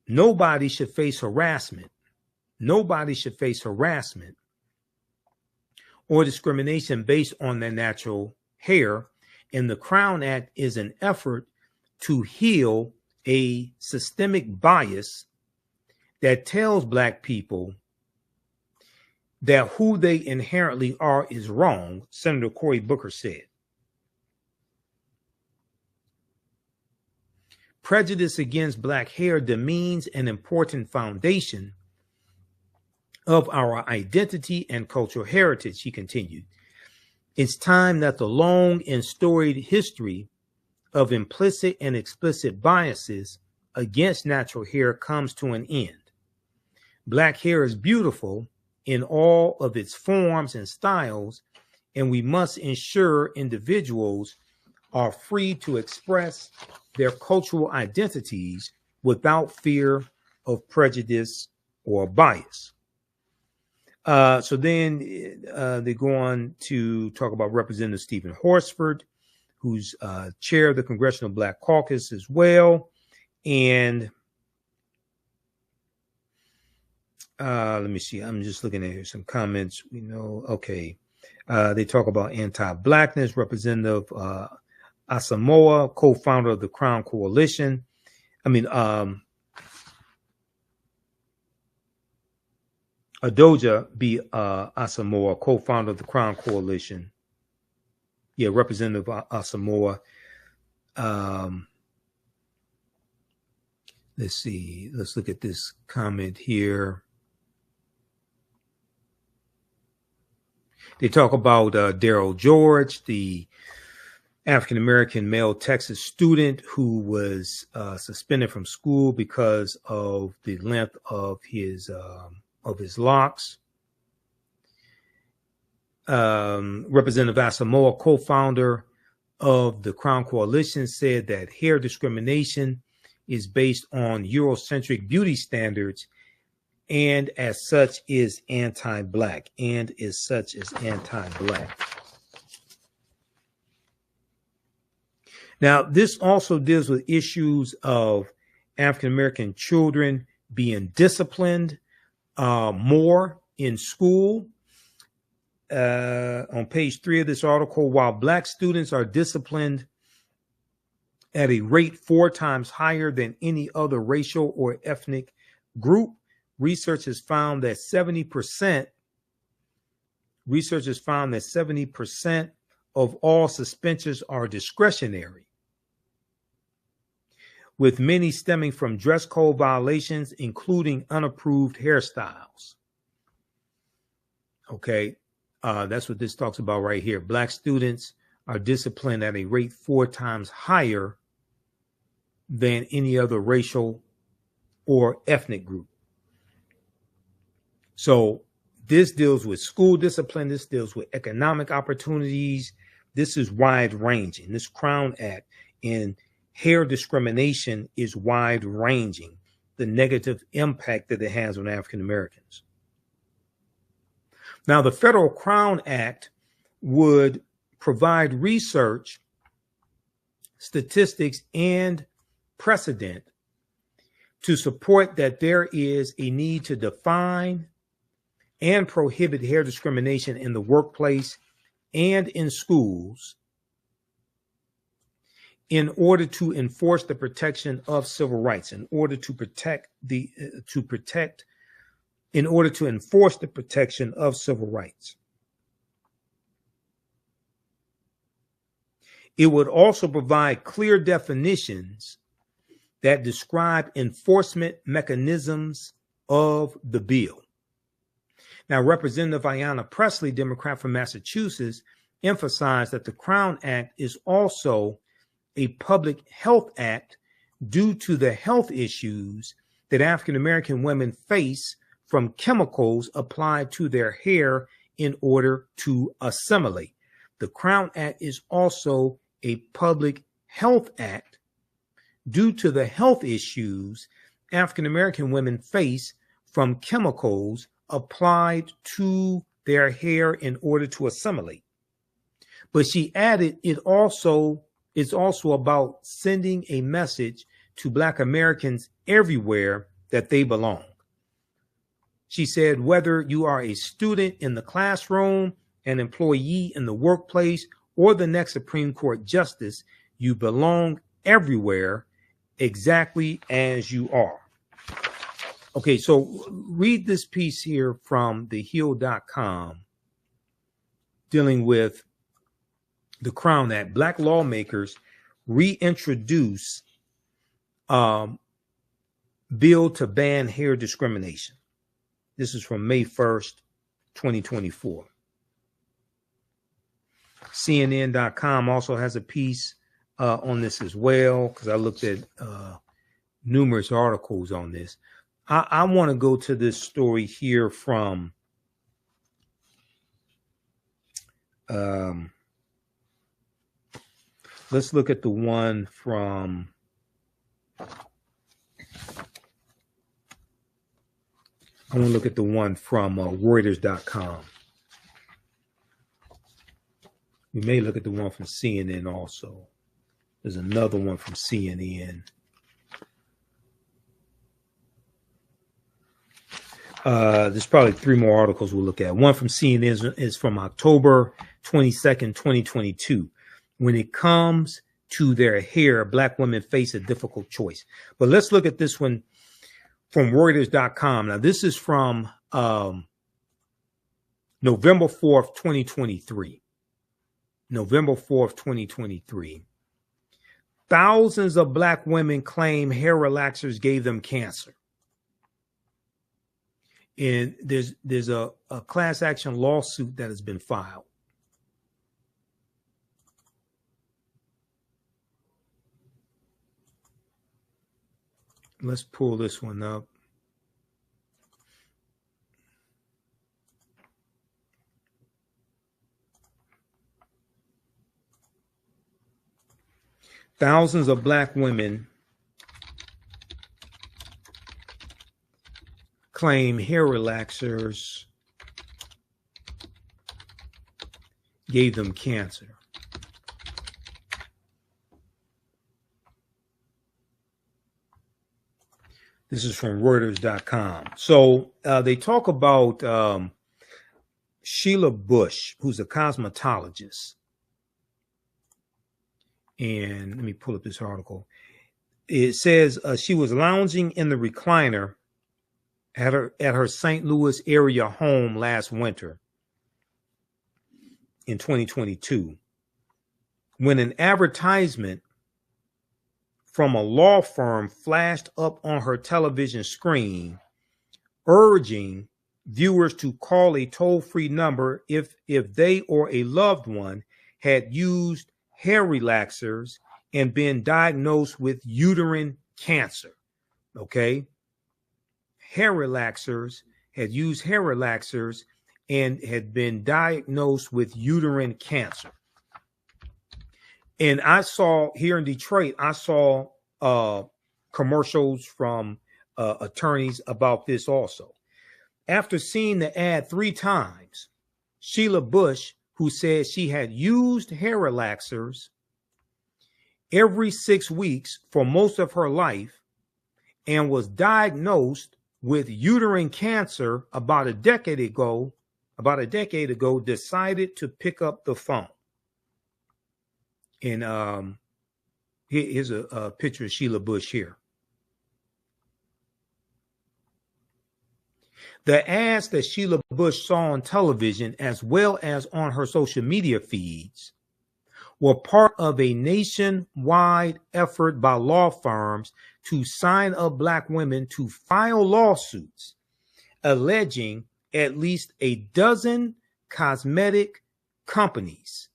Nobody should face harassment. Nobody should face harassment or discrimination based on their natural hair. And the Crown Act is an effort to heal a systemic bias that tells Black people that who they inherently are is wrong, Senator Cory Booker said. Prejudice against Black hair demeans an important foundation of our identity and cultural heritage, he continued. It's time that the long and storied history of implicit and explicit biases against natural hair comes to an end. Black hair is beautiful in all of its forms and styles, and we must ensure individuals are free to express their cultural identities without fear of prejudice or bias. So then they go on to talk about Representative Stephen Horsford, who's chair of the Congressional Black Caucus as well. And let me see. I'm just looking at here some comments. Okay. They talk about anti-Blackness. Representative Asamoah, co-founder of the Crown Coalition. Adoja B. Asamoah, co-founder of the Crown Coalition. Yeah, Representative Asamoah. Let's see. Let's look at this comment here. They talk about Daryl George, the African-American male Texas student who was suspended from school because of the length of his locks. Representative Asamoah, co-founder of the Crown Coalition said that hair discrimination is based on Eurocentric beauty standards and as such is anti-black. Now, this also deals with issues of African-American children being disciplined more in school. On page 3 of this article, while black students are disciplined at a rate 4 times higher than any other racial or ethnic group, research has found that 70% of all suspensions are discretionary, with many stemming from dress code violations, including unapproved hairstyles. Okay, that's what this talks about right here. Black students are disciplined at a rate 4 times higher than any other racial or ethnic group. So this deals with school discipline. This deals with economic opportunities. This is wide ranging. This Crown Act in hair discrimination is wide ranging, the negative impact that it has on African Americans. Now, the Federal Crown Act would provide research, statistics, and precedent to support that there is a need to define and prohibit hair discrimination in the workplace and in schools in order to enforce the protection of civil rights, in order to enforce the protection of civil rights. It would also provide clear definitions that describe enforcement mechanisms of the bill. Now, Representative Ayanna Pressley, Democrat from Massachusetts, emphasized that the Crown Act is also a public health act due to the health issues that African American women face from chemicals applied to their hair in order to assimilate. The Crown Act is also a public health act due to the health issues African American women face from chemicals applied to their hair in order to assimilate. But she added, it's also about sending a message to Black Americans everywhere that they belong. She said, whether you are a student in the classroom, an employee in the workplace, or the next Supreme Court justice, you belong everywhere exactly as you are. Okay, so read this piece here from thehill.com dealing with the Crown Act. Black lawmakers reintroduce bill to ban hair discrimination. This is from May 1st, 2024. CNN.com also has a piece on this as well, because I looked at numerous articles on this. I want to go to this story here from let's look at the one from Reuters.com. We may look at the one from CNN also. There's another one from CNN. There's probably 3 more articles we'll look at. One from CNN is from October 22nd, 2022. When it comes to their hair, Black women face a difficult choice. But let's look at this one from Reuters.com. Now, this is from November 4th, 2023. November 4th, 2023. Thousands of Black women claim hair relaxers gave them cancer. And there's a class action lawsuit that has been filed. Let's pull this one up. Thousands of black women claim hair relaxers gave them cancer. This is from Reuters.com. So they talk about Sheila Bush, who's a cosmetologist. And let me pull up this article. It says she was lounging in the recliner at her St. Louis area home last winter in 2022 when an advertisement from a law firm flashed up on her television screen, urging viewers to call a toll-free number if they or a loved one had used hair relaxers and been diagnosed with uterine cancer. Okay? Hair relaxers, had used hair relaxers and had been diagnosed with uterine cancer. And I saw here in Detroit, I saw commercials from attorneys about this also. After seeing the ad 3 times, Sheila Bush, who said she had used hair relaxers every 6 weeks for most of her life and was diagnosed with uterine cancer about a decade ago, decided to pick up the phone. And here's a picture of Sheila Bush here. The ads that Sheila Bush saw on television, as well as on her social media feeds, were part of a nationwide effort by law firms to sign up black women to file lawsuits alleging at least a dozen cosmetic companies,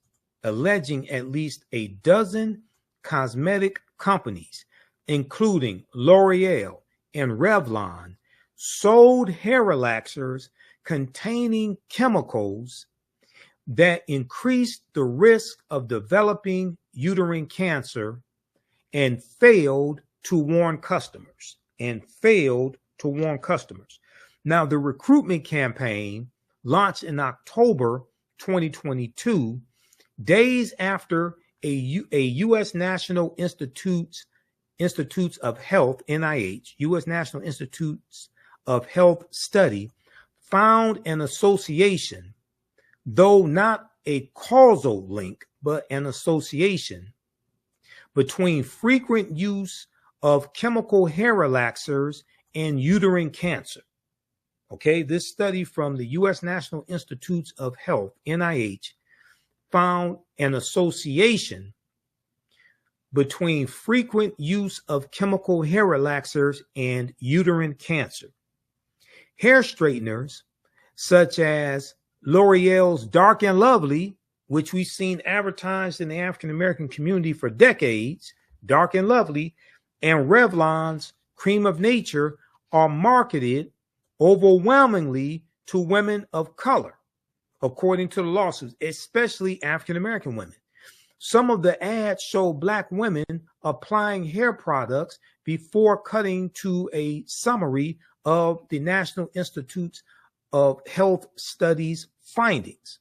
including L'Oreal and Revlon, sold hair relaxers containing chemicals that increased the risk of developing uterine cancer and failed to warn customers. Now, the recruitment campaign launched in October 2022, days after a U.S. National Institutes of Health, NIH, U.S. National Institutes of Health study found an association, though not a causal link, but an association between frequent use of chemical hair relaxers and uterine cancer. Okay, this study from the U.S. National Institutes of Health, NIH, found an association between frequent use of chemical hair relaxers and uterine cancer. Hair straighteners such as L'Oreal's Dark and Lovely, which we've seen advertised in the African American community for decades, Dark and Lovely, and Revlon's Cream of Nature are marketed overwhelmingly to women of color, according to the lawsuits, especially African American women. Some of the ads show black women applying hair products before cutting to a summary of the National Institutes of Health studies findings.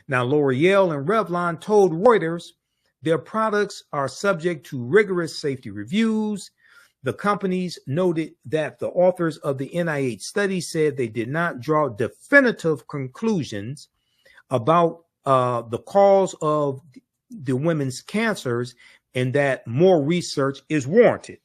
Now, L'Oreal and Revlon told Reuters their products are subject to rigorous safety reviews. The companies noted that the authors of the NIH study said they did not draw definitive conclusions about the cause of the women's cancers, and that more research is warranted.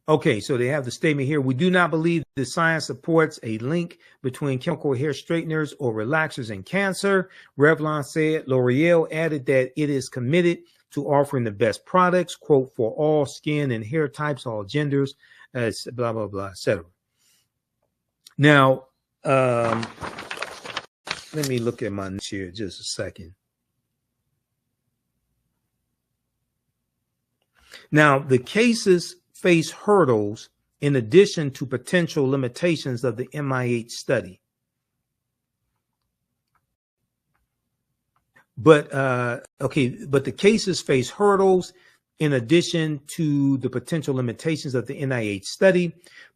Okay, so they have the statement here. We do not believe the science supports a link between chemical hair straighteners or relaxers and cancer, Revlon said. L'Oreal added that it is committed to offering the best products, quote, for all skin and hair types, all genders, blah, blah, blah, etc. Now, let me look at my notes here just a second. Now, the cases face hurdles in addition to potential limitations of the MIH study. But the cases face hurdles. In addition to the potential limitations of the NIH study,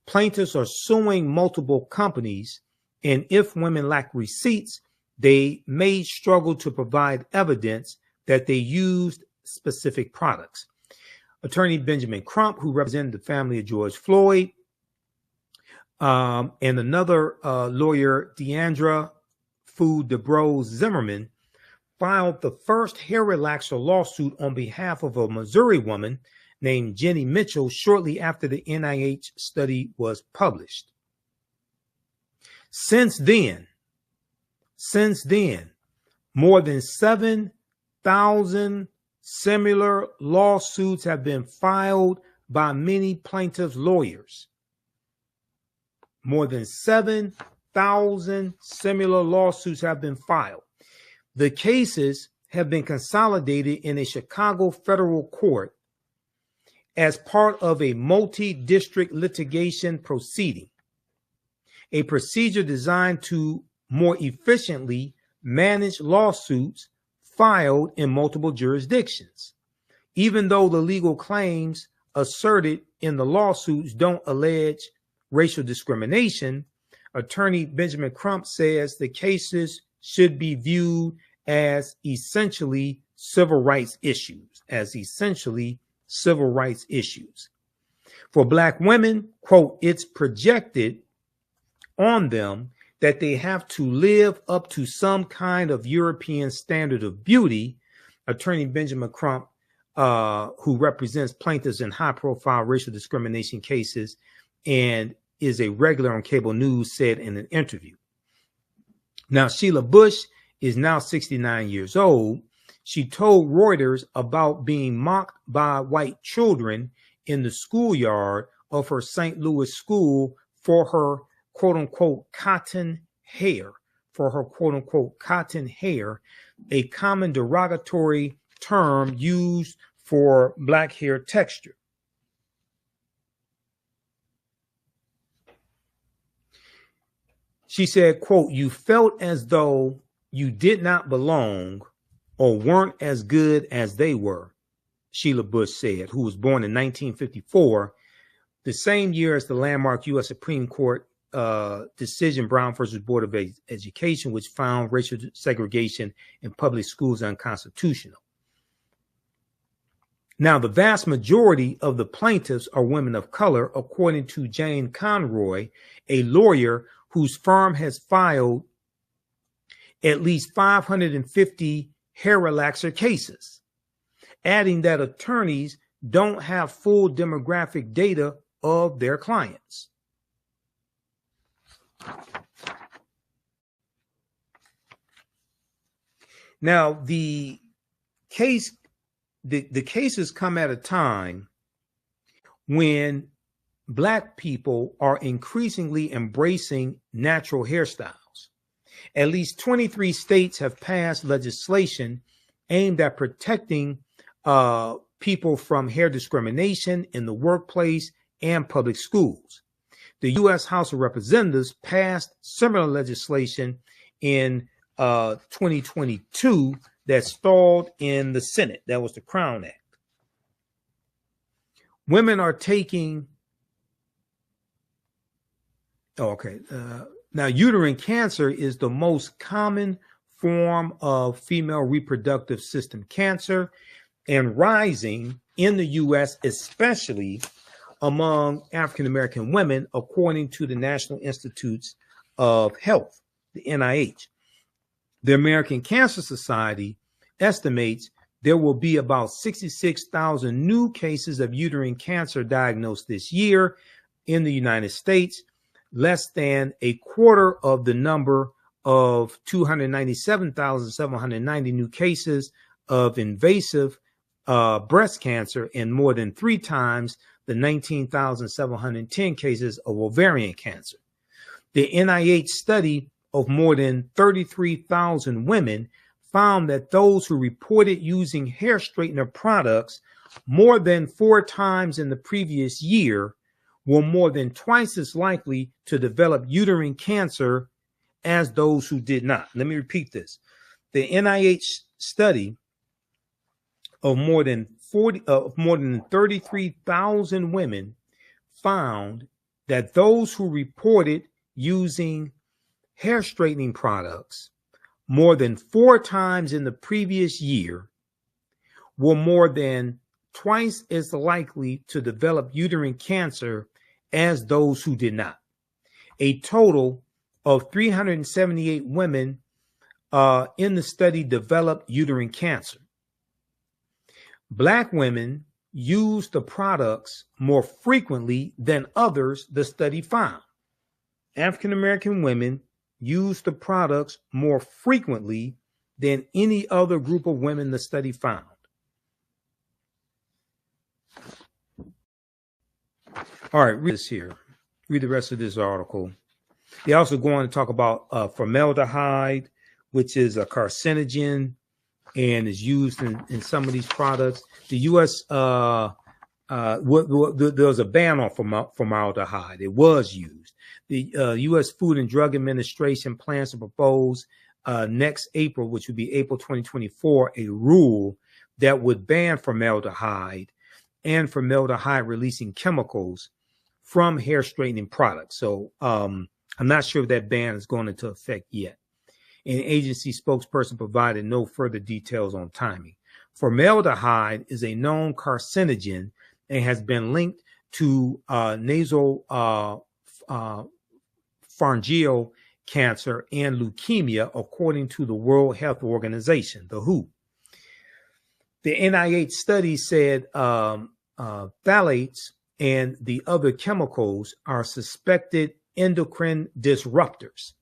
plaintiffs are suing multiple companies, and if women lack receipts, they may struggle to provide evidence that they used specific products. Attorney Benjamin Crump, who represented the family of George Floyd, and another lawyer, Deandra Fu DeBrose Zimmerman, filed the first hair relaxer lawsuit on behalf of a Missouri woman named Jenny Mitchell shortly after the NIH study was published. Since then, more than 7,000 similar lawsuits have been filed by many plaintiffs' lawyers. More than 7,000 similar lawsuits have been filed. The cases have been consolidated in a Chicago federal court as part of a multi-district litigation proceeding, a procedure designed to more efficiently manage lawsuits filed in multiple jurisdictions. Even though the legal claims asserted in the lawsuits don't allege racial discrimination, attorney Benjamin Crump says the cases should be viewed as essentially civil rights issues, For Black women, quote, it's projected on them that they have to live up to some kind of European standard of beauty. Attorney Benjamin Crump, who represents plaintiffs in high-profile racial discrimination cases and is a regular on cable news, said in an interview. Now, Sheila Bush is now 69 years old. She told Reuters about being mocked by white children in the schoolyard of her St. Louis school for her quote-unquote cotton hair, a common derogatory term used for Black hair texture. She said, quote, you felt as though you did not belong or weren't as good as they were, Sheila Bush said, who was born in 1954, the same year as the landmark U.S. Supreme Court decision Brown versus Board of Education, which found racial segregation in public schools unconstitutional. Now, the vast majority of the plaintiffs are women of color, according to Jane Conroy, a lawyer whose firm has filed at least 550 hair relaxer cases, adding that attorneys don't have full demographic data of their clients. Now, the cases come at a time when Black people are increasingly embracing natural hairstyles. At least 23 states have passed legislation aimed at protecting people from hair discrimination in the workplace and public schools. The U.S. House of Representatives passed similar legislation in 2022 that stalled in the Senate. That was the Crown Act. Women are taking now, uterine cancer is the most common form of female reproductive system cancer and rising in the U.S., especially among African-American women, according to the National Institutes of Health, the NIH. The American Cancer Society estimates there will be about 66,000 new cases of uterine cancer diagnosed this year in the United States, less than a quarter of the number of 297,790 new cases of invasive breast cancer and more than 3 times the 19,710 cases of ovarian cancer. The NIH study of more than 33,000 women found that those who reported using hair straightener products more than 4 times in the previous year were more than twice as likely to develop uterine cancer as those who did not. Let me repeat this. the NIH study of more than 33,000 women found that those who reported using hair straightening products more than 4 times in the previous year were more than twice as likely to develop uterine cancer as those who did not. A total of 378 women in the study developed uterine cancer. Black women used the products more frequently than others, the study found. African American women used the products more frequently than any other group of women the study found. All right, read this here. Read the rest of this article. They also go on to talk about formaldehyde, which is a carcinogen and is used in some of these products. The U.S. There was a ban on formaldehyde. It was used. The U.S. Food and Drug Administration plans to propose next April, which would be April 2024, a rule that would ban formaldehyde and formaldehyde-releasing chemicals from hair straightening products. So I'm not sure if that ban is going into effect yet. An agency spokesperson provided no further details on timing. Formaldehyde is a known carcinogen and has been linked to nasopharyngeal cancer and leukemia, according to the World Health Organization, the WHO. The NIH study said phthalates and the other chemicals are suspected endocrine disruptors,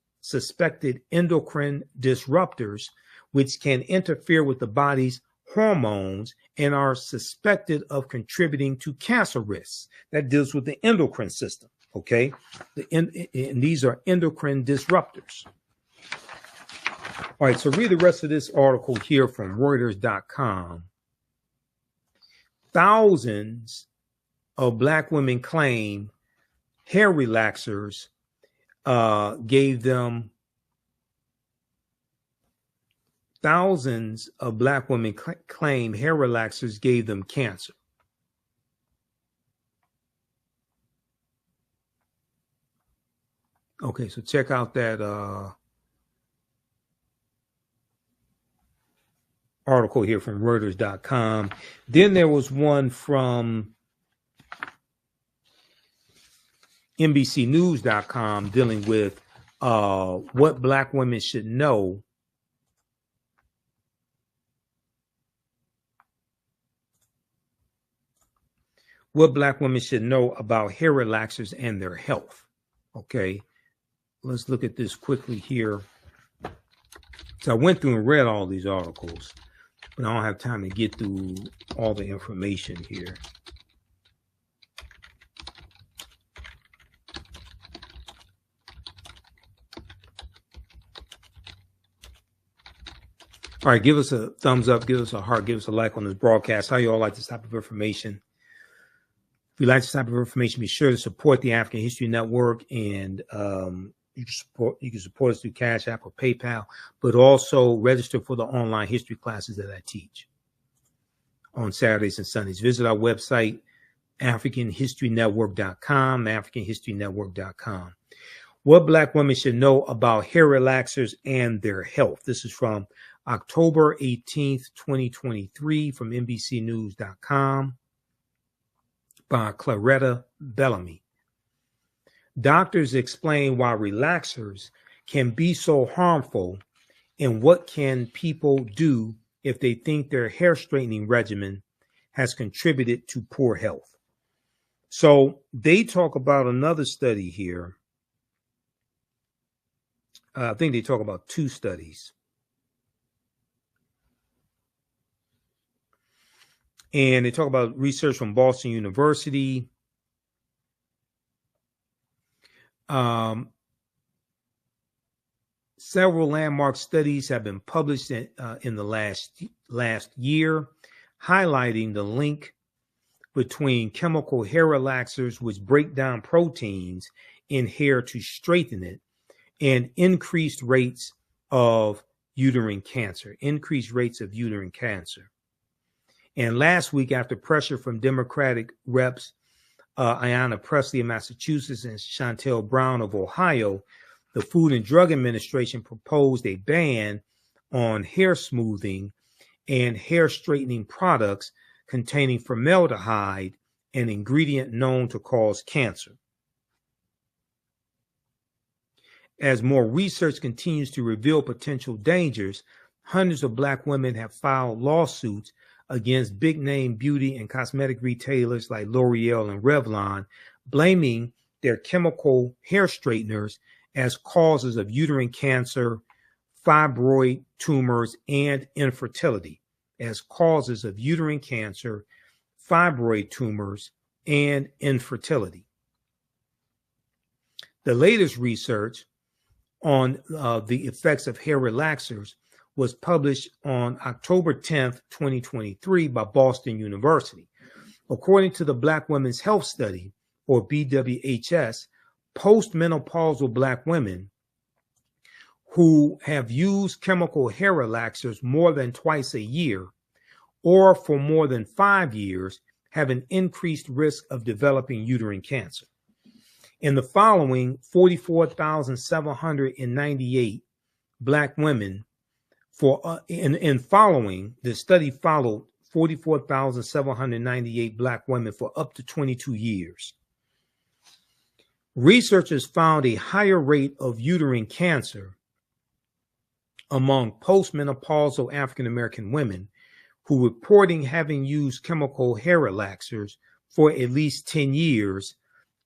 which can interfere with the body's hormones and are suspected of contributing to cancer risks. That deals with the endocrine system, okay? And these are endocrine disruptors. All right, so read the rest of this article here from Reuters.com. Thousands of Black women claim hair relaxers gave them. Thousands of Black women claim hair relaxers gave them cancer. Okay, so check out that article here from Reuters.com. Then there was one from NBCnews.com dealing with what Black women should know about hair relaxers and their health. Okay, let's look at this quickly here. So I went through and read all these articles, but I don't have time to get through all the information here. All right, give us a thumbs up, give us a heart, give us a like on this broadcast. How you all like this type of information? If you like this type of information, be sure to support the African History Network, and you can support us through Cash App or PayPal, but also register for the online history classes that I teach on Saturdays and Sundays. Visit our website, AfricanHistoryNetwork.com, AfricanHistoryNetwork.com. What Black women should know about hair relaxers and their health. This is from October 18th, 2023, from NBCnews.com by Claretta Bellamy. Doctors explain why relaxers can be so harmful and what can people do if they think their hair straightening regimen has contributed to poor health. So they talk about another study here. I think they talk about 2 studies. And they talk about research from Boston University. Several landmark studies have been published in the last year, highlighting the link between chemical hair relaxers, which break down proteins in hair to straighten it, and increased rates of uterine cancer, increased rates of uterine cancer. And last week, after pressure from Democratic reps Ayanna Pressley of Massachusetts and Chantel Brown of Ohio, the Food and Drug Administration proposed a ban on hair smoothing and hair straightening products containing formaldehyde, an ingredient known to cause cancer. As more research continues to reveal potential dangers, hundreds of Black women have filed lawsuits against big-name beauty and cosmetic retailers like L'Oreal and Revlon, blaming their chemical hair straighteners as causes of uterine cancer, fibroid tumors, and infertility. As causes of uterine cancer, fibroid tumors, and infertility. The latest research on the effects of hair relaxers was published on October 10th, 2023 by Boston University. According to the Black Women's Health Study, or BWHS, postmenopausal Black women who have used chemical hair relaxers more than twice a year or for more than 5 years have an increased risk of developing uterine cancer. In the following 44,798 Black women the study followed 44,798 Black women for up to 22 years. Researchers found a higher rate of uterine cancer among postmenopausal African American women who reporting having used chemical hair relaxers for at least 10 years,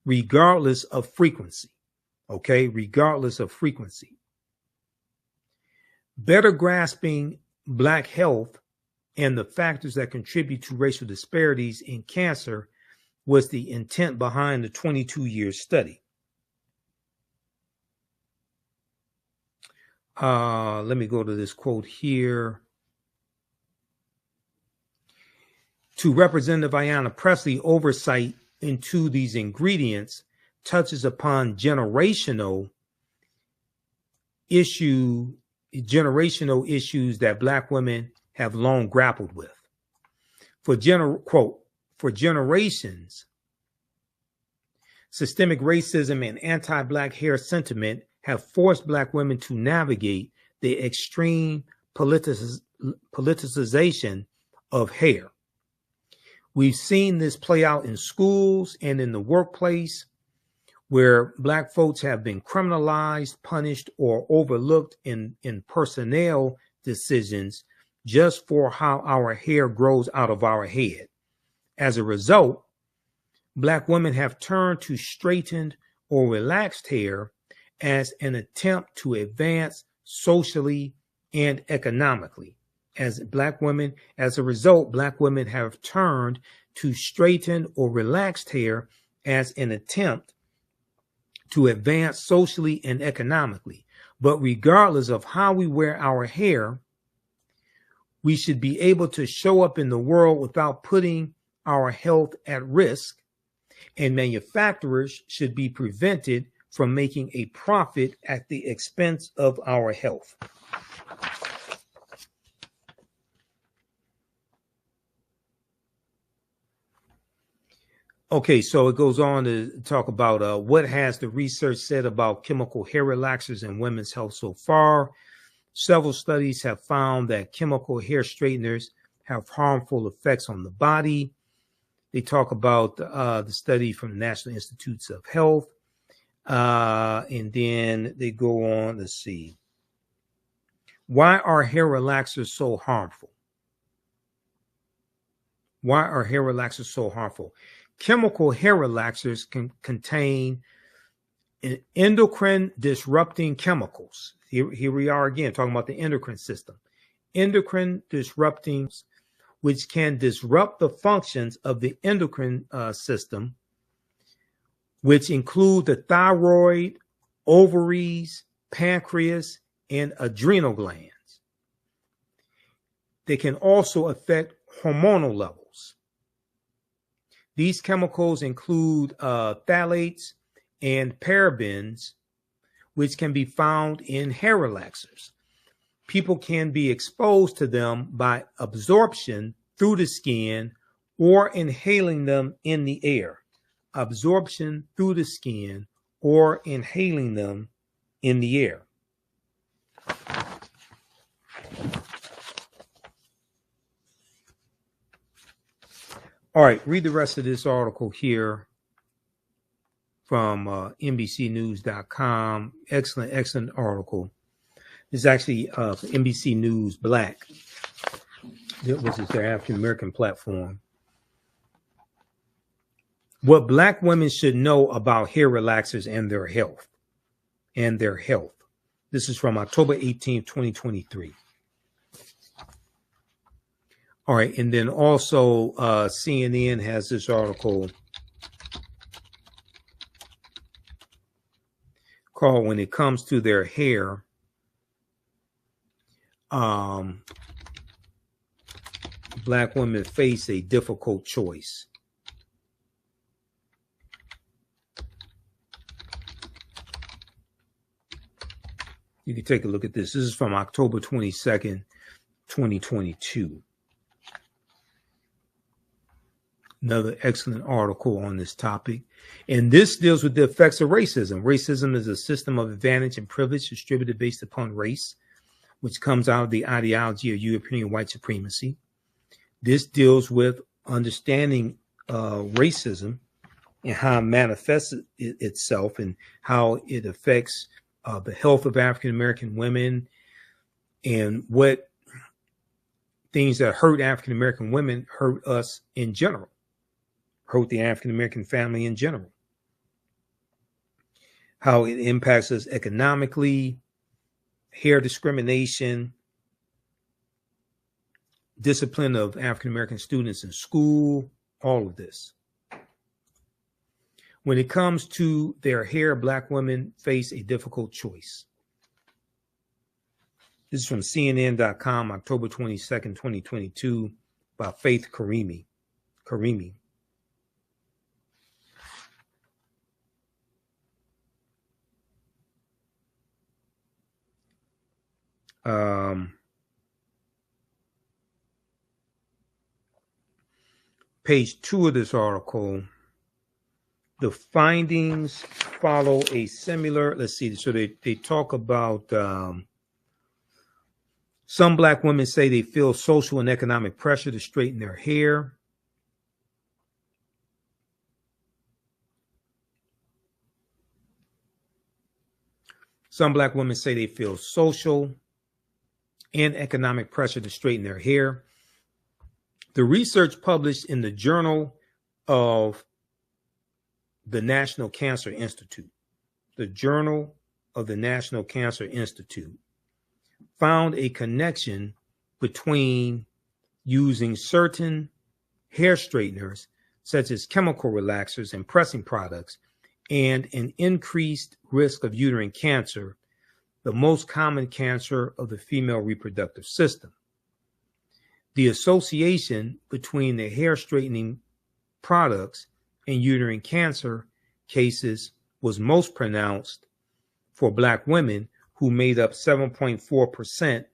regardless of frequency. Okay, regardless of frequency. Better grasping Black health and the factors that contribute to racial disparities in cancer was the intent behind the 22-year study. Let me go to this quote here. To Representative Ayanna Pressley, oversight into these ingredients touches upon generational issues that Black women have long grappled with. For generations, systemic racism and anti-Black hair sentiment have forced Black women to navigate the extreme politicization of hair. We've seen this play out in schools and in the workplace, where Black folks have been criminalized, punished, or overlooked in personnel decisions just for how our hair grows out of our head. As a result, Black women have turned to straightened or relaxed hair as an attempt to advance socially and economically. As a result, Black women have turned to straightened or relaxed hair as an attempt to advance socially and economically. But regardless of how we wear our hair, we should be able to show up in the world without putting our health at risk, and manufacturers should be prevented from making a profit at the expense of our health. Okay, so it goes on to talk about what has the research said about chemical hair relaxers and women's health so far. Several studies have found that chemical hair straighteners have harmful effects on the body. They talk about the study from the National Institutes of Health. And then they go on, let's see. Why are hair relaxers so harmful? Why are hair relaxers so harmful? Chemical hair relaxers can contain endocrine disrupting chemicals. Here we are again talking about the endocrine system. Endocrine disrupting, which can disrupt the functions of the endocrine system, which include the thyroid, ovaries, pancreas, and adrenal glands. They can also affect hormonal levels. These chemicals include phthalates and parabens, which can be found in hair relaxers. people can be exposed to them by absorption through the skin or inhaling them in the air. Absorption through the skin or inhaling them in the air. All right, read the rest of this article here from NBCnews.com. Excellent article. This is actually NBC News Black, which is their African-American platform. What Black women should know about hair relaxers and their health. This is from October 18th, 2023. All right, and then also CNN has this article called "When It Comes to Their Hair, Black Women Face a Difficult Choice." You can take a look at this. This is from October 22nd, 2022. Another excellent article on this topic. And this deals with the effects of racism. Racism is a system of advantage and privilege distributed based upon race, which comes out of the ideology of European white supremacy. This deals with understanding racism and how it manifests itself and how it affects the health of African-American women and what things that hurt African-American women hurt us in general, hurt the African-American family in general, how it impacts us economically, hair discrimination, discipline of African-American students in school, all of this. When it comes to their hair, Black women face a difficult choice. This is from CNN.com, October 22nd, 2022, by Faith Karimi. Page 2 of this article. The findings follow a similar, let's see, so they talk about some Black women say they feel social and economic pressure to straighten their hair. Some Black women say they feel social and economic pressure to straighten their hair. The research published in the Journal of the National Cancer Institute, found a connection between using certain hair straighteners, such as chemical relaxers and pressing products, and an increased risk of uterine cancer, the most common cancer of the female reproductive system. The association between the hair straightening products and uterine cancer cases was most pronounced for Black women, who made up 7.4%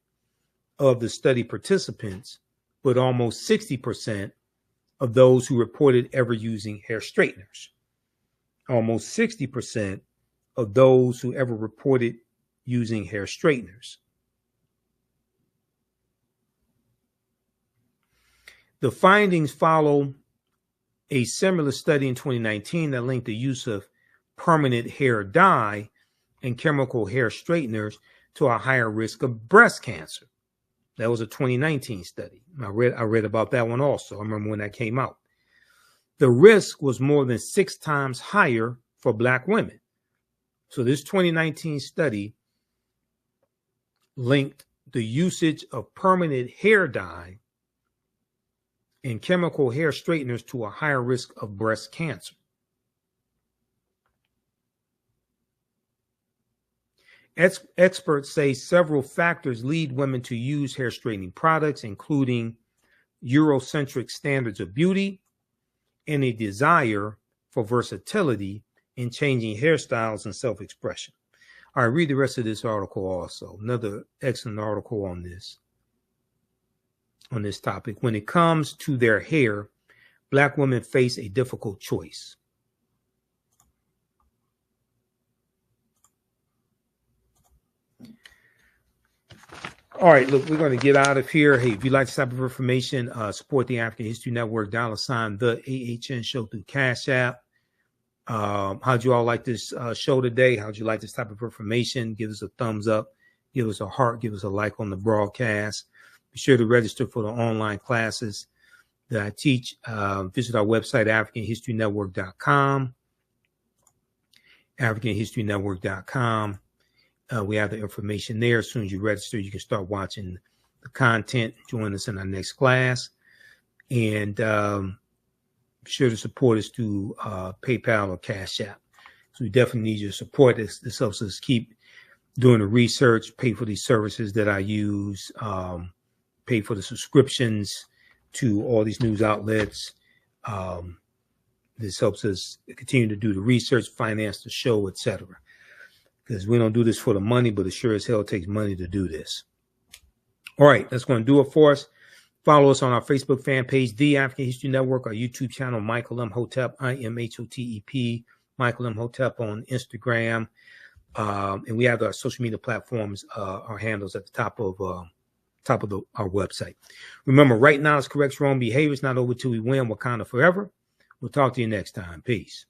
of the study participants, but almost 60% of those who reported ever using hair straighteners. Almost 60% of those who ever reported using hair straighteners. The findings follow a similar study in 2019 that linked the use of permanent hair dye and chemical hair straighteners to a higher risk of breast cancer. That was a 2019 study. I read about that one also. I remember when that came out. The risk was more than 6 times higher for Black women. So this 2019 study linked the usage of permanent hair dye and chemical hair straighteners to a higher risk of breast cancer. Experts say several factors lead women to use hair straightening products, including Eurocentric standards of beauty and a desire for versatility in changing hairstyles and self-expression. All right, read the rest of this article also. Another excellent article on this topic. When it comes to their hair, Black women face a difficult choice. All right, look, we're going to get out of here. Hey, if you'd like this type of information, support the African History Network, $, the AHN show through Cash App. How'd you all like this show today? How'd you like this type of information? Give us a thumbs up, give us a heart, give us a like on the broadcast. Be sure to register for the online classes that I teach. Visit our website, AfricanHistoryNetwork.com. AfricanHistoryNetwork.com. We have the information there. As soon as you register, you can start watching the content. Join us in our next class. And be sure to support us through PayPal or Cash App. So we definitely need your support. This helps us keep doing the research, pay for these services that I use, pay for the subscriptions to all these news outlets. This helps us continue to do the research, finance the show, etc. Because we don't do this for the money, but it sure as hell takes money to do this. All right, that's going to do it for us. Follow us on our Facebook fan page, The African History Network, our YouTube channel, Michael Imhotep, IMHOTEP, Michael Imhotep on Instagram. And we have our social media platforms, our handles at the top of our website. Remember, right now is corrects wrong behavior. It's not over till we win. Wakanda forever. We'll talk to you next time. Peace.